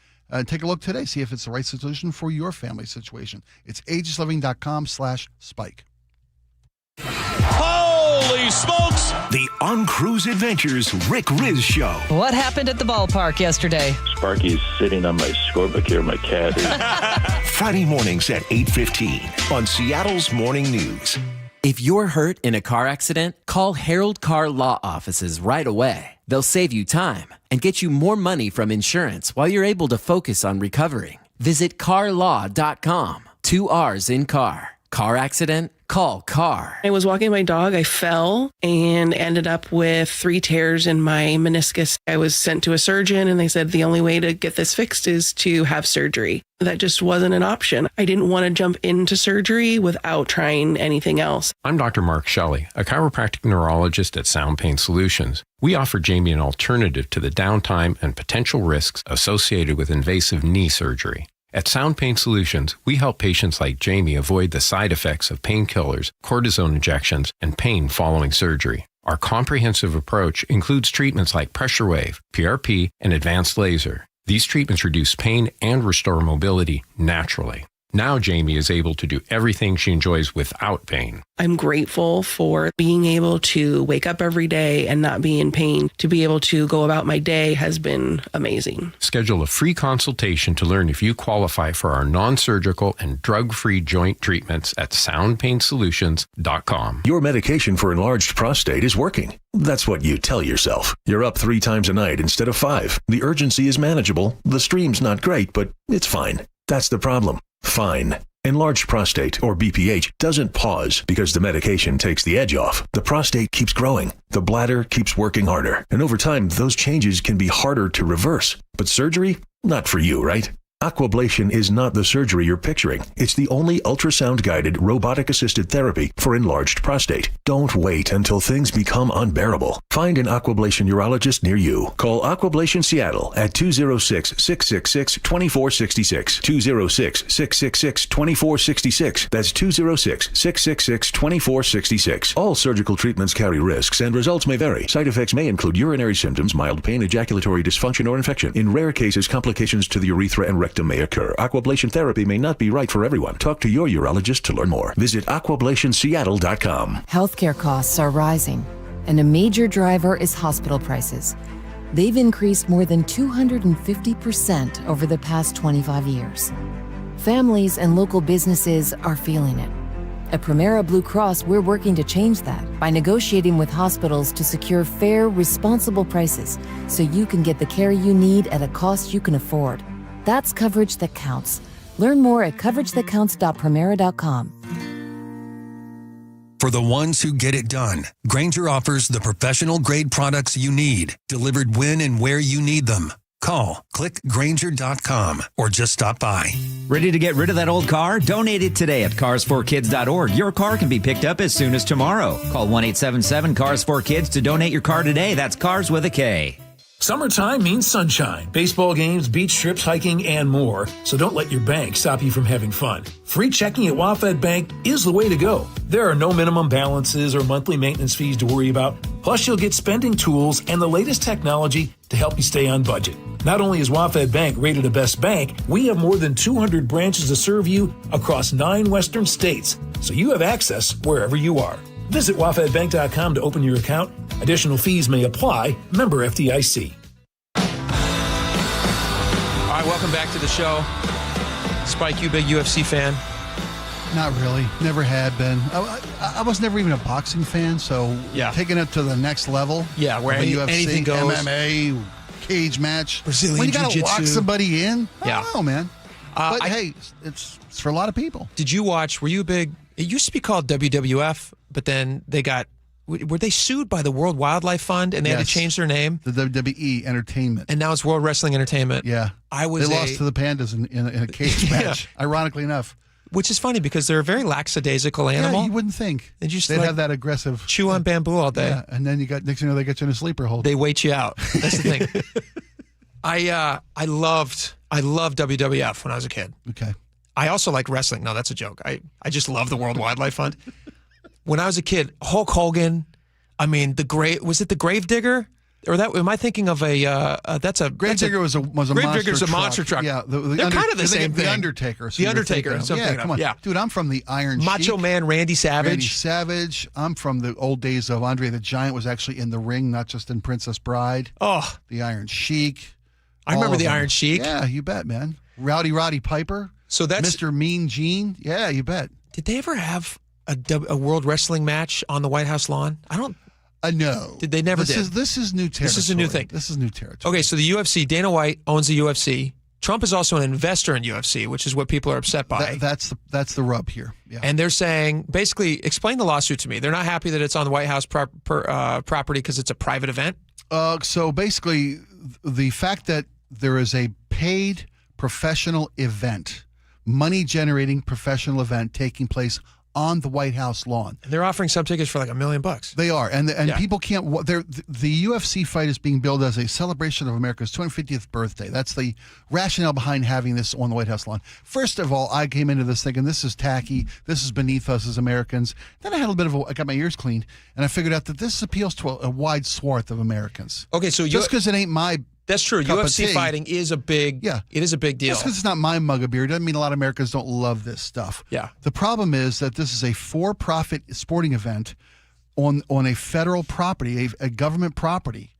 Take a look today. See if it's the right solution for your family situation. It's aegisliving.com/spike. Holy smokes! The On Cruise Adventures Rick Riz Show. What happened at the ballpark yesterday? Sparky's sitting on my scorebook here, my cat is. Friday mornings at 8:15 on Seattle's Morning News. If you're hurt in a car accident, call Harold Car Law Offices right away. They'll save you time and get you more money from insurance while you're able to focus on recovering. Visit carlaw.com. 2 R's in car. Car accident? Call CAR. I was walking my dog. I fell and ended up with 3 tears in my meniscus. I was sent to a surgeon and they said the only way to get this fixed is to have surgery. That just wasn't an option. I didn't want to jump into surgery without trying anything else. I'm Dr. Mark Shelley, a chiropractic neurologist at Sound Pain Solutions. We offer Jamie an alternative to the downtime and potential risks associated with invasive knee surgery. At Sound Pain Solutions, we help patients like Jamie avoid the side effects of painkillers, cortisone injections, and pain following surgery. Our comprehensive approach includes treatments like pressure wave, PRP, and advanced laser. These treatments reduce pain and restore mobility naturally. Now Jamie is able to do everything she enjoys without pain. I'm grateful for being able to wake up every day and not be in pain. To be able to go about my day has been amazing. Schedule a free consultation to learn if you qualify for our non-surgical and drug-free joint treatments at soundpainsolutions.com. Your medication for enlarged prostate is working. That's what you tell yourself. You're up 3 times a night instead of 5. The urgency is manageable. The stream's not great, but it's fine. That's the problem. Fine. Enlarged prostate, or BPH, doesn't pause because the medication takes the edge off. The prostate keeps growing. The bladder keeps working harder. And over time, those changes can be harder to reverse. But surgery? Not for you, right? Aquablation is not the surgery you're picturing. It's the only ultrasound-guided, robotic-assisted therapy for enlarged prostate. Don't wait until things become unbearable. Find an Aquablation urologist near you. Call Aquablation Seattle at 206-666-2466. 206-666-2466. That's 206-666-2466. All surgical treatments carry risks and results may vary. Side effects may include urinary symptoms, mild pain, ejaculatory dysfunction, or infection. In rare cases, complications to the urethra and rectum may occur. Aquablation therapy may not be right for everyone. Talk to your urologist to learn more. Visit aquablationseattle.com. Healthcare costs are rising, and a major driver is hospital prices. They've increased more than 250% over the past 25 years. Families and local businesses are feeling it. At Primera Blue Cross, we're working to change that by negotiating with hospitals to secure fair, responsible prices so you can get the care you need at a cost you can afford. That's coverage that counts. Learn more at coveragethatcounts.primera.com. For the ones who get it done, Grainger offers the professional-grade products you need, delivered when and where you need them. Call, click Grainger.com, or just stop by. Ready to get rid of that old car? Donate it today at carsforkids.org. Your car can be picked up as soon as tomorrow. Call 1-877-CARS4KIDS to donate your car today. That's cars with a K. Summertime means sunshine, baseball games, beach trips, hiking, and more. So don't let your bank stop you from having fun. Free checking at WaFd Bank is the way to go. There are no minimum balances or monthly maintenance fees to worry about. Plus, you'll get spending tools and the latest technology to help you stay on budget. Not only is WaFd Bank rated a best bank, we have more than 200 branches to serve you across 9 western states, so you have access wherever you are. Visit wafdbank.com to open your account. Additional fees may apply. Member FDIC. All right, welcome back to the show. Spike, you big UFC fan? Not really. Never had been. I was never even a boxing fan, so taking it to the next level. Yeah, where UFC, anything goes. MMA, cage match. Brazilian when you got to jiu-jitsu. lock somebody in, I don't know, man. But hey, it's for a lot of people. Did you watch, were you a big, it used to be called WWF, but then they got, were they sued by the World Wildlife Fund and they had to change their name? The WWE Entertainment. And now it's World Wrestling Entertainment. Yeah. They lost to the Pandas in a cage match, ironically enough. Which is funny because they're a very lackadaisical animal. Yeah, you wouldn't think. They just They'd have that aggressive. Chew on bamboo all day. Yeah, and then next thing you know, they get you in a sleeper hold. They wait you out. That's the thing. I loved WWF when I was a kid. Okay. I also like wrestling. No, that's a joke. I just love the World Wildlife Fund. When I was a kid, Hulk Hogan, I mean, was it the Gravedigger? Or that am I thinking of that's a Gravedigger was a Gravedigger's a monster truck. Yeah, they're kind of the same thing. The Undertaker. The Undertaker. Yeah, come on. Yeah. Dude, I'm from the Iron Macho Sheik. Man Randy Savage. I'm from the old days of Andre the Giant was actually in the ring, not just in Princess Bride. Oh. The Iron Sheik. I remember the Iron Sheik. Yeah, you bet, man. Rowdy Roddy Piper. So that's Mr. Mean Gene. Yeah, you bet. Did they ever have a World Wrestling match on the White House lawn? I don't. No. Did they never? This is new territory. This is a new thing. This is new territory. Okay, so the UFC, Dana White owns the UFC. Trump is also an investor in UFC, which is what people are upset by. That's the rub here. Yeah. And they're saying, basically, explain the lawsuit to me. They're not happy that it's on the White House property because it's a private event. So basically, the fact that there is a paid professional event, money-generating professional event taking place on the White House lawn. And they're offering some tickets for like $1 million. They are, and people can't. The UFC fight is being billed as a celebration of America's 250th birthday. That's the rationale behind having this on the White House lawn. First of all, I came into this thinking this is tacky. This is beneath us as Americans. Then I had a bit of I got my ears cleaned, and I figured out that this appeals to a wide swath of Americans. Okay, so just because it ain't my. That's true. UFC fighting is a big. Yeah, it is a big deal. Just because it's not my mug of beer doesn't mean a lot of Americans don't love this stuff. Yeah. The problem is that this is a for-profit sporting event on a federal property, a government property,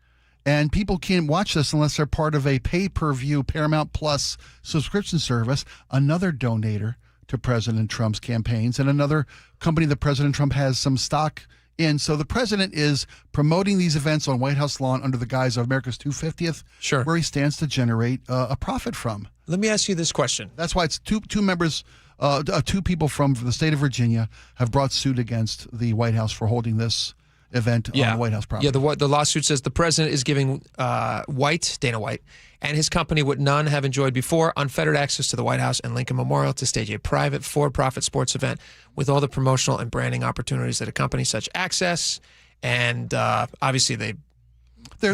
and people can't watch this unless they're part of a pay-per-view Paramount Plus subscription service. Another donator to President Trump's campaigns, and another company that President Trump has some stock in. So the president is promoting these events on White House lawn under the guise of America's 250th, where he stands to generate a profit from. Let me ask you this question. That's why it's two people from the state of Virginia have brought suit against the White House for holding this event on the White House property. Yeah, the lawsuit says the president is giving Dana White, and his company what none have enjoyed before, unfettered access to the White House and Lincoln Memorial to stage a private, for-profit sports event with all the promotional and branding opportunities that accompany such access. And obviously they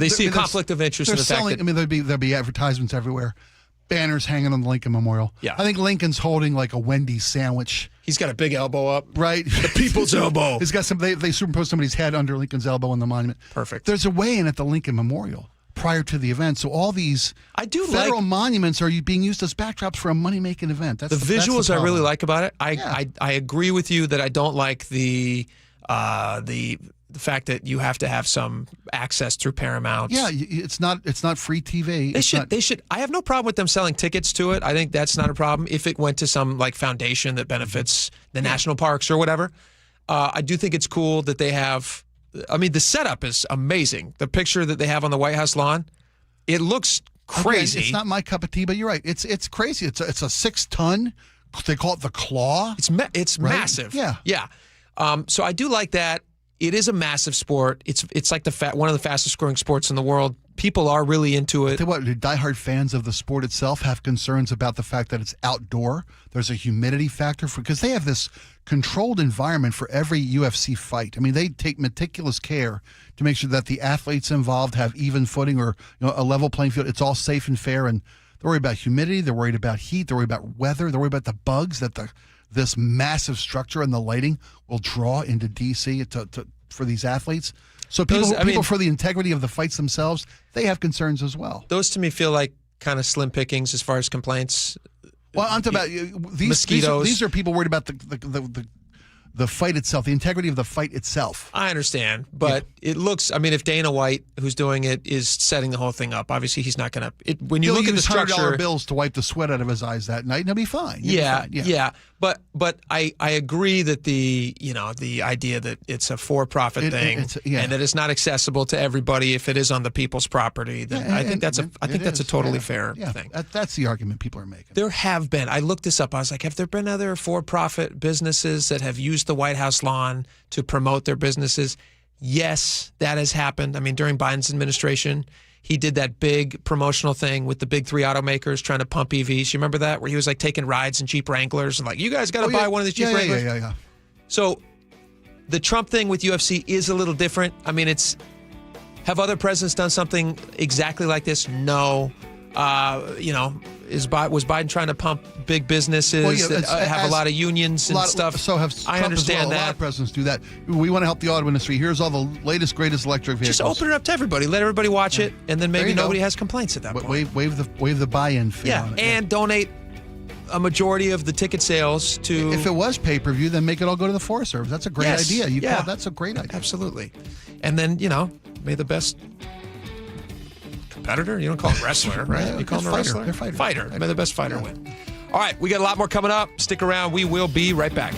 see a conflict of interest in the fact that... I mean, there'd be advertisements everywhere, banners hanging on the Lincoln Memorial. Yeah. I think Lincoln's holding like a Wendy's sandwich. He's got a big elbow up. Right. The people's elbow. He's got they superimposed somebody's head under Lincoln's elbow on the monument. Perfect. There's a weigh-in at the Lincoln Memorial prior to the event. So all these federal monuments are being used as backdrops for a money-making event. That's the visuals that's the I really like about it. I agree with you that I don't like the fact that you have to have some access through Paramount. Yeah, it's not free TV. They should. I have no problem with them selling tickets to it. I think that's not a problem if it went to some like foundation that benefits the national parks or whatever. I do think it's cool that they have. I mean, the setup is amazing. The picture that they have on the White House lawn, it looks crazy. Okay, it's not my cup of tea, but you're right. It's crazy. It's a 6-ton. They call it the Claw. It's right? massive. Yeah. So I do like that. It is a massive sport. It's like one of the fastest growing sports in the world. People are really into it. Tell you what, diehard fans of the sport itself have concerns about the fact that it's outdoor. There's a humidity factor because they have this controlled environment for every UFC fight. I mean, they take meticulous care to make sure that the athletes involved have even footing or a level playing field. It's all safe and fair, and they're worried about humidity. They're worried about heat. They're worried about weather. They're worried about the bugs that this massive structure and the lighting will draw into D.C. for these athletes. So people for the integrity of the fights themselves, they have concerns as well. Those to me feel like kind of slim pickings as far as complaints. Well, I'm talking about these mosquitoes. These are people worried about the fight itself, the integrity of the fight itself. I understand, but it looks. I mean, if Dana White, who's doing it, is setting the whole thing up, obviously he's not going to. When you look at the structure, $100 bills to wipe the sweat out of his eyes that night, and he'll be fine. Yeah. But I agree that the idea that it's a for-profit thing and that it's not accessible to everybody if it is on the people's property, then I think that's a totally fair thing. That's the argument people are making. There have been. I looked this up. I was like, have there been other for-profit businesses that have used the White House lawn to promote their businesses? Yes, that has happened. I mean, during Biden's administration, he did that big promotional thing with the big 3 automakers trying to pump EVs. You remember that? Where he was like taking rides in Jeep Wranglers and like, you guys got to buy one of these Jeep Wranglers. Yeah. So the Trump thing with UFC is a little different. I mean, have other presidents done something exactly like this? No. Was Biden trying to pump big businesses that have a lot of unions and stuff? So have Trump I understand as well. that. A lot of presidents do that. We want to help the auto industry. Here's all the latest, greatest electric vehicles. Just open it up to everybody. Let everybody watch it, and then maybe nobody has complaints at that point. Wave the buy-in fee on it. And donate a majority of the ticket sales to... If it was pay-per-view, then make it all go to the Forest Service. That's a great idea. That's a great idea. Absolutely. And then, may the best... competitor? You don't call it wrestler, right? You call him a wrestler? They're fighter. May the best fighter win. All right, we got a lot more coming up. Stick around. We will be right back.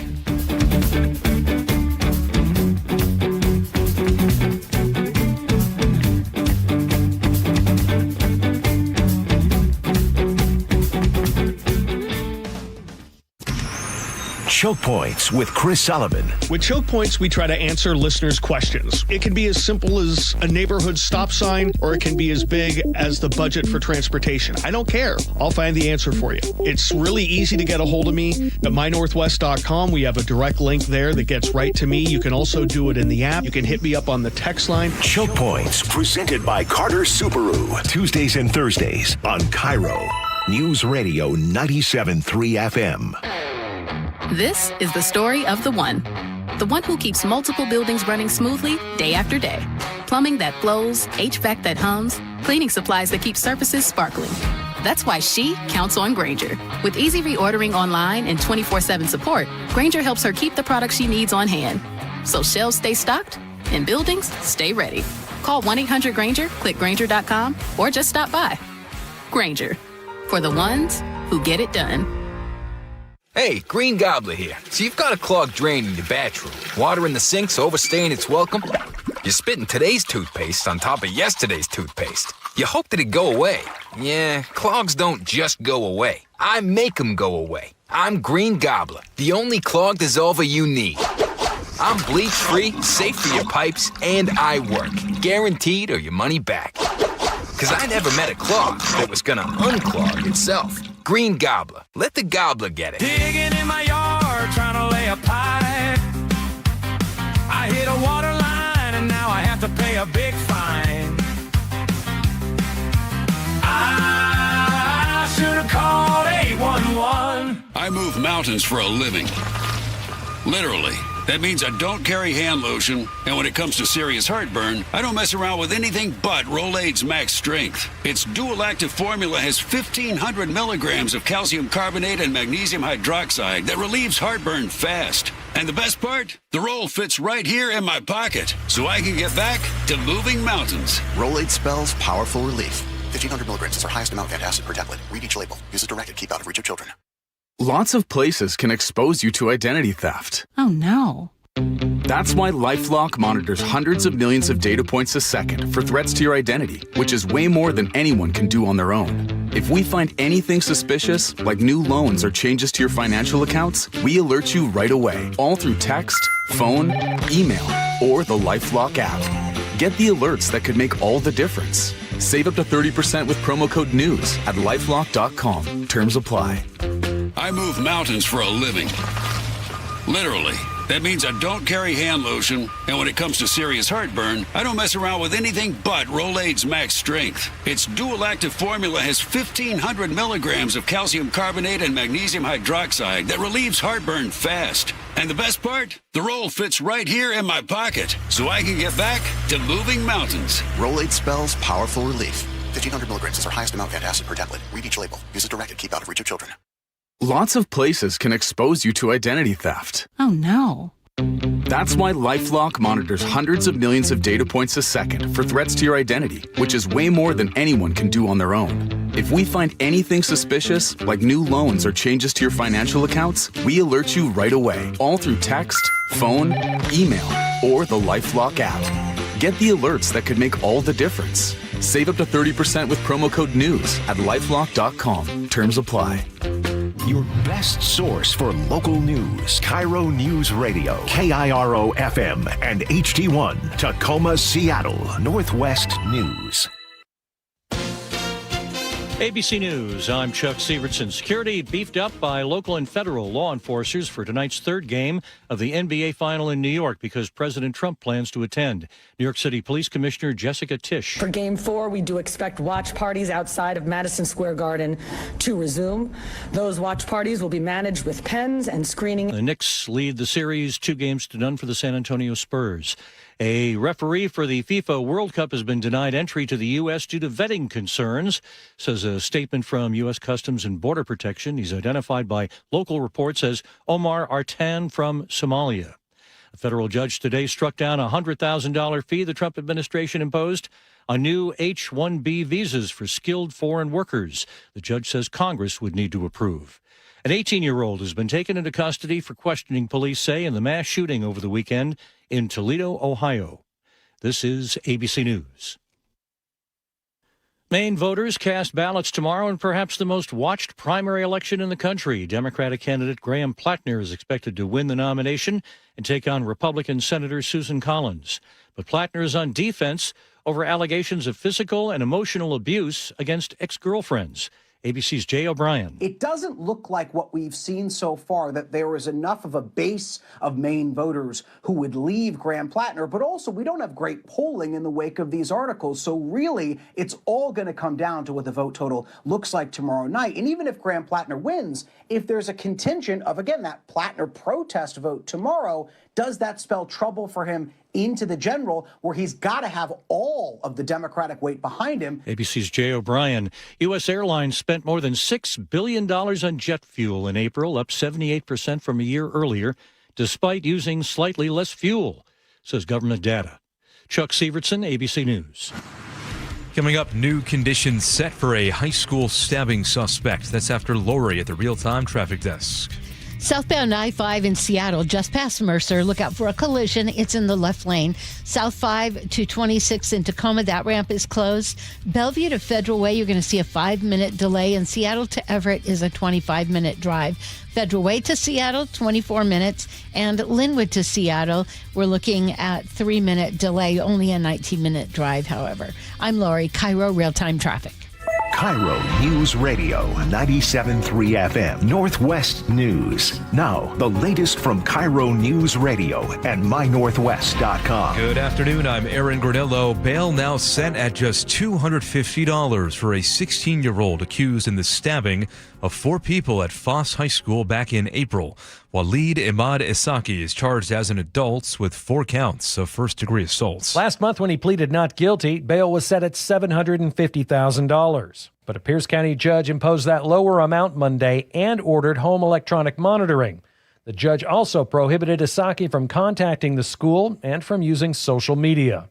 Choke Points with Chris Sullivan. With Choke Points, we try to answer listeners' questions. It can be as simple as a neighborhood stop sign, or it can be as big as the budget for transportation. I don't care. I'll find the answer for you. It's really easy to get a hold of me at mynorthwest.com. We have a direct link there that gets right to me. You can also do it in the app. You can hit me up on the text line. Choke Points, presented by Carter Subaru. Tuesdays and Thursdays on KIRO Newsradio 97.3 FM. This is the story of the one who keeps multiple buildings running smoothly day after day. Plumbing that flows, HVAC that hums, cleaning supplies that keep surfaces sparkling. That's why she counts on Grainger. With easy reordering online and 24/7 support, Grainger helps her keep the products she needs on hand. So shelves stay stocked and buildings stay ready. Call 1-800-GRAINGER, click Grainger.com, or just stop by. Grainger, for the ones who get it done. Hey, Green Gobbler here. So you've got a clogged drain in your bathroom. Water in the sink's overstaying its welcome. You're spitting today's toothpaste on top of yesterday's toothpaste. You hope that it go away. Yeah, clogs don't just go away. I make them go away. I'm Green Gobbler, the only clog dissolver you need. I'm bleach-free, safe for your pipes, and I work. Guaranteed or your money back. Because I never met a clog that was going to unclog itself. Green Gobbler. Let the gobbler get it. Digging in my yard, trying to lay a pipe. I hit a water line, and now I have to pay a big fine. I should have called 811. I move mountains for a living. Literally. That means I don't carry hand lotion, and when it comes to serious heartburn, I don't mess around with anything but Rolaids Max Strength. Its dual-active formula has 1,500 milligrams of calcium carbonate and magnesium hydroxide that relieves heartburn fast. And the best part? The roll fits right here in my pocket, so I can get back to moving mountains. Rolaids spells powerful relief. 1,500 milligrams is our highest amount of antacid per tablet. Read each label. Use as directed. Keep out of reach of children. Lots of places can expose you to identity theft. Oh, no. That's why LifeLock monitors hundreds of millions of data points a second for threats to your identity, which is way more than anyone can do on their own. If we find anything suspicious, like new loans or changes to your financial accounts, we alert you right away, all through text, phone, email, or the LifeLock app. Get the alerts that could make all the difference. Save up to 30% with promo code NEWS at lifelock.com. Terms apply. I move mountains for a living. Literally. That means I don't carry hand lotion, and when it comes to serious heartburn, I don't mess around with anything but Rolaids Max Strength. Its dual-active formula has 1,500 milligrams of calcium carbonate and magnesium hydroxide that relieves heartburn fast. And the best part? The roll fits right here in my pocket, so I can get back to moving mountains. Rolaids spells powerful relief. 1,500 milligrams is our highest amount of antacid per tablet. Read each label. Use as directed. Keep out of reach of children. Lots of places can expose you to identity theft. Oh, no. That's why LifeLock monitors hundreds of millions of data points a second for threats to your identity, which is way more than anyone can do on their own. If we find anything suspicious, like new loans or changes to your financial accounts, we alert you right away, all through text, phone, email, or the LifeLock app. Get the alerts that could make all the difference. Save up to 30% with promo code NEWS at lifelock.com. Terms apply. Your best source for local news. KIRO Newsradio, KIRO FM and HD1, Tacoma, Seattle, Northwest News. ABC News, I'm Chuck Sievertson. Security beefed up by local and federal law enforcers for tonight's third game of the NBA Final in New York because President Trump plans to attend. New York City Police Commissioner Jessica Tisch. For Game 4, we do expect watch parties outside of Madison Square Garden to resume. Those watch parties will be managed with pens and screening. The Knicks lead the series 2-0 for the San Antonio Spurs. A referee for the FIFA World Cup has been denied entry to the U.S. due to vetting concerns, says a statement from U.S. Customs and Border Protection. He's identified by local reports as Omar Artan from Somalia. A federal judge today struck down a $100,000 fee the Trump administration imposed on new H-1B visas for skilled foreign workers. The judge says Congress would need to approve. An 18-year-old has been taken into custody for questioning, police say, in the mass shooting over the weekend in Toledo, Ohio. This is ABC News. Maine voters cast ballots tomorrow in perhaps the most watched primary election in the country. Democratic candidate Graham Plattner is expected to win the nomination and take on Republican Senator Susan Collins. But Plattner is on defense over allegations of physical and emotional abuse against ex-girlfriends. ABC's Jay O'Brien. It doesn't look like what we've seen so far, that there is enough of a base of Maine voters who would leave Graham Plattner, but also we don't have great polling in the wake of these articles. So really, it's all going to come down to what the vote total looks like tomorrow night. And even if Graham Plattner wins, if there's a contingent of, again, that Plattner protest vote tomorrow, does that spell trouble for him into the general, where he's got to have all of the Democratic weight behind him? ABC's Jay O'Brien. U.S. Airlines spent more than $6 billion on jet fuel in April, up 78% from a year earlier, despite using slightly less fuel, says government data. Chuck Sievertson, ABC News. Coming up, new conditions set for a high school stabbing suspect. That's after Lori at the real-time traffic desk. Southbound I-5 in Seattle, just past Mercer. Look out for a collision. It's in the left lane. South 5 to 26 in Tacoma. That ramp is closed. Bellevue to Federal Way, you're going to see a 5-minute delay. And Seattle to Everett is a 25-minute drive. Federal Way to Seattle, 24 minutes. And Linwood to Seattle, we're looking at 3-minute delay. Only a 19-minute drive, however. I'm Lori, KIRO Real-Time Traffic. KIRO News Radio 97.3 FM Northwest News. Now, the latest from KIRO News Radio and mynorthwest.com. Good afternoon. I'm Aaron Granillo. Bail now set at just $250 for a 16-year-old accused in the stabbing of 4 people at Foss High School back in April. Waleed Imad Isaki is charged as an adult with 4 counts of first-degree assaults. Last month, when he pleaded not guilty, bail was set at $750,000. But a Pierce County judge imposed that lower amount Monday and ordered home electronic monitoring. The judge also prohibited Isaki from contacting the school and from using social media.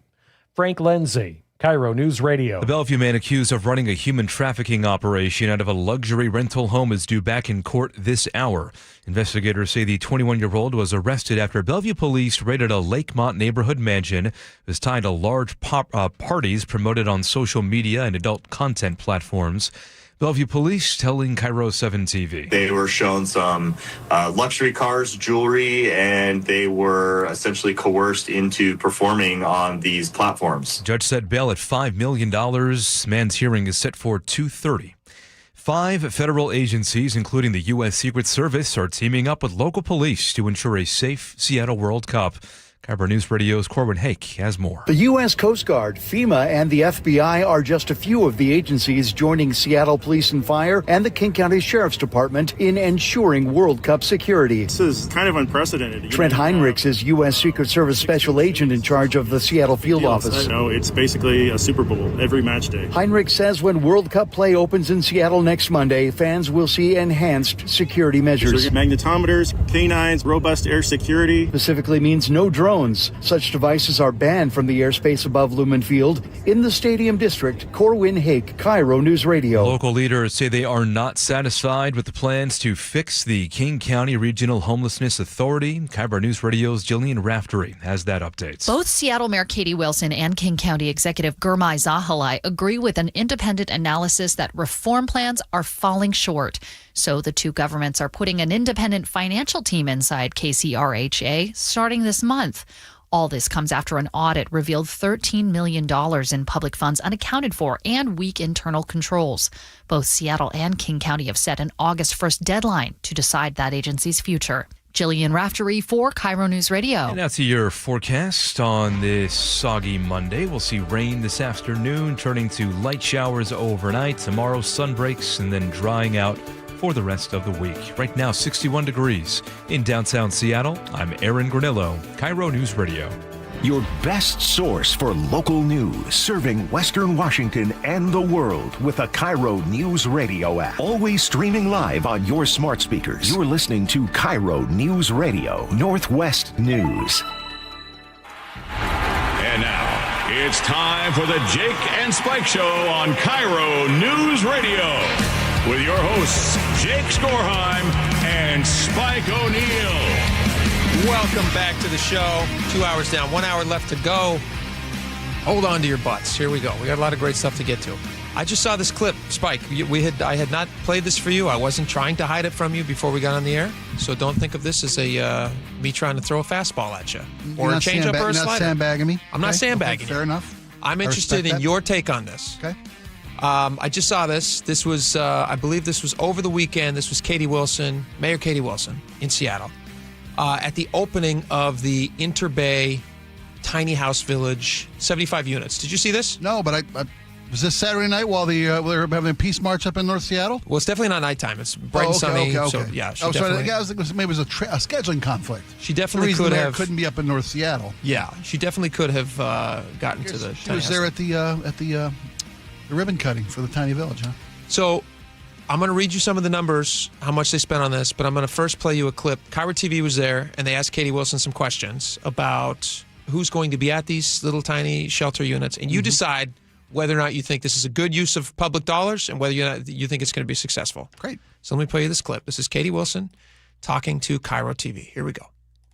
Frank Lindsay, KIRO News Radio. The Bellevue man accused of running a human trafficking operation out of a luxury rental home is due back in court this hour. Investigators say the 21-year-old was arrested after Bellevue police raided a Lakemont neighborhood mansion. It was tied to large parties promoted on social media and adult content platforms. Bellevue police telling KIRO 7 TV. They were shown some luxury cars, jewelry, and they were essentially coerced into performing on these platforms. Judge set bail at $5 million. Man's hearing is set for 2:30. 5 federal agencies, including the U.S. Secret Service, are teaming up with local police to ensure a safe Seattle World Cup. KIRO News Radio's Corwin Hake has more. The U.S. Coast Guard, FEMA, and the FBI are just a few of the agencies joining Seattle Police and Fire and the King County Sheriff's Department in ensuring World Cup security. This is kind of unprecedented. Trent Heinrichs is U.S. Secret Service Special Agent in charge of the Seattle field office. No, it's basically a Super Bowl every match day. Heinrichs says when World Cup play opens in Seattle next Monday, fans will see enhanced security measures. So magnetometers, canines, robust air security. Specifically means no drones. Such devices are banned from the airspace above Lumen Field. In the Stadium District, Corwin Hake, KIRO News Radio. Local leaders say they are not satisfied with the plans to fix the King County Regional Homelessness Authority. KIRO News Radio's Jillian Raftery has that update. Both Seattle Mayor Katie Wilson and King County Executive Gurmai Zahalai agree with an independent analysis that reform plans are falling short. So the two governments are putting an independent financial team inside KCRHA starting this month. All this comes after an audit revealed $13 million in public funds unaccounted for and weak internal controls. Both Seattle and King County have set an August 1st deadline to decide that agency's future. Jillian Raftery for KIRO News Radio. And now to your forecast on this soggy Monday. We'll see rain this afternoon, turning to light showers overnight. Tomorrow, sun breaks and then drying out for the rest of the week. Right now, 61 degrees in downtown Seattle. I'm Aaron Granillo, KIRO News Radio. Your best source for local news, serving Western Washington and the world with a KIRO News Radio app. Always streaming live on your smart speakers. You're listening to KIRO News Radio, Northwest News. And now, it's time for the Jake and Spike Show on KIRO News Radio. With your hosts, Jake Skorheim and Spike O'Neill. Welcome back to the show. 2 hours down, 1 hour left to go. Hold on to your butts. Here we go. We got a lot of great stuff to get to. I just saw this clip, Spike. I had not played this for you. I wasn't trying to hide it from you before we got on the air. So don't think of this as a me trying to throw a fastball at you or a changeup or a slider. You're not sandbagging me. I'm not sandbagging you. Fair enough. I'm interested in your take on this. Okay. I just saw this. This was, I believe this was over the weekend. This was Katie Wilson, Mayor Katie Wilson in Seattle, at the opening of the Interbay Tiny House Village, 75 units. Did you see this? No, but I was this Saturday night while they were having a peace march up in North Seattle? Well, it's definitely not nighttime. It's bright and sunny. Okay. So, yeah, maybe it was a scheduling conflict. She definitely could have. Couldn't be up in North Seattle. Yeah, she definitely could have gotten to the. She was there at the ribbon cutting for the tiny village, huh? So I'm going to read you some of the numbers, how much they spent on this, but I'm going to first play you a clip. KIRO TV was there, and they asked Katie Wilson some questions about who's going to be at these little tiny shelter units, and you decide whether or not you think this is a good use of public dollars and whether you think it's going to be successful. Great. So let me play you this clip. This is Katie Wilson talking to KIRO TV. Here we go.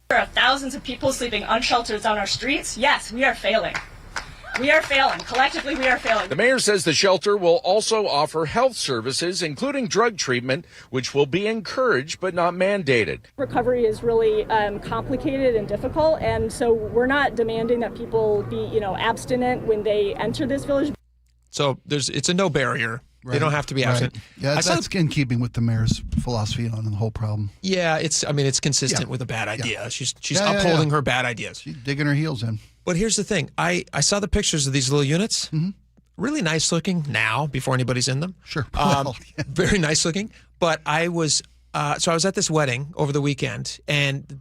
There are thousands of people sleeping unsheltered on our streets. Yes, we are failing. We are failing. Collectively, we are failing. The mayor says the shelter will also offer health services, including drug treatment, which will be encouraged but not mandated. Recovery is really complicated and difficult, and so we're not demanding that people be, abstinent when they enter this village. So it's a no barrier. Right. They don't have to be abstinent. Right. Yeah, that's in keeping with the mayor's philosophy on the whole problem. Yeah, it's consistent with a bad idea. Yeah. She's upholding her bad ideas. She's digging her heels in. But here's the thing. I saw the pictures of these little units. Mm-hmm. Really nice looking now, before anybody's in them. Sure. Very nice looking. But I was at this wedding over the weekend, and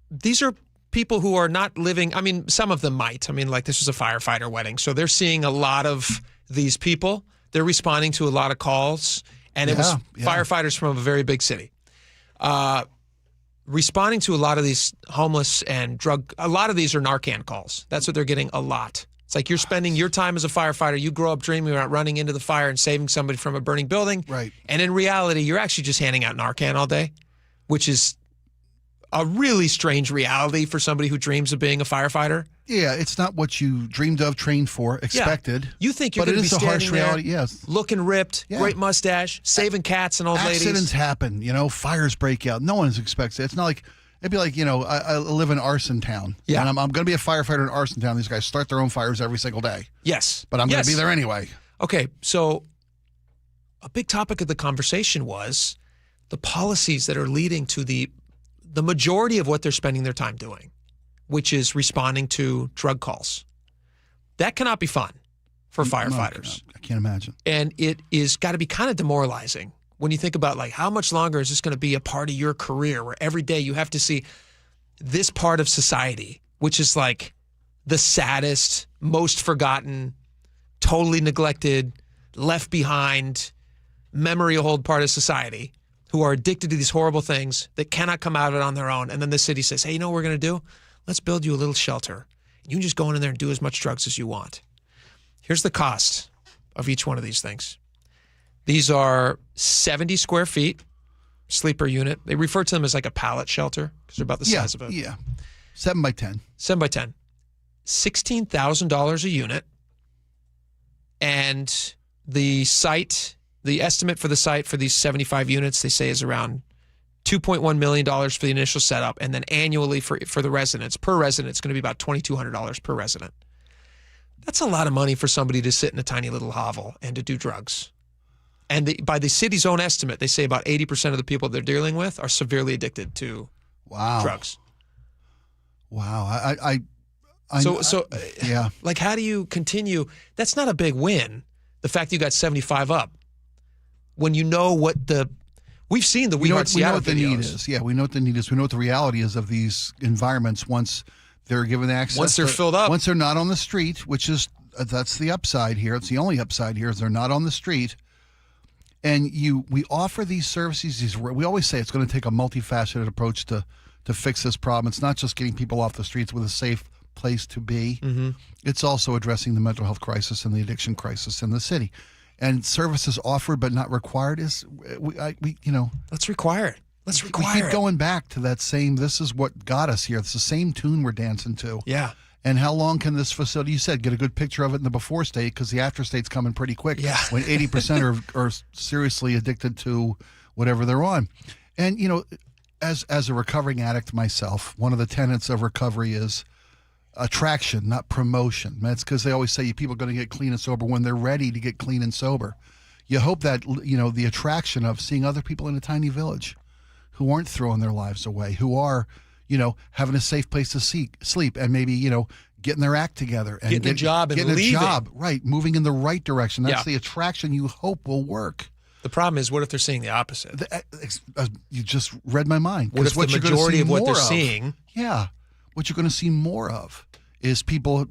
these are people who are not living. I mean, some of them might. I mean, like this was a firefighter wedding, so they're seeing a lot of these people. They're responding to a lot of calls, and it was firefighters from a very big city. Responding to a lot of these homeless and a lot of these are Narcan calls. That's what they're getting a lot. It's like you're spending your time as a firefighter. You grow up dreaming about running into the fire and saving somebody from a burning building. Right. And in reality, you're actually just handing out Narcan all day, which is a really strange reality for somebody who dreams of being a firefighter. Yeah, it's not what you dreamed of, trained for, expected. Yeah. You think you're going to be standing harsh there, reality, yes. Looking ripped, great mustache, saving cats and old ladies. Accidents happen, fires break out. No one expects it. It's not like, it'd be like, I live in Arson Town. Yeah. And I'm going to be a firefighter in Arson Town. These guys start their own fires every single day. Yes. But I'm going to be there anyway. Okay, so a big topic of the conversation was the policies that are leading to the majority of what they're spending their time doing, which is responding to drug calls. That cannot be fun for firefighters. I can't imagine. And it is got to be kind of demoralizing when you think about like how much longer is this going to be a part of your career where every day you have to see this part of society, which is like the saddest, most forgotten, totally neglected, left behind, memory hold part of society, who are addicted to these horrible things that cannot come out of it on their own. And then the city says, hey, you know what we're going to do? Let's build you a little shelter. You can just go in there and do as much drugs as you want. Here's the cost of each one of these things. These are 70 square feet, sleeper unit. They refer to them as like a pallet shelter because they're about the size of it. Yeah, 7 by 10. 7 by 10. $16,000 a unit. And the estimate for the site for these 75 units, they say, is around $2.1 million for the initial setup. And then annually for the residents, per resident, it's going to be about $2,200 per resident. That's a lot of money for somebody to sit in a tiny little hovel and to do drugs. And by the city's own estimate, they say about 80% of the people they're dealing with are severely addicted to drugs. Wow. Yeah. Like, how do you continue? That's not a big win. The fact that you got 75 up. When you know what we've seen the We know what the need is. Yeah, we know what the need is. We know what the reality is of these environments once they're given access. Once they're filled up. Once they're not on the street, which is, that's the upside here. It's the only upside here is they're not on the street. And we offer these services. We always say it's going to take a multifaceted approach to fix this problem. It's not just getting people off the streets with a safe place to be. Mm-hmm. It's also addressing the mental health crisis and the addiction crisis in the city. And services offered but not required is, let's require it. Let's require it. We keep going back to that same, this is what got us here. It's the same tune we're dancing to. Yeah. And how long can this facility, you said, get a good picture of it in the before state because the after state's coming pretty quick. Yeah. When 80% are seriously addicted to whatever they're on. And, as a recovering addict myself, one of the tenets of recovery is attraction, not promotion. That's because they always say people are going to get clean and sober when they're ready to get clean and sober. You hope that, the attraction of seeing other people in a tiny village who aren't throwing their lives away, who are, having a safe place to sleep and maybe, getting their act together. And getting a job and getting leaving. a job, right, moving in the right direction. That's the attraction you hope will work. The problem is, what if they're seeing the opposite? You just read my mind. What if the majority of what they're seeing... Yeah. What you're going to see more of is people,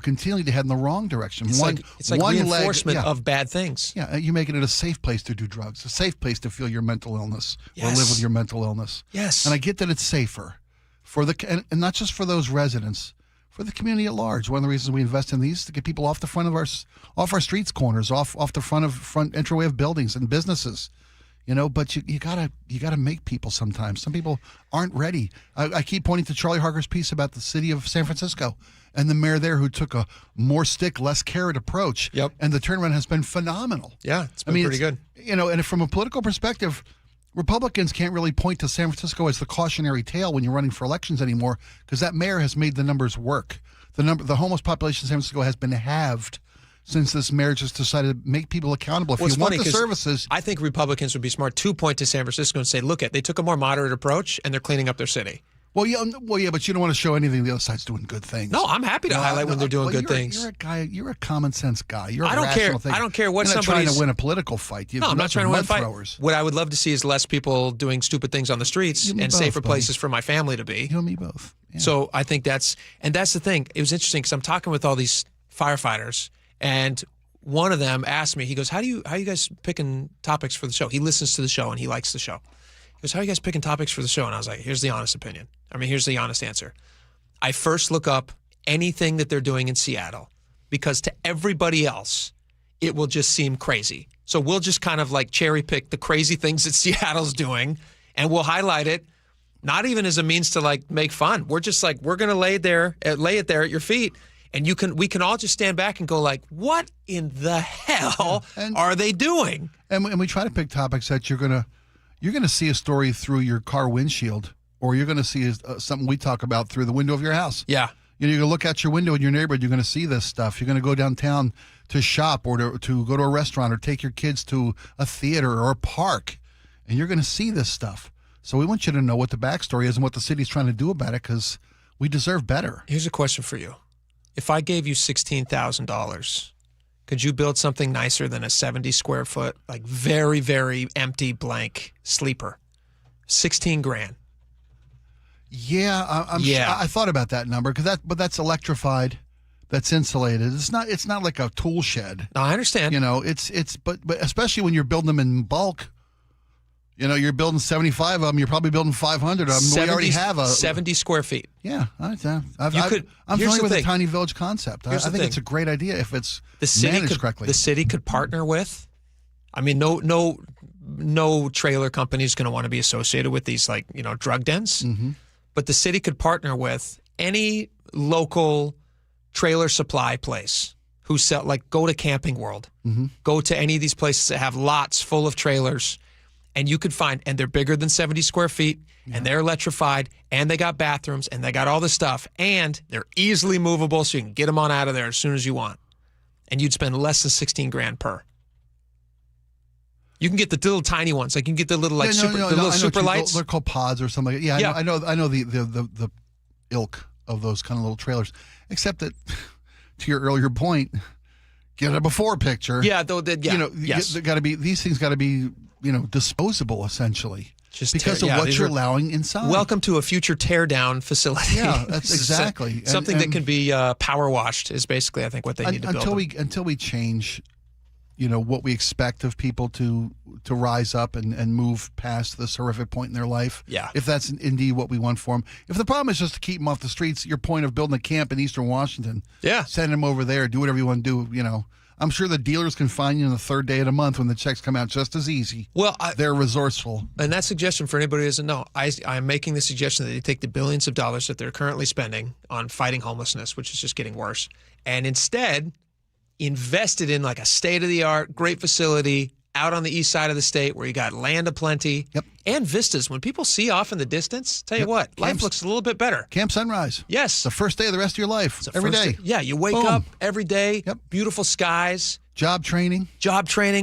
continuing to head in the wrong direction. It's like reinforcement of bad things. Yeah, you're making it a safe place to do drugs, a safe place to feel your mental illness or live with your mental illness. Yes. And I get that it's safer for and not just for those residents, for the community at large. One of the reasons we invest in these is to get people off the front of off our streets corners, off the front entryway of buildings and businesses. But you gotta make people sometimes. Some people aren't ready. I keep pointing to Charlie Harker's piece about the city of San Francisco and the mayor there who took a more stick, less carrot approach. Yep. And the turnaround has been phenomenal. Yeah, it's been pretty good. And from a political perspective, Republicans can't really point to San Francisco as the cautionary tale when you're running for elections anymore, because that mayor has made the numbers work. The homeless population in San Francisco has been halved since this mayor just decided to make people accountable. If you want the services, I think Republicans would be smart to point to San Francisco and say, look, they took a more moderate approach and they're cleaning up their city. Well, yeah, but you don't want to show anything the other side's doing good things. No, I'm happy to highlight when they're doing good things. You're a guy. You're a common sense guy. You're I don't care. I don't care what you're not somebody's trying to win a political fight. No, I'm not trying to win a fight. What I would love to see is less people doing stupid things on the streets and safer places for my family to be. You and me both. Yeah. So I think that's the thing. It was interesting because I'm talking with all these firefighters, and one of them asked me, he goes, how are you guys picking topics for the show? He listens to the show and he likes the show. He goes, how are you guys picking topics for the show? And I was like, here's the honest opinion. Here's the honest answer. I first look up anything that they're doing in Seattle, because to everybody else, it will just seem crazy. So we'll just kind of like cherry pick the crazy things that Seattle's doing, and we'll highlight it, not even as a means to like make fun. We're just like, we're going to lay it there at your feet. And we can all just stand back and go like, what in the hell are they doing? And we try to pick topics that you're gonna see a story through your car windshield, or you're gonna see something we talk about through the window of your house. Yeah. You're gonna look out your window in your neighborhood. You're gonna see this stuff. You're gonna go downtown to shop or to go to a restaurant or take your kids to a theater or a park, and you're gonna see this stuff. So we want you to know what the backstory is and what the city's trying to do about it, because we deserve better. Here's a question for you. If I gave you $16,000, could you build something nicer than a 70 square foot, like very, very empty blank sleeper? 16 grand. Yeah, I thought about that number but that's electrified, that's insulated. It's not like a tool shed. No, I understand. But especially when you're building them in bulk. You're building 75 of them. You're probably building 500 of them. We already have 70 square feet. Yeah, I'm familiar with the tiny village concept. I think it's a great idea if it's managed correctly. The city could partner with. No trailer company is going to want to be associated with these drug dens. Mm-hmm. But the city could partner with any local trailer supply place who sell, go to Camping World, go to any of these places that have lots full of trailers. And you could find, and they're bigger than 70 square feet, and they're electrified, and they got bathrooms, and they got all this stuff, and they're easily movable, so you can get them on out of there as soon as you want. And you'd spend less than 16 grand per. You can get the little tiny ones, like you can get the little super lights. They're called pods or something. I know the ilk of those kind of little trailers. Except that, to your earlier point, get a before picture. Yeah, yes. These things got to be disposable essentially. Just because of what you're allowing inside. Welcome to a future teardown facility. Yeah, that's exactly. Something that can be power washed is basically, I think, what they need to build. Until we change, what we expect of people to rise up and move past this horrific point in their life. Yeah. If that's indeed what we want for them. If the problem is just to keep them off the streets, your point of building a camp in Eastern Washington. Yeah. Send them over there. Do whatever you want to do. I'm sure the dealers can find you on the third day of the month when the checks come out just as easy. Well, they're resourceful. And that suggestion for anybody who doesn't know, I'm making the suggestion that they take the billions of dollars that they're currently spending on fighting homelessness, which is just getting worse, and instead invest it in like a state-of-the-art, great facility out on the east side of the state where you got land aplenty and vistas. When people see off in the distance, tell you what, life looks a little bit better. Camp Sunrise. Yes. The first day of the rest of your life. Every day. Yeah, you wake up every day, beautiful skies. Job training,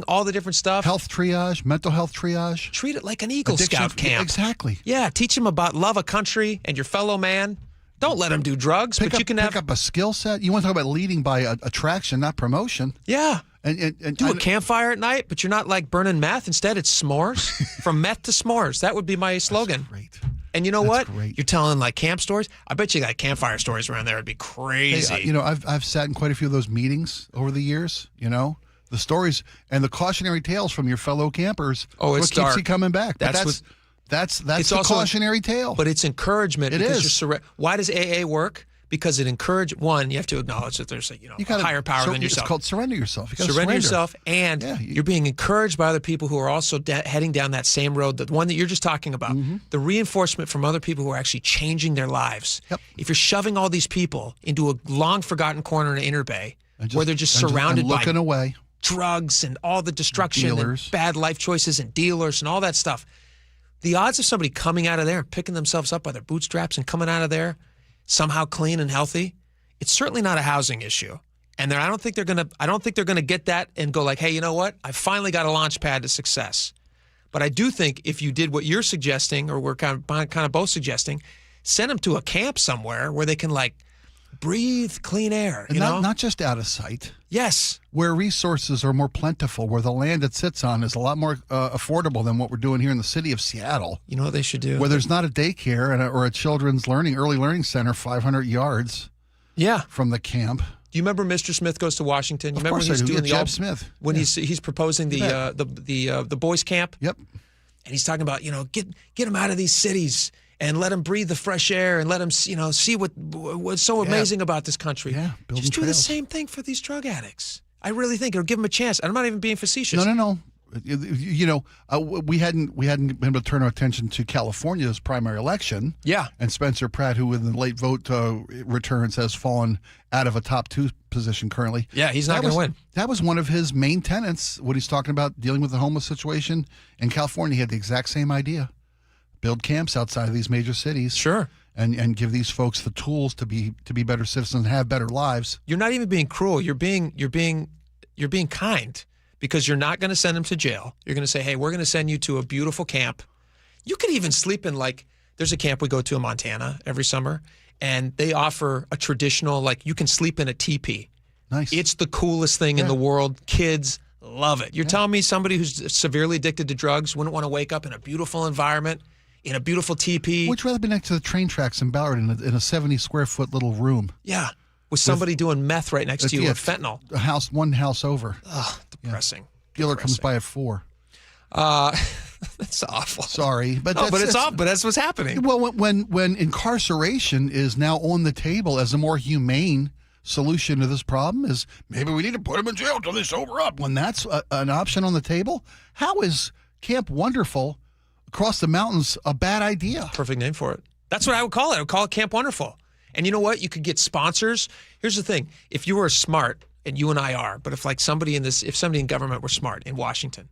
all the different stuff. Health triage, mental health triage. Treat it like an Eagle Scout camp. Exactly. Yeah, teach them about love of country and your fellow man. Don't let them do drugs, but you can pick up a skill set. You want to talk about leading by attraction, not promotion. Yeah. And do a campfire at night, but you're not like burning meth. Instead, it's s'mores. From meth to s'mores. That would be my slogan. That's great. And you know what? Great. You're telling like camp stories. I bet you got campfire stories around there. It'd be crazy. Hey, I've sat in quite a few of those meetings over the years. The stories and the cautionary tales from your fellow campers. Oh, it's what keeps dark. you coming back. That's the cautionary tale. But it's encouragement. It because is. Why does AA work? because it encouraged, one, you have to acknowledge that there's a higher power than yourself. It's called surrender yourself. You gotta, higher power than yourself. It's called surrender yourself. You gotta surrender yourself, and you're being encouraged by other people who are also heading down that same road, the one that you're just talking about. The reinforcement from other people who are actually changing their lives. If you're shoving all these people into a long-forgotten corner in an inner bay where they're just surrounded by looking away, drugs and all the destruction dealers, and bad life choices and dealers and all that stuff, the odds of somebody coming out of there and picking themselves up by their bootstraps and coming out of there somehow clean and healthy, it's certainly not a housing issue. And I don't think they're gonna get that and go like, hey, you know what? I finally got a launch pad to success. But I do think if you did what you're suggesting, or we're kind of both suggesting, send them to a camp somewhere where they can like breathe clean air. And not just out of sight. Yes. Where resources are more plentiful, where the land it sits on is a lot more affordable than what we're doing here in the city of Seattle. You know what they should do? Where there's not a daycare or a children's early learning center 500 yards from the camp. Do you remember Mr. Smith Goes to Washington? Of course I do. Jeb Smith. When he's proposing the boys' camp? Yep. And he's talking about, get them out of these cities and let them breathe the fresh air and let them, see what's so amazing about this country. Yeah, just do the same thing for these drug addicts. I really think it'll give them a chance. I'm not even being facetious. No. We hadn't been able to turn our attention to California's primary election. Yeah. And Spencer Pratt, who in the late vote returns has fallen out of a top 2 position currently. Yeah, he's not going to win. That was one of his main tenets when he's talking about dealing with the homeless situation in California. He had the exact same idea. Build camps outside of these major cities. Sure. And give these folks the tools to be better citizens and have better lives. You're not even being cruel. You're being kind, because you're not going to send them to jail. You're going to say, hey, we're going to send you to a beautiful camp. You could even sleep in, there's a camp we go to in Montana every summer, and they offer a traditional, you can sleep in a teepee. Nice. It's the coolest thing in the world. Kids love it. You're telling me somebody who's severely addicted to drugs wouldn't want to wake up in a beautiful environment, in a beautiful teepee? Would you rather be next to the train tracks in Ballard in a 70-square-foot little room? Yeah. With somebody doing meth right next to you, or fentanyl. One house over. Ugh, depressing. Dealer comes by at 4. That's awful. Sorry, but that's what's happening. Well, when incarceration is now on the table as a more humane solution to this problem, is maybe we need to put them in jail till they sober up. When that's an option on the table, how is Camp Wonderful across the mountains a bad idea? Perfect name for it. That's what I would call it. I would call it Camp Wonderful. And you know what? You could get sponsors. Here's the thing: if you were smart, and you and I are, but if somebody in government were smart in Washington,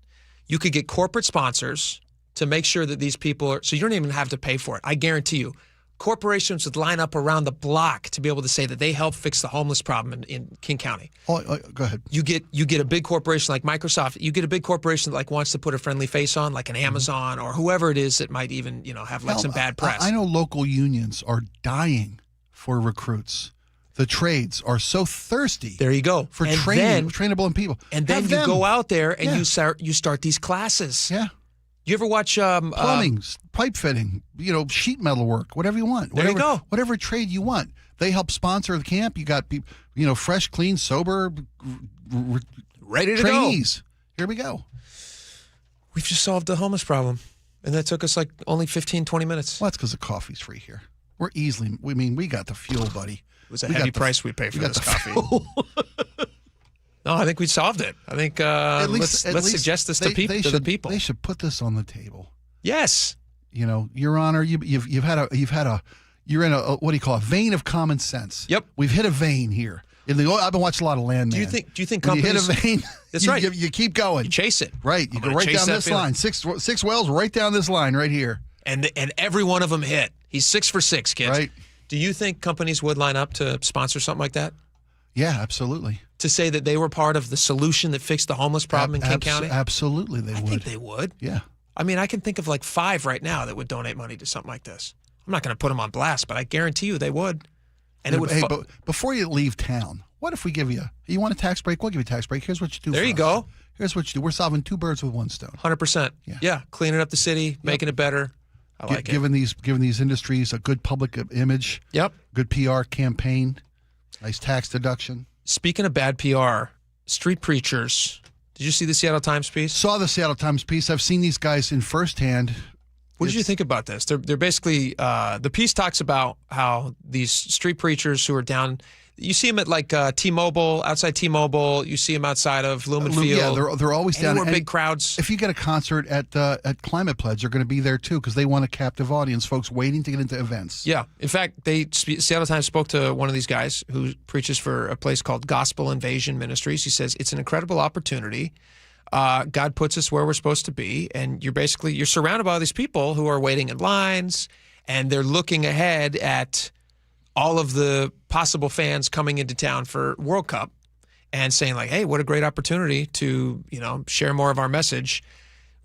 you could get corporate sponsors to make sure that these people are, so you don't even have to pay for it. I guarantee you, corporations would line up around the block to be able to say that they help fix the homeless problem in King County. Go ahead. You get a big corporation like Microsoft. You get a big corporation that wants to put a friendly face on, like an Amazon or whoever it is that might even have some bad press. I know local unions are dying for recruits. The trades are so thirsty. There you go. For trainable people. And then you go out there and you start these classes. Yeah. You ever watch plumbing, pipe fitting, sheet metal work, whatever you want. There you go. Whatever trade you want. They help sponsor the camp. You got people, fresh, clean, sober, ready to trainees. go. Here we go. We've just solved the homeless problem. And that took us only 15, 20 minutes. Well, that's because the coffee's free here. We got the fuel, buddy. It was a heavy price we paid for this coffee. No, I think we solved it. I think let's suggest this to the people. They should put this on the table. Yes. Your Honor, you're in a what do you call a vein of common sense. Yep. We've hit a vein here. I've been watching a lot of Landman. Do you think when companies you hit a vein? That's right. You keep going. You chase it. Right. You go right down this line. 6 wells right down this line right here. And every one of them hit. He's 6 for 6, kids. Right. Do you think companies would line up to sponsor something like that? Yeah, absolutely. To say that they were part of the solution that fixed the homeless problem in King County? Absolutely, they would. I think they would. Yeah. I mean, I can think of 5 right now that would donate money to something like this. I'm not going to put them on blast, but I guarantee you they would. And it would. Hey, but before you leave town, what if we give you want a tax break? We'll give you a tax break. Here's what you do. There you go. Here's what you do. We're solving 2 birds with 1 stone. 100%. Yeah. Cleaning up the city, making it better. I like it. Giving these industries a good public image. Yep. Good PR campaign. Nice tax deduction. Speaking of bad PR, street preachers. Did you see the Seattle Times piece? Saw the Seattle Times piece. I've seen these guys in firsthand What did you think about this? They're basically the piece talks about how these street preachers who are down. You see them at like T-Mobile, outside T-Mobile. You see them outside of Lumen Field. Yeah, they're always down. Anywhere big crowds. If you get a concert at Climate Pledge, they're going to be there too because they want a captive audience, folks waiting to get into events. Yeah. In fact, Seattle Times spoke to one of these guys who preaches for a place called Gospel Invasion Ministries. He says it's an incredible opportunity. God puts us where we're supposed to be, and you're surrounded by all these people who are waiting in lines, and they're looking ahead at all of the possible fans coming into town for World Cup and saying like, hey, what a great opportunity to, share more of our message.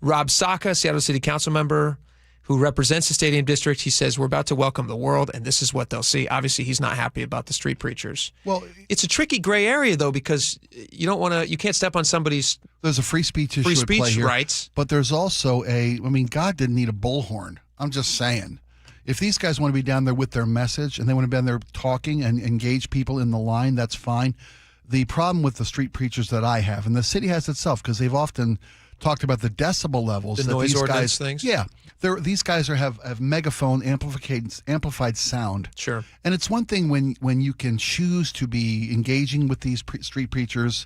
Rob Saka, Seattle City Council member who represents the Stadium District, he says, we're about to welcome the world, and this is what they'll see. Obviously, he's not happy about the street preachers. Well, it's a tricky gray area, though, because you can't step on somebody's There's a free speech issue at play here, rights. But there's also God didn't need a bullhorn. I'm just saying. If these guys want to be down there with their message and they want to be down there talking and engage people in the line, that's fine. The problem with the street preachers that I have, and the city has itself, because they've often talked about the decibel levels. The noise ordinance things? Yeah. These guys have megaphone amplified sound. Sure. And it's one thing when you can choose to be engaging with these street preachers,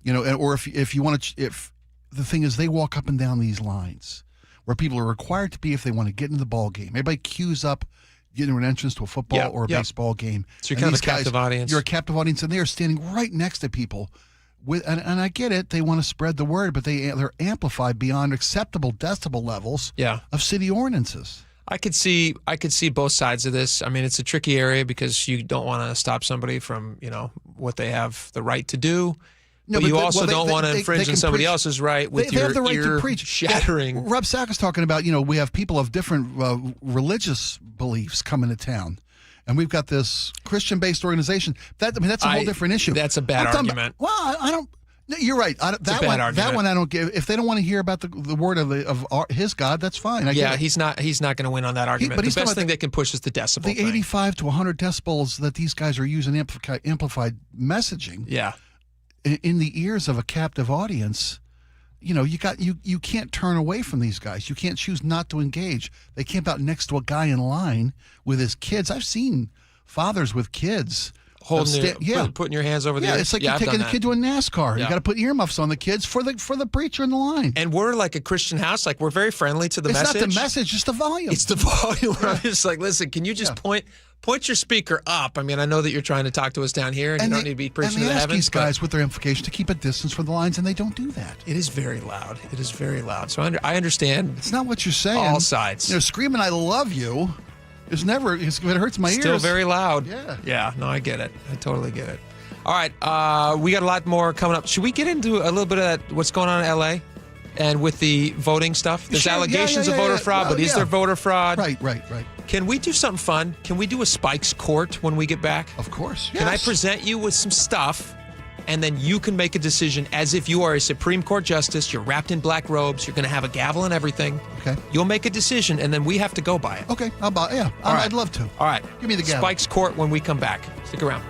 or if you want to, if the thing is they walk up and down these lines where people are required to be if they want to get into the ball game. Everybody queues up, get into an entrance to a football or a baseball game. So you're kind of a captive audience. You're a captive audience, and they are standing right next to people. And I get it, they want to spread the word, but they're amplified beyond acceptable decibel levels of city ordinances. I could see both sides of this. I mean, it's a tricky area because you don't want to stop somebody from, what they have the right to do. No, but you also don't want to infringe on somebody else's right with they your have the right to preach. shattering. Rob Saka's talking about, we have people of different religious beliefs coming to town. And we've got this Christian-based organization. That's a whole different issue. That's a bad argument. I don't. You're right. That one I don't give. If they don't want to hear about the word of his God, that's fine. He's not going to win on that argument. The best thing they can push is the decibel. The 85 to 100 decibels that these guys are using amplified messaging. Yeah. In the ears of a captive audience. You can't turn away from these guys. You can't choose not to engage. They camp out next to a guy in line with his kids. I've seen fathers with kids putting your hands over the ears. It's like you're taking a kid to a NASCAR. You got to put earmuffs on the kids for the preacher in the line. And we're like a Christian house. Like we're very friendly to the message. It's not the message, just the volume. It's the volume. I'm just like, listen, can you just point your speaker up? I mean, I know that you're trying to talk to us down here, and you don't need to be preaching to the heavens. And they ask these guys with their amplification to keep a distance from the lines, and they don't do that. It is very loud. It is very loud. So I understand. It's not what you're saying. All sides. Screaming "I love you" is never. It hurts my ears. Still very loud. Yeah. Yeah. No, I get it. I totally get it. All right. We got a lot more coming up. Should we get into a little bit of that? What's going on in L.A. and with the voting stuff? There's allegations of voter fraud, but is there voter fraud? Right. Can we do something fun? Can we do a Spike's Court when we get back? Of course. Can I present you with some stuff, and then you can make a decision as if you are a Supreme Court justice. You're wrapped in black robes. You're going to have a gavel and everything. Okay. You'll make a decision, and then we have to go by it. Okay. I'd love to. All right. Give me the gavel. Spike's Court when we come back. Stick around.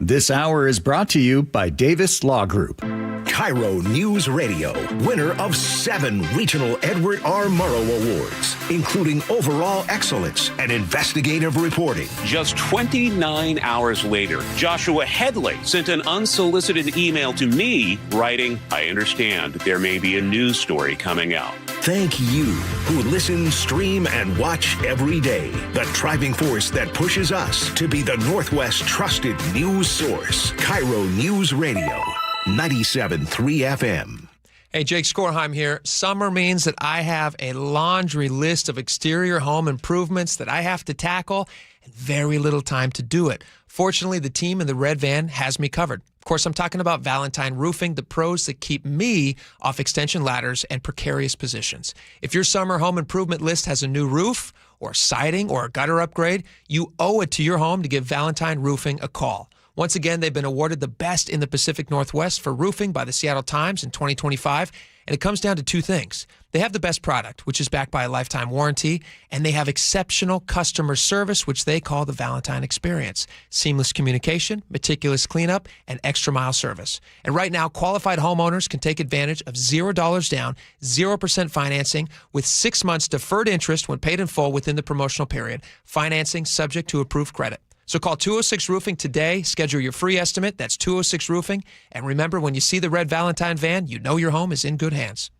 This hour is brought to you by Davis Law Group. KIRO News Radio, winner of 7 regional Edward R. Murrow Awards, including overall excellence and investigative reporting. Just 29 hours later, Joshua Headley sent an unsolicited email to me writing, I understand there may be a news story coming out. Thank you who listen, stream, and watch every day. The driving force that pushes us to be the Northwest trusted news source. KIRO News Radio. 97.3 FM. Hey, Jake Skorheim here. Summer means that I have a laundry list of exterior home improvements that I have to tackle and very little time to do it. Fortunately, the team in the red van has me covered. Of course, I'm talking about Valentine Roofing, the pros that keep me off extension ladders and precarious positions. If your summer home improvement list has a new roof or siding or a gutter upgrade, you owe it to your home to give Valentine Roofing a call. Once again, they've been awarded the best in the Pacific Northwest for roofing by the Seattle Times in 2025. And it comes down to two things. They have the best product, which is backed by a lifetime warranty, and they have exceptional customer service, which they call the Valentine experience. Seamless communication, meticulous cleanup, and extra mile service. And right now, qualified homeowners can take advantage of $0 down, 0% financing with 6 months deferred interest when paid in full within the promotional period. Financing subject to approved credit. So call 206 Roofing today. Schedule your free estimate. That's 206 Roofing. And remember, when you see the red Valentine van, you know your home is in good hands.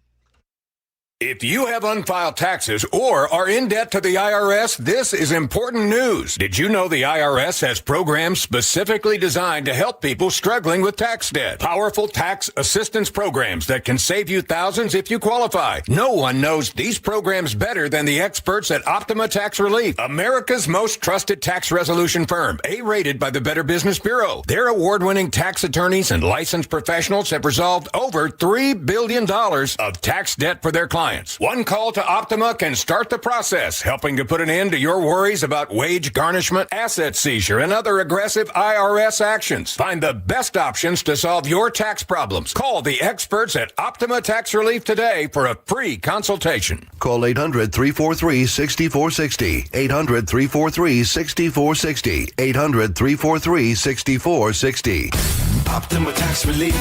If you have unfiled taxes or are in debt to the IRS, this is important news. Did you know the IRS has programs specifically designed to help people struggling with tax debt? Powerful tax assistance programs that can save you thousands if you qualify. No one knows these programs better than the experts at Optima Tax Relief, America's most trusted tax resolution firm, A-rated by the Better Business Bureau. Their award-winning tax attorneys and licensed professionals have resolved over $3 billion of tax debt for their clients. One call to Optima can start the process, helping to put an end to your worries about wage garnishment, asset seizure, and other aggressive IRS actions. Find the best options to solve your tax problems. Call the experts at Optima Tax Relief today for a free consultation. Call 800-343-6460. 800-343-6460. 800-343-6460. Optima Tax Relief.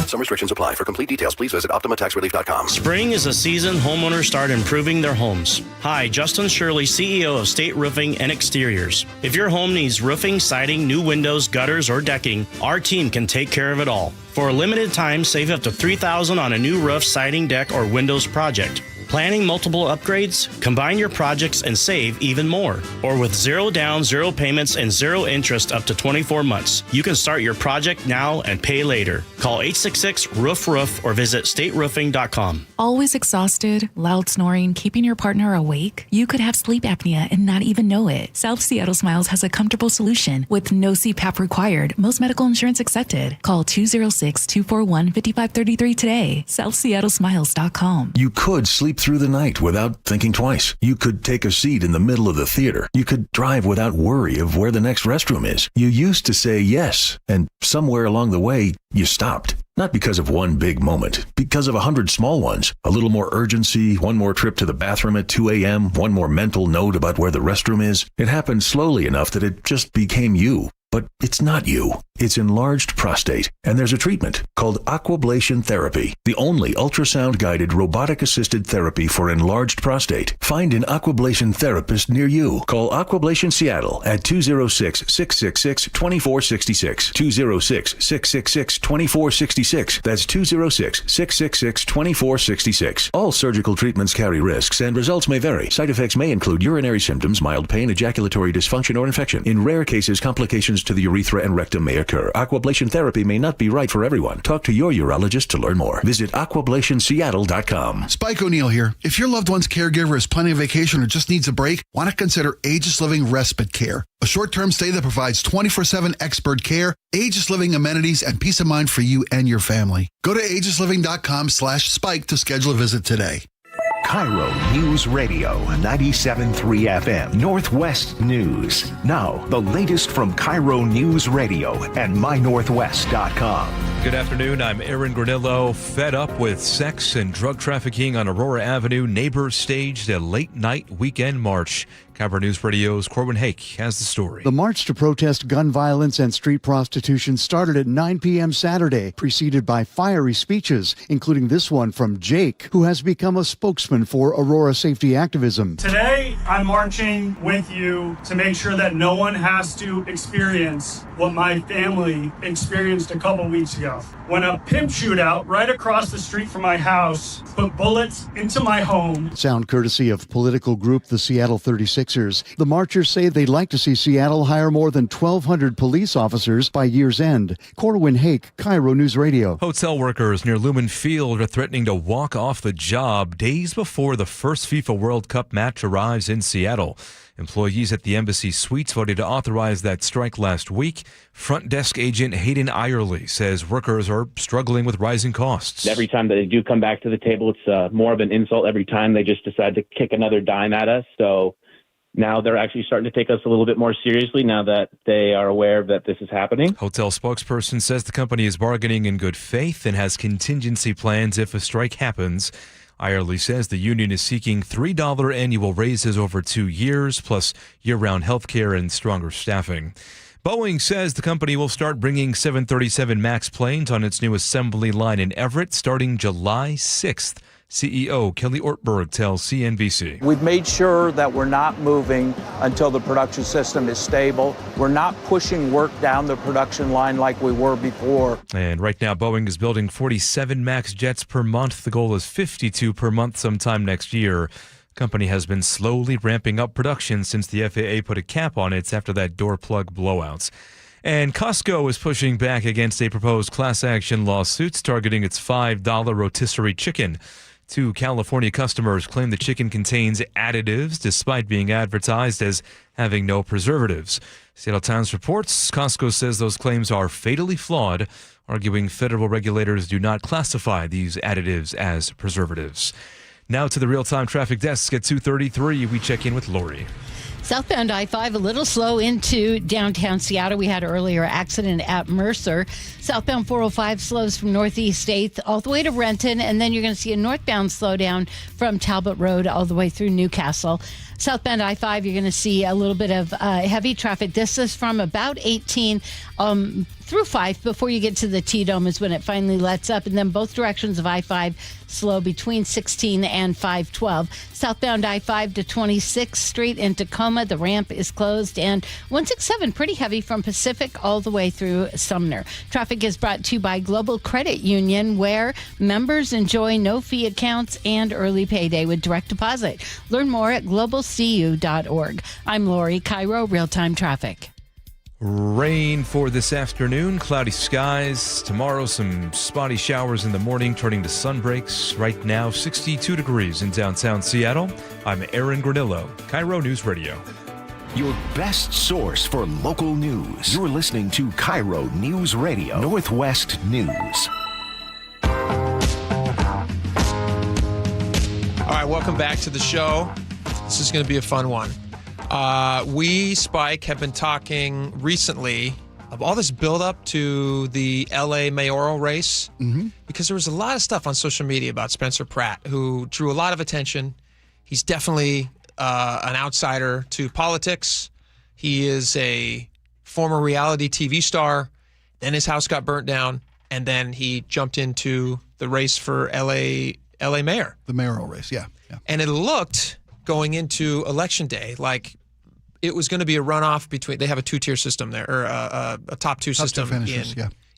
Some restrictions apply. For complete details, please visit OptimaTaxRelief.com. Spring is a season homeowners start improving their homes. Hi, Justin Shirley, CEO of State Roofing and Exteriors. If your home needs roofing, siding, new windows, gutters, or decking, our team can take care of it all. For a limited time, save up to $3,000 on a new roof, siding, deck, or windows project. Planning multiple upgrades? Combine your projects and save even more. Or with $0 down, 0 payments, and 0 interest up to 24 months. You can start your project now and pay later. Call 866-ROOF-ROOF or visit stateroofing.com. Always exhausted, loud snoring, keeping your partner awake? You could have sleep apnea and not even know it. South Seattle Smiles has a comfortable solution with no CPAP required. Most medical insurance accepted. Call 206-241-5533 today. SouthSeattleSmiles.com. You could sleep through the night without thinking twice. You could take a seat in the middle of the theater. You could drive without worry of where the next restroom is. You used to say yes, and somewhere along the way, you stopped. Not because of one big moment, because of 100 small ones. A little more urgency, one more trip to the bathroom at 2 a.m., one more mental note about where the restroom is. It happened slowly enough that it just became you. But it's not you. It's enlarged prostate, and there's a treatment called aquablation therapy, the only ultrasound-guided robotic-assisted therapy for enlarged prostate. Find an aquablation therapist near you. Call Aquablation Seattle at 206-666-2466. 206-666-2466. That's 206-666-2466. All surgical treatments carry risks, and results may vary. Side effects may include urinary symptoms, mild pain, ejaculatory dysfunction, or infection. In rare cases, complications to the urethra and rectum may occur. Aquablation therapy may not be right for everyone. Talk to your urologist to learn more. Visit aquablationseattle.com. Spike O'Neill here. If your loved one's caregiver is planning a vacation or just needs a break, why not consider Aegis Living Respite Care? A short-term stay that provides 24/7 expert care, Aegis Living amenities, and peace of mind for you and your family. Go to aegisliving.com/spike to schedule a visit today. KIRO News Radio 97.3 FM Northwest News. Now, the latest from KIRO News Radio and mynorthwest.com. Good afternoon. I'm Aaron Granillo. Fed up with sex and drug trafficking on Aurora Avenue, neighbors staged a late-night weekend march. KIRO News Radio's Corwin Hake has the story. The march to protest gun violence and street prostitution started at 9 p.m. Saturday, preceded by fiery speeches, including this one from Jake, who has become a spokesman for Aurora safety activism. Today, I'm marching with you to make sure that no one has to experience what my family experienced a couple weeks ago. When a pimp shootout right across the street from my house put bullets into my home. Sound courtesy of political group the Seattle 36ers. The marchers say they'd like to see Seattle hire more than 1,200 police officers by year's end. Corwin Hake, KIRO News Radio. Hotel workers near Lumen Field are threatening to walk off the job days before the first FIFA World Cup match arrives in Seattle. Employees at the Embassy Suites voted to authorize that strike last week. Front desk agent Hayden Irely says workers are struggling with rising costs. Every time that they do come back to the table, it's more of an insult every time they just decide to kick another dime at us. So now they're actually starting to take us a little bit more seriously now that they are aware that this is happening. Hotel spokesperson says the company is bargaining in good faith and has contingency plans if a strike happens. Irely says the union is seeking $3 annual raises over 2 years, plus year-round health care and stronger staffing. Boeing says the company will start bringing 737 MAX planes on its new assembly line in Everett starting July 6th. CEO Kelly Ortberg tells CNBC. We've made sure that we're not moving until the production system is stable. We're not pushing work down the production line like we were before. And right now, Boeing is building 47 MAX jets per month. The goal is 52 per month sometime next year. The company has been slowly ramping up production since the FAA put a cap on it after that door plug blowouts. And Costco is pushing back against a proposed class action lawsuit targeting its $5 rotisserie chicken. 2 California customers claim the chicken contains additives despite being advertised as having no preservatives. Seattle Times reports Costco says those claims are fatally flawed, arguing federal regulators do not classify these additives as preservatives. Now to the real-time traffic desk at 2:33. We check in with Lori. Southbound I-5 a little slow into downtown Seattle. We had an earlier accident at Mercer. Southbound 405 slows from Northeast 8th all the way to Renton, and then you're going to see a northbound slowdown from Talbot Road all the way through Newcastle. Southbound I-5, you're going to see a little bit of heavy traffic. This is from about 18 through 5 before you get to the T-Dome is when it finally lets up. And then both directions of I-5 slow between 16 and 512. Southbound I-5 to 26th Street in Tacoma, the ramp is closed. And 167 pretty heavy from Pacific all the way through Sumner. Traffic is brought to you by Global Credit Union, where members enjoy no-fee accounts and early payday with direct deposit. Learn more at globalcu.org. I'm Lori, KIRO Real-Time Traffic. Rain for this afternoon, cloudy skies. Tomorrow, some spotty showers in the morning, turning to sun breaks. Right now, 62 degrees in downtown Seattle. I'm Aaron Granillo, KIRO News Radio. Your best source for local news. You're listening to KIRO News Radio, Northwest News. All right, welcome back to the show. This is going to be a fun one. We, Spike, have been talking recently of all this buildup to the L.A. mayoral race because there was a lot of stuff on social media about Spencer Pratt, who drew a lot of attention. He's definitely an outsider to politics. He is a former reality TV star. Then his house got burnt down, and then he jumped into the race for L.A. mayor. The mayoral race, yeah. And it looked, going into Election Day, like it was going to be a runoff between, they have a two-tier system there, or a top two system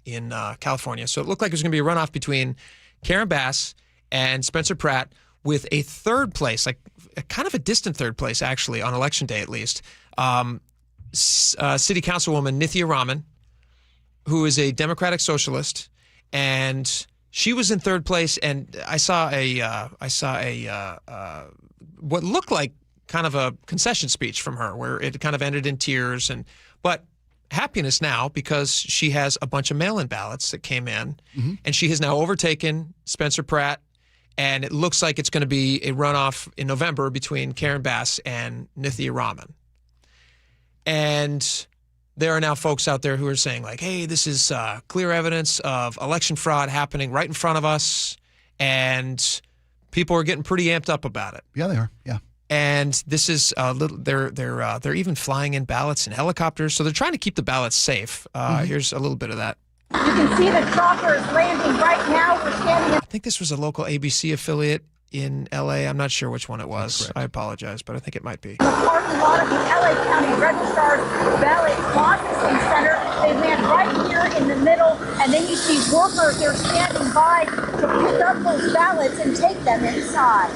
in California. So it looked like it was going to be a runoff between Karen Bass and Spencer Pratt, with a third place, like kind of a distant third place, actually, on Election Day at least. City Councilwoman Nithya Raman, who is a Democratic socialist, and she was in third place. And I saw what looked like kind of a concession speech from her, where it kind of ended in tears, but happiness now, because she has a bunch of mail-in ballots that came in, and she has now overtaken Spencer Pratt, and it looks like it's going to be a runoff in November between Karen Bass and Nithya Raman. And there are now folks out there who are saying, like, hey, this is clear evidence of election fraud happening right in front of us, and people are getting pretty amped up about it. Yeah, they are. Yeah. And this is they're even flying in ballots in helicopters, so they're trying to keep the ballots safe. Here's a little bit of that. You can see the choppers landing right now. We're standing I think this was a local ABC affiliate in L.A. I'm not sure which one it was. I apologize, but I think it might be. in the parking lot of the L.A. County Registrar's Ballot Processing Center. They land right here in the middle, and then you see workers. They're standing by to pick up those ballots and take them inside.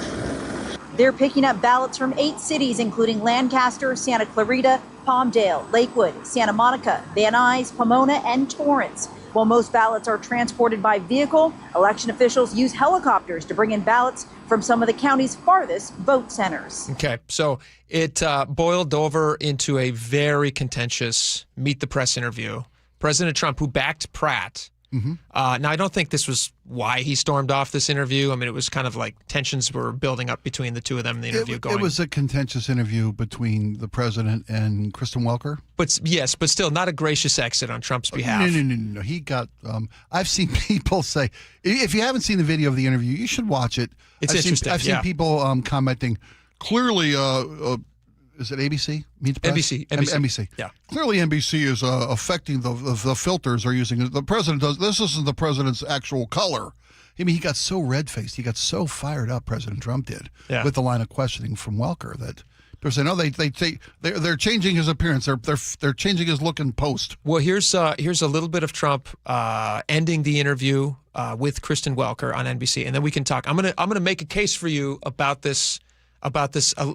They're picking up ballots from 8 cities, including Lancaster, Santa Clarita, Palmdale, Lakewood, Santa Monica, Van Nuys, Pomona, and Torrance. While most ballots are transported by vehicle, election officials use helicopters to bring in ballots from some of the county's farthest vote centers. Okay, so it boiled over into a very contentious meet the press interview. President Trump, who backed Pratt, Mm-hmm. Now, I don't think this was why he stormed off this interview. I mean, it was kind of like tensions were building up between the two of them in the interview. It was a contentious interview between the president and Kristen Welker. But yes, but still not a gracious exit on Trump's behalf. No. He got, I've seen people say, if you haven't seen the video of the interview, you should watch it. It's interesting. I've seen people commenting, clearly, is it ABC? Meet the Press? NBC. Yeah. Clearly, NBC is affecting the filters they're using. The president does. This isn't the president's actual color. I mean, he got so red-faced. He got so fired up, President Trump did, with the line of questioning from Welker that people say, no, they're changing his appearance. They're changing his look in post. Well, here's a little bit of Trump ending the interview with Kristen Welker on NBC, and then we can talk. I'm gonna make a case for you about this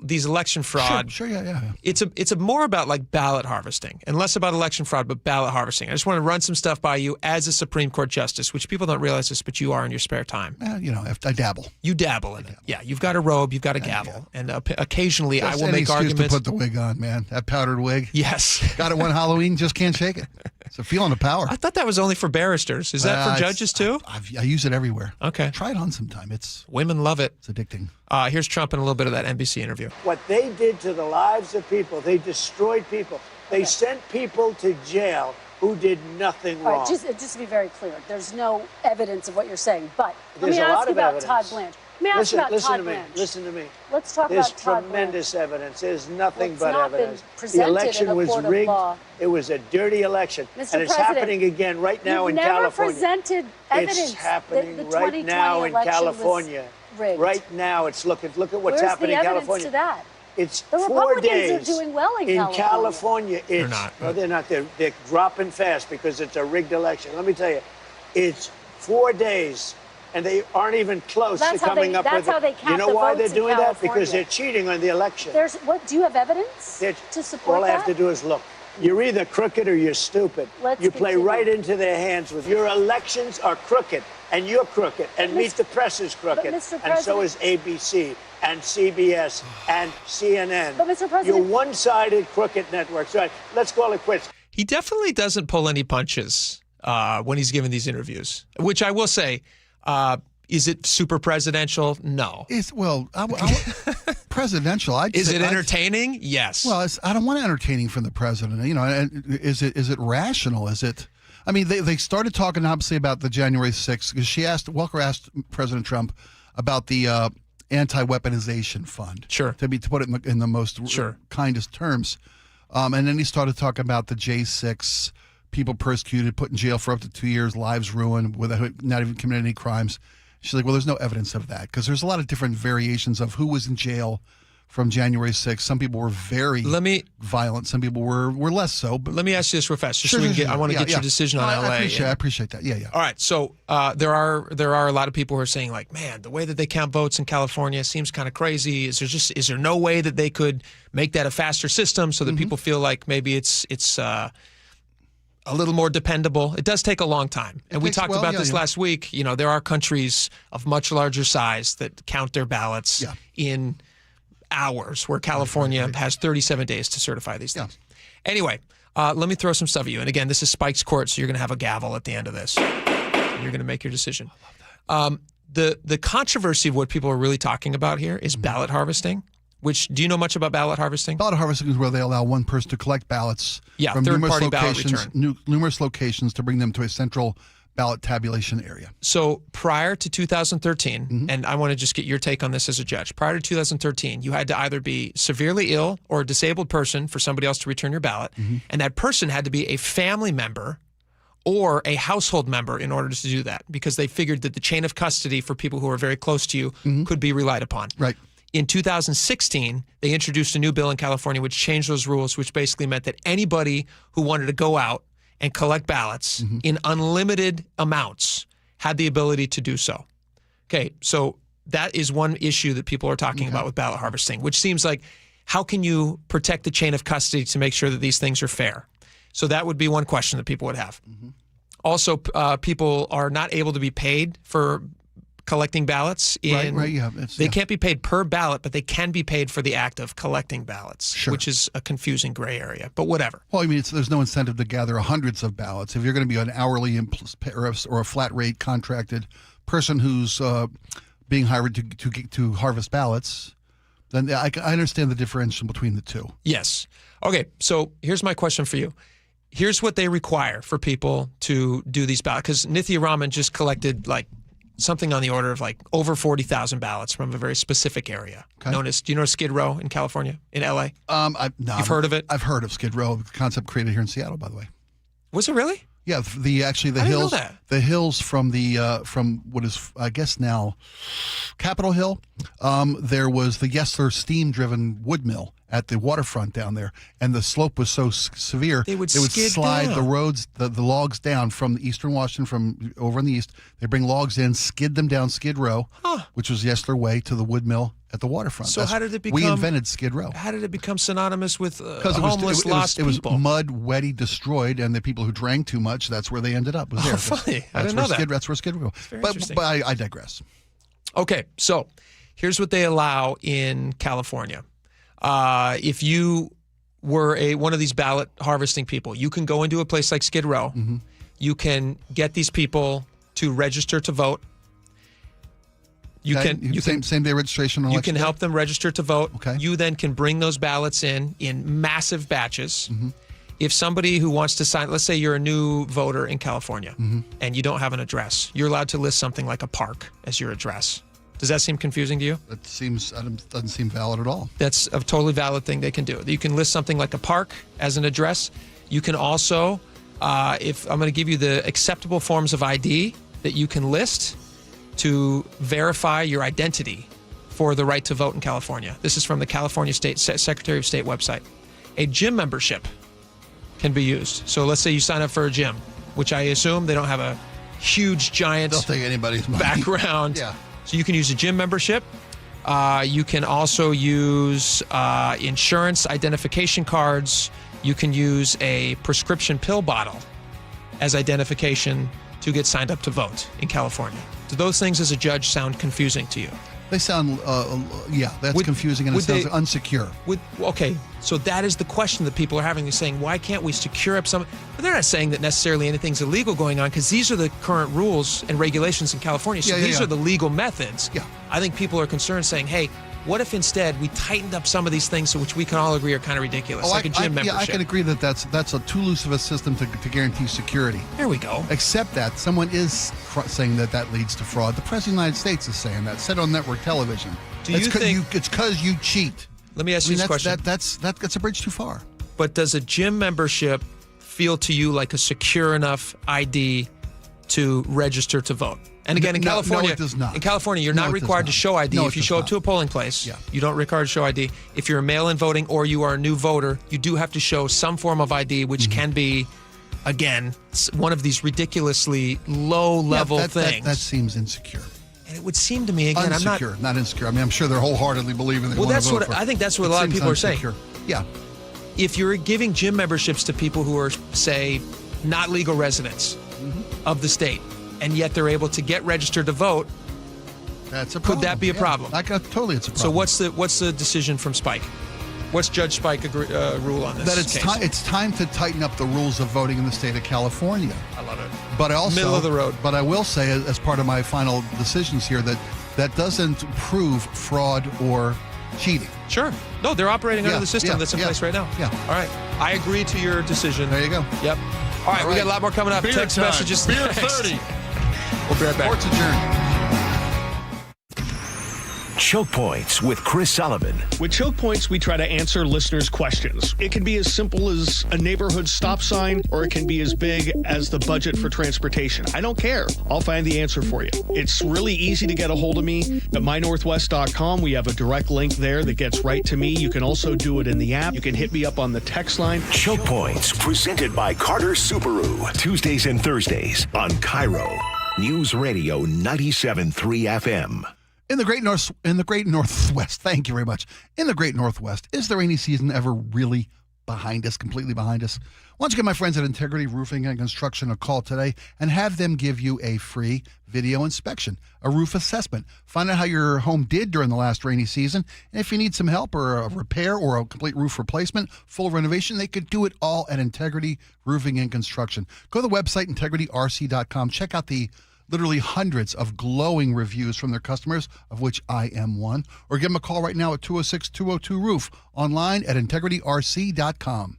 these election fraud. Sure, yeah. It's more about like ballot harvesting and less about election fraud, but ballot harvesting. I just want to run some stuff by you as a Supreme Court justice, which people don't realize this, but you are in your spare time. I dabble. You dabble in it. Yeah, you've got a robe, you've got a gavel, and occasionally I will make arguments. To put the wig on, man. That powdered wig. Yes. Got it one Halloween, just can't shake it. It's a feeling of power. I thought that was only for barristers. Is that for judges too? I use it everywhere. Okay. Try it on sometime. Women love it. It's addicting. Here's Trump in a little bit of that NBC interview. What they did to the lives of people, they destroyed people. They sent people to jail who did nothing wrong. All right, just to be very clear, there's no evidence of what you're saying. But let There's me a ask lot you of about evidence. Todd Blanche. Let me ask you about Todd Blanche. Listen to me. Let's talk There's about Todd tremendous evidence. There's nothing It's but not been evidence. The presented election in a was court of rigged. law. It was a dirty election. Mr. And it's President, happening again right now you've in never California. presented evidence It's happening that the right 2020 now in election California. was rigged. Right now, it's look at what's Where's happening in the evidence California. to that? It's The 4 Republicans days. are doing well in California. They're not. No, they're not. They're dropping fast because it's a rigged election. Let me tell you, it's 4 days, and they aren't even close to coming up with it. That's how they count You know the why votes they're doing in that? Because California. they're cheating on the election. Do you have evidence to support All I that? have to do is look. You're either crooked or you're stupid. You play continue. right into their hands with your elections are crooked, and you're crooked, and Meet the Press is crooked, Mr. and so President- is ABC and CBS and CNN. But, Mr. President- You're one-sided crooked networks. All right, let's call it quits. He definitely doesn't pull any punches when he's giving these interviews, which I will say, is it super presidential? No. Presidential. Is it entertaining? Yes. Well, I don't want entertaining from the president. Is it rational? Is it? I mean, they started talking obviously about the January 6th because Welker asked President Trump about the anti-weaponization fund. Sure. To put it in the most kindest terms, and then he started talking about the J6, people persecuted, put in jail for up to 2 years, lives ruined, without not even committing any crimes. She's like, well, there's no evidence of that because there's a lot of different variations of who was in jail from January 6th. Some people were very violent. Some people were less so. But let me ask you this real fast. I want to get your decision on LA. I appreciate that. Yeah. All right. So there are a lot of people who are saying like, man, the way that they count votes in California seems kind of crazy. Is there no way that they could make that a faster system so that people feel like maybe it's a little more dependable? It does take a long time. And we talked about this last week. There are countries of much larger size that count their ballots in hours, where California has 37 days to certify these things. Anyway, let me throw some stuff at you. And again, this is Spike's Court, so you're going to have a gavel at the end of this. And you're going to make your decision. I love that. The controversy of what people are really talking about here is ballot harvesting. Do you know much about ballot harvesting? Ballot harvesting is where they allow one person to collect ballots from third-party ballot return. Numerous locations to bring them to a central ballot tabulation area. So prior to 2013, and I want to just get your take on this as a judge, prior to 2013, you had to either be severely ill or a disabled person for somebody else to return your ballot, and that person had to be a family member or a household member in order to do that, because they figured that the chain of custody for people who are very close to you could be relied upon. Right. In 2016, they introduced a new bill in California which changed those rules, which basically meant that anybody who wanted to go out and collect ballots in unlimited amounts had the ability to do so. Okay, so that is one issue that people are talking about with ballot harvesting, which seems like, how can you protect the chain of custody to make sure that these things are fair? So that would be one question that people would have. Also, people are not able to be paid for collecting ballots. Right, yeah. They can't be paid per ballot, but they can be paid for the act of collecting ballots, which is a confusing gray area, but whatever. Well, I mean, there's no incentive to gather hundreds of ballots. If you're going to be an hourly or a flat rate contracted person who's being hired to harvest ballots, then I understand the differential between the two. Yes. Okay, so here's my question for you. Here's what they require for people to do these ballots, because Nithya Raman just collected like something on the order of like over 40,000 ballots from a very specific area. Do you know Skid Row in California, in LA? You've heard of it? I've heard of Skid Row, the concept created here in Seattle, by the way. Was it really? Yeah, the I hills, didn't know that. the hills from from what is I guess now Capitol Hill. There was the Yesler steam-driven wood mill at the waterfront down there, and the slope was so severe they would slide down. the roads, the logs down from Eastern Washington, from over in the east. They bring logs in, skid them down Skid Row, which was Yesler Way, to the wood mill at the waterfront. So how did it become? We invented Skid Row. How did it become synonymous with homeless, lost people? It was mud, wetty, destroyed, and the people who drank too much, that's where they ended up. Was there. Funny. I didn't know that. That's where Skid Row. But I digress. Okay, so here's what they allow in California. If you were one of these ballot harvesting people, you can go into a place like Skid Row. Mm-hmm. You can get these people to register to vote. Same day registration on You election can day? help them register to vote. Okay. You then can bring those ballots in massive batches. Mm-hmm. If somebody who wants to sign, let's say you're a new voter in California Mm-hmm. and you don't have an address, you're allowed to list something like a park as your address. Does that seem confusing to you? That doesn't seem valid at all. That's a totally valid thing they can do. You can list something like a park as an address. You can also, if I'm going to give you the acceptable forms of ID that you can list to verify your identity for the right to vote in California. This is from the California State Secretary of State website. A gym membership can be used. So let's say you sign up for a gym, which I assume they don't have a huge, giant They'll take anybody's money. background. Yeah. So you can use a gym membership. You can also use insurance identification cards. You can use a prescription pill bottle as identification to get signed up to vote in California. Do those things as a judge sound confusing to you? They sound, that's confusing, and it sounds unsecure. Okay, so that is the question that people are having. They're saying, why can't we secure up some? But they're not saying that necessarily anything's illegal going on, because these are the current rules and regulations in California. So these are the legal methods. Yeah. I think people are concerned, saying, hey, what if instead we tightened up some of these things, which we can all agree are kind of ridiculous, like a gym membership? Yeah, I can agree that that's a too loose of a system to guarantee security. There we go. Except that someone is saying that leads to fraud. The President of the United States is saying that, said on network television. Do you think it's because you cheat? Let me ask you this question. That's a bridge too far. But does a gym membership feel to you like a secure enough ID to register to vote? And again, in California, no, it does not. In California, you're not required to show ID. If you show up to a polling place, you don't require to show ID. If you're a mail-in voting or you are a new voter, you do have to show some form of ID, which can be, again, one of these ridiculously low-level things. That seems insecure. And it would seem to me, again, unsecure, not insecure. I mean, I'm sure they're wholeheartedly believing they want to vote for. I think that's what a lot of people are saying. Yeah. If you're giving gym memberships to people who are, say, not legal residents of the state, and yet they're able to get registered to vote, that's a problem. Could that be a problem? Totally, it's a problem. So what's the decision from Spike? What's Judge Spike rule on this? That it's time to tighten up the rules of voting in the state of California. I love it. But I also middle of the road. But I will say, as part of my final decisions here, that doesn't prove fraud or cheating. Sure. No, they're operating under the system that's in place right now. Yeah. All right. I agree to your decision. There you go. Yep. All right, we got a lot more coming up. Beer Text time. messages Beer next. 30. We'll be right back. Sports adjourned. Choke Points with Chris Sullivan. With Choke Points, we try to answer listeners' questions. It can be as simple as a neighborhood stop sign, or it can be as big as the budget for transportation. I don't care. I'll find the answer for you. It's really easy to get a hold of me at mynorthwest.com. We have a direct link there that gets right to me. You can also do it in the app. You can hit me up on the text line. Choke Points, presented by Carter Subaru. Tuesdays and Thursdays on KIRO Newsradio 97.3 FM. In the Great Northwest, thank you very much. In the Great Northwest, is the rainy season ever really completely behind us. Why don't you give my friends at Integrity Roofing and Construction a call today and have them give you a free video inspection, a roof assessment. Find out how your home did during the last rainy season. And if you need some help or a repair or a complete roof replacement, full renovation, they could do it all at Integrity Roofing and Construction. Go to the website, integrityrc.com. Check out the literally hundreds of glowing reviews from their customers, of which I am one. Or give them a call right now at 206-202-ROOF, online at integrityrc.com.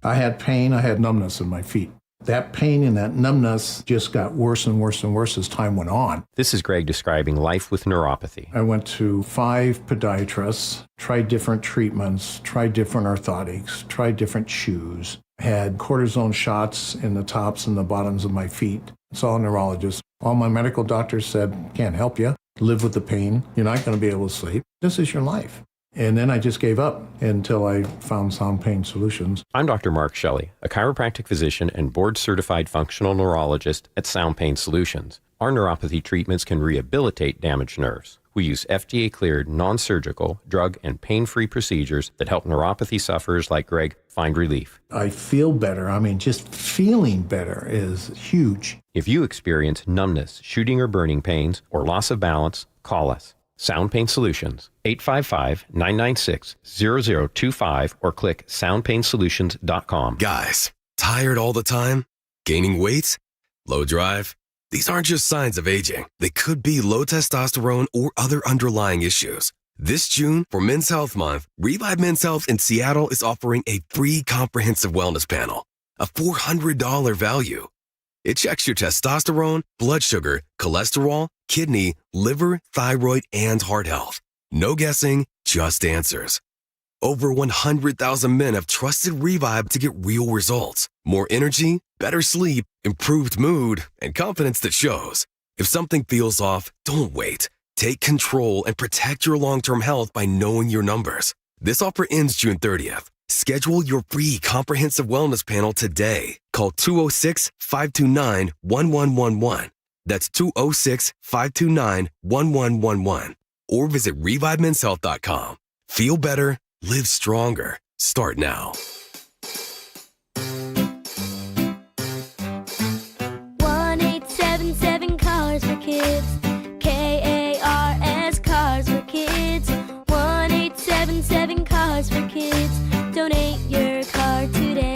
I had pain, I had numbness in my feet. That pain and that numbness just got worse and worse and worse as time went on. This is Greg describing life with neuropathy. I went to 5 podiatrists, tried different treatments, tried different orthotics, tried different shoes, had cortisone shots in the tops and the bottoms of my feet. Saw a neurologist. All my medical doctors said, can't help you. Live with the pain. You're not going to be able to sleep. This is your life. And then I just gave up until I found Sound Pain Solutions. I'm Dr. Mark Shelley, a chiropractic physician and board-certified functional neurologist at Sound Pain Solutions. Our neuropathy treatments can rehabilitate damaged nerves. We use FDA-cleared, non-surgical, drug, and pain-free procedures that help neuropathy sufferers like Greg find relief. I feel better. I mean, just feeling better is huge. If you experience numbness, shooting or burning pains, or loss of balance, call us. Sound Pain Solutions, 855-996-0025, or click soundpainsolutions.com. Guys, tired all the time? Gaining weight? Low drive? These aren't just signs of aging. They could be low testosterone or other underlying issues. This June, for Men's Health Month, Revive Men's Health in Seattle is offering a free comprehensive wellness panel, a $400 value. It checks your testosterone, blood sugar, cholesterol, kidney, liver, thyroid, and heart health. No guessing, just answers. Over 100,000 men have trusted Revive to get real results. More energy, better sleep, improved mood, and confidence that shows. If something feels off, don't wait. Take control and protect your long-term health by knowing your numbers. This offer ends June 30th. Schedule your free comprehensive wellness panel today. Call 206-529-1111. That's 206-529-1111. Or visit ReviveMen'sHealth.com. Feel better, live stronger. Start now. 1-877 Cars for Kids. KARS Cars for Kids. 1-877 Cars for Kids. Donate your car today.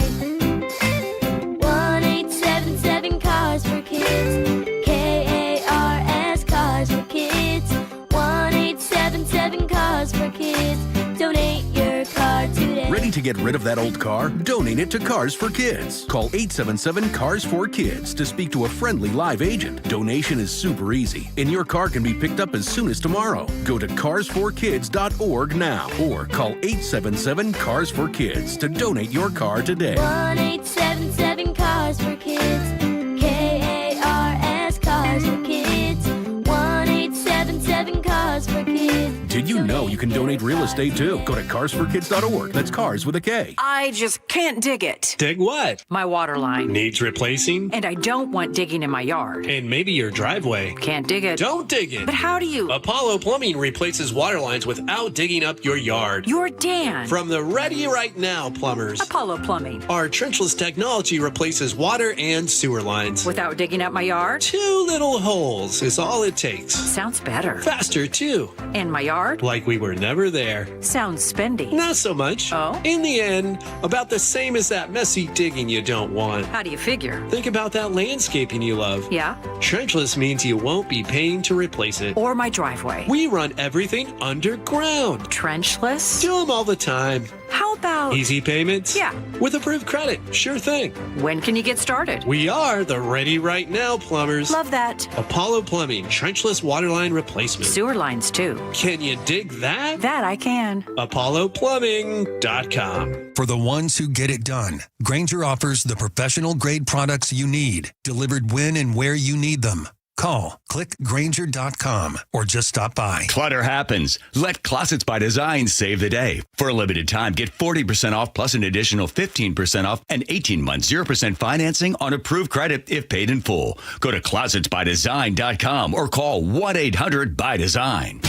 1-877 Cars for Kids. KARS Cars for Kids. 1-877 Cars for Kids. Donate your car today. Ready to get rid of that old car? Donate it to Cars for Kids. Call 877-CARS-4-KIDS to speak to a friendly live agent. Donation is super easy, and your car can be picked up as soon as tomorrow. Go to carsforkids.org now or call 877-CARS-4-KIDS to donate your car today. 1-877 Cars for Kids. KARS Cars for Kids. 1-877 Cars for Kids. Did you know you can donate real estate too? Go to carsforkids.org. That's cars with a K. I just can't dig it. Dig what? My water line. Needs replacing? And I don't want digging in my yard. And maybe your driveway. Can't dig it. Don't dig it. But how do you? Apollo Plumbing replaces water lines without digging up your yard. You're Dan. From the Ready Right Now plumbers. Apollo Plumbing. Our trenchless technology replaces water and sewer lines. Without digging up my yard? 2 little holes is all it takes. Sounds better. Faster too. And my yard? Like we were never there. Sounds spendy. Not so much. Oh? In the end, about the same as that messy digging you don't want. How do you figure? Think about that landscaping you love. Yeah? Trenchless means you won't be paying to replace it. Or my driveway. We run everything underground. Trenchless? Do them all the time. How about... Easy payments? Yeah. With approved credit. Sure thing. When can you get started? We are the Ready Right Now plumbers. Love that. Apollo Plumbing, trenchless waterline replacement. Sewer lines too. Can you dig that? That I can. ApolloPlumbing.com. For the ones who get it done, Grainger offers the professional grade products you need, delivered when and where you need them. Call, click Grainger.com, or just stop by. Clutter happens. Let Closets by Design save the day. For a limited time, get 40% off plus an additional 15% off and 18 months 0% financing on approved credit if paid in full. Go to Closet.byDesign.com or call 1-800-BY-DESIGN.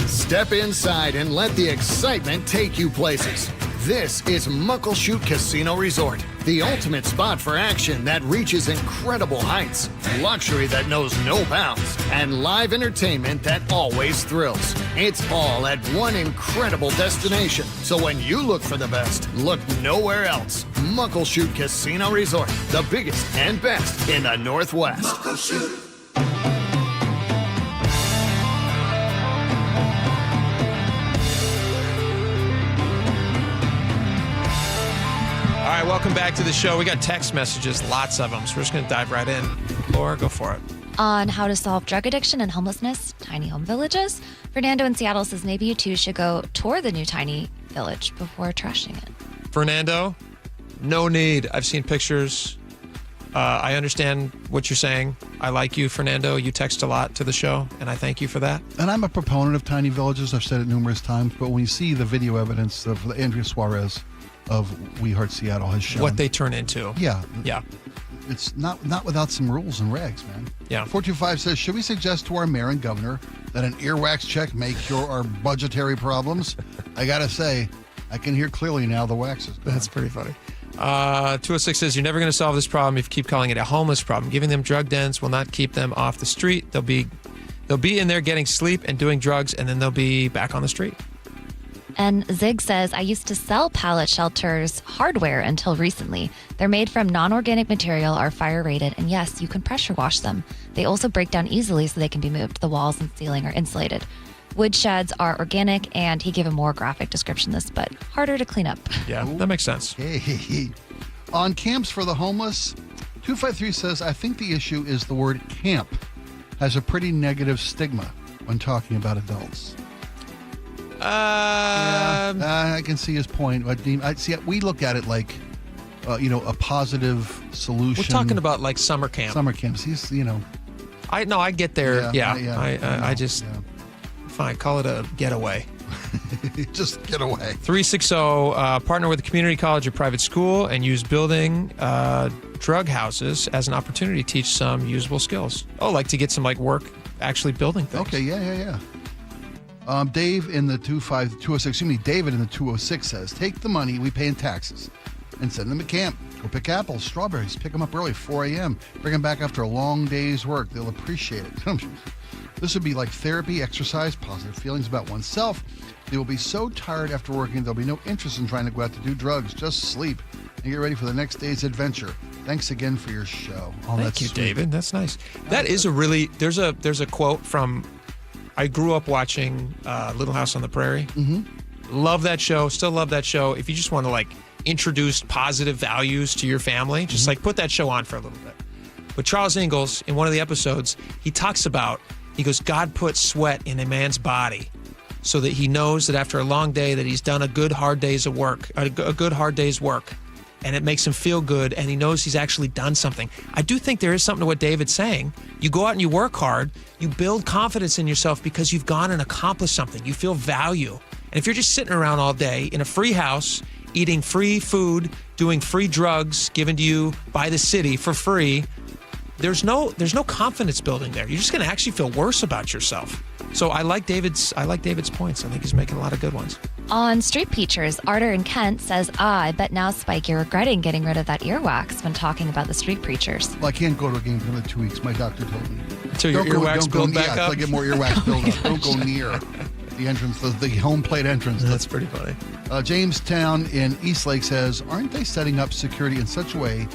Step inside and let the excitement take you places. This is Muckleshoot Casino Resort, the ultimate spot for action that reaches incredible heights, luxury that knows no bounds, and live entertainment that always thrills. It's all at one incredible destination. So when you look for the best, look nowhere else. Muckleshoot Casino Resort, the biggest and best in the Northwest. Muckleshoot. All right, welcome back to the show. We got text messages, lots of them, so we're just going to dive right in. Laura, go for it. On how to solve drug addiction and homelessness, tiny home villages, Fernando in Seattle says maybe you two should go tour the new tiny village before trashing it. Fernando, no need. I've seen pictures. I understand what you're saying. I like you, Fernando. You text a lot to the show, and I thank you for that. And I'm a proponent of tiny villages. I've said it numerous times, but when you see the video evidence of Andrea Suarez of We Heart Seattle has shown what they turn into. Yeah. Yeah. It's not without some rules and regs, man. Yeah. 425 says, should we suggest to our mayor and governor that an earwax check may cure our budgetary problems? I got to say, I can hear clearly now the wax is gone. That's pretty funny. 206 says, you're never going to solve this problem if you keep calling it a homeless problem. Giving them drug dens will not keep them off the street. They'll be in there getting sleep and doing drugs, and then they'll be back on the street. And Zig says, I used to sell pallet shelters hardware until recently. They're made from non-organic material, are fire rated, and yes, you can pressure wash them. They also break down easily so they can be moved. The walls and ceiling are insulated. Wood sheds are organic, and he gave a more graphic description of this, but harder to clean up. Yeah, that makes sense. Hey. On camps for the homeless, 253 says, I think the issue is the word camp has a pretty negative stigma when talking about adults. I can see his point. We look at it like, a positive solution. We're talking about like summer camp. Summer camps. He's, I get there. I just, fine, call it a getaway. Just get away. 360, partner with a community college or private school and use building drug houses as an opportunity to teach some usable skills. Oh, like to get some work actually building things. Okay, yeah. Dave in the 206, David in the 206 says, take the money we pay in taxes and send them to camp. Go pick apples, strawberries, pick them up early, 4 a.m. Bring them back after a long day's work. They'll appreciate it. This would be like therapy, exercise, positive feelings about oneself. They will be so tired after working, there'll be no interest in trying to go out to do drugs. Just sleep and get ready for the next day's adventure. Thanks again for your show. Thank you, sweet. David. That's nice. That is a really, there's a quote from, I grew up watching Little House on the Prairie. Mm-hmm. Love that show. Still love that show. If you just want to introduce positive values to your family, just put that show on for a little bit. But Charles Ingalls, in one of the episodes, he goes, God put sweat in a man's body so that he knows that after a long day that he's done a good hard day's work, and it makes him feel good, and he knows he's actually done something. I do think there is something to what David's saying. You go out and you work hard, you build confidence in yourself because you've gone and accomplished something. You feel value. And if you're just sitting around all day in a free house, eating free food, doing free drugs given to you by the city for free, there's no confidence building there. You're just going to actually feel worse about yourself. So I like David's points. I think he's making a lot of good ones. On Street Preachers, Arter in Kent says, I bet now, Spike, you're regretting getting rid of that earwax when talking about the Street Preachers. Well, I can't go to a game for another 2 weeks. My doctor told me. Until your earwax build back up? I get more earwax build up. Don't go near the entrance, the home plate entrance. That's pretty funny. Jamestown in Eastlake says, aren't they setting up security in such a way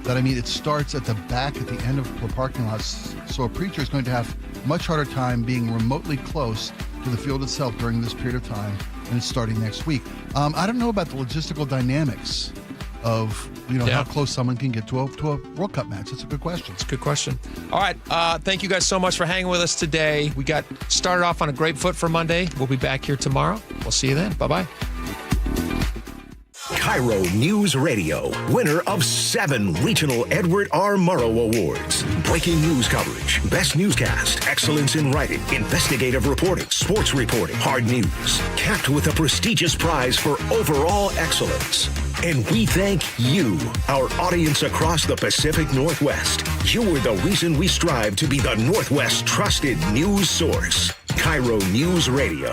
that, it starts at the back at the end of the parking lots, so a preacher is going to have much harder time being remotely close to the field itself during this period of time, and it's starting next week. I don't know about the logistical dynamics of how close someone can get to a World Cup match. That's a good question. It's a good question. All right, thank you guys so much for hanging with us today. We got started off on a great foot for Monday. We'll be back here tomorrow. We'll see you then. Bye-bye. KIRO News Radio, winner of 7 regional Edward R. Murrow Awards. Breaking news coverage, best newscast, excellence in writing, investigative reporting, sports reporting, hard news. Capped with a prestigious prize for overall excellence. And we thank you, our audience across the Pacific Northwest. You are the reason we strive to be the Northwest's trusted news source. KIRO News Radio,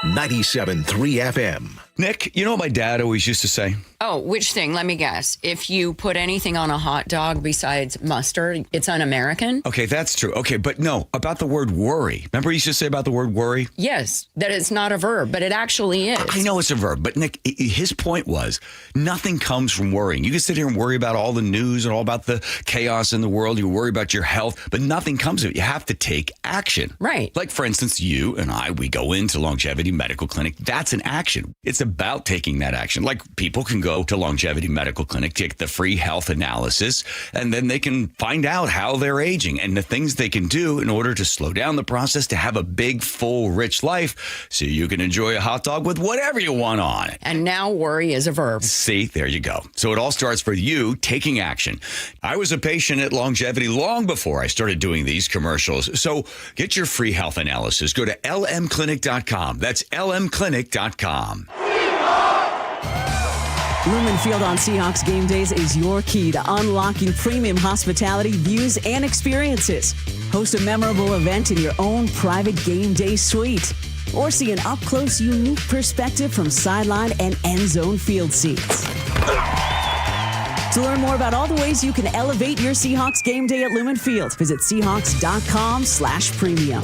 97.3 FM. Nick, you know what my dad always used to say? Oh, which thing? Let me guess. If you put anything on a hot dog besides mustard, it's un-American? Okay, that's true. Okay, but no, about the word worry. Remember he used to say about the word worry? Yes, that it's not a verb, but it actually is. I know it's a verb, but Nick, his point was nothing comes from worrying. You can sit here and worry about all the news and all about the chaos in the world. You worry about your health, but nothing comes of it. You have to take action. Right. Like, for instance, you and I, we go into Longevity Medical Clinic. That's an action. It's about taking that action. Like, people can go to Longevity Medical Clinic, take the free health analysis, and then they can find out how they're aging and the things they can do in order to slow down the process to have a big, full, rich life so you can enjoy a hot dog with whatever you want on it. And now worry is a verb. See, there you go. So it all starts for you taking action. I was a patient at Longevity long before I started doing these commercials. So get your free health analysis. Go to lmclinic.com. That's lmclinic.com. Lumen Field on Seahawks game days is your key to unlocking premium hospitality, views, and experiences. Host a memorable event in your own private game day suite. Or see an up-close, unique perspective from sideline and end zone field seats. To learn more about all the ways you can elevate your Seahawks game day at Lumen Field, visit Seahawks.com/premium.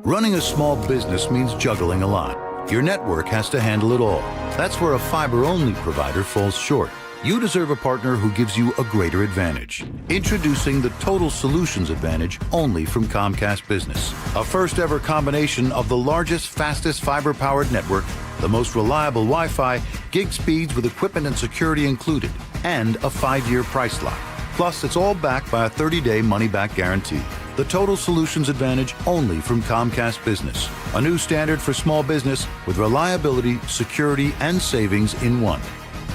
Running a small business means juggling a lot. Your network has to handle it all. That's where a fiber-only provider falls short. You deserve a partner who gives you a greater advantage. Introducing the Total Solutions Advantage only from Comcast Business. A first-ever combination of the largest, fastest fiber-powered network, the most reliable Wi-Fi, gig speeds with equipment and security included, and a 5-year price lock. Plus, it's all backed by a 30-day money-back guarantee. The Total Solutions Advantage only from Comcast Business. A new standard for small business with reliability, security, and savings in one.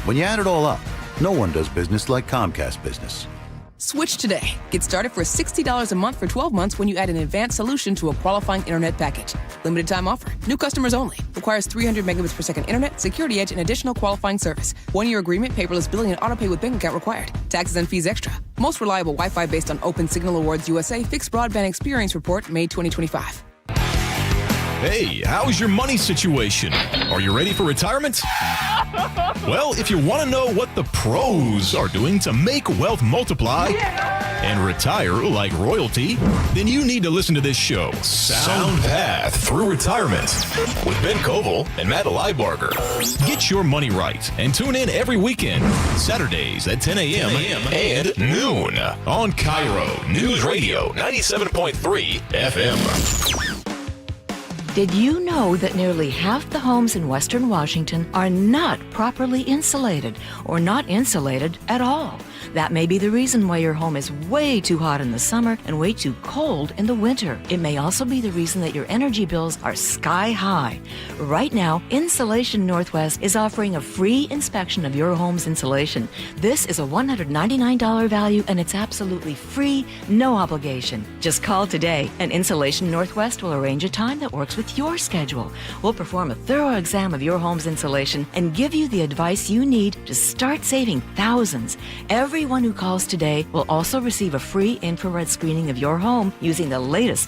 When you add it all up, no one does business like Comcast Business. Switch today. Get started for $60 a month for 12 months when you add an advanced solution to a qualifying internet package. Limited time offer. New customers only. Requires 300 megabits per second internet, security edge, and additional qualifying service. 1-year agreement, paperless billing, and autopay with bank account required. Taxes and fees extra. Most reliable Wi-Fi based on Open Signal Awards USA Fixed Broadband Experience Report, May 2025. Hey, how's your money situation? Are you ready for retirement? Well, if you want to know what the pros are doing to make wealth multiply and retire like royalty, then you need to listen to this show, Sound Path Through Retirement, with Ben Koval and Matt Leibarger. Get your money right and tune in every weekend, Saturdays at 10 a.m. and noon on KIRO Newsradio 97.3 FM. Did you know that nearly half the homes in Western Washington are not properly insulated or not insulated at all? That may be the reason why your home is way too hot in the summer and way too cold in the winter. It may also be the reason that your energy bills are sky high. Right now, Insulation Northwest is offering a free inspection of your home's insulation. This is a $199 value and it's absolutely free, no obligation. Just call today and Insulation Northwest will arrange a time that works with your schedule. We'll perform a thorough exam of your home's insulation and give you the advice you need to start saving thousands. Everyone who calls today will also receive a free infrared screening of your home using the latest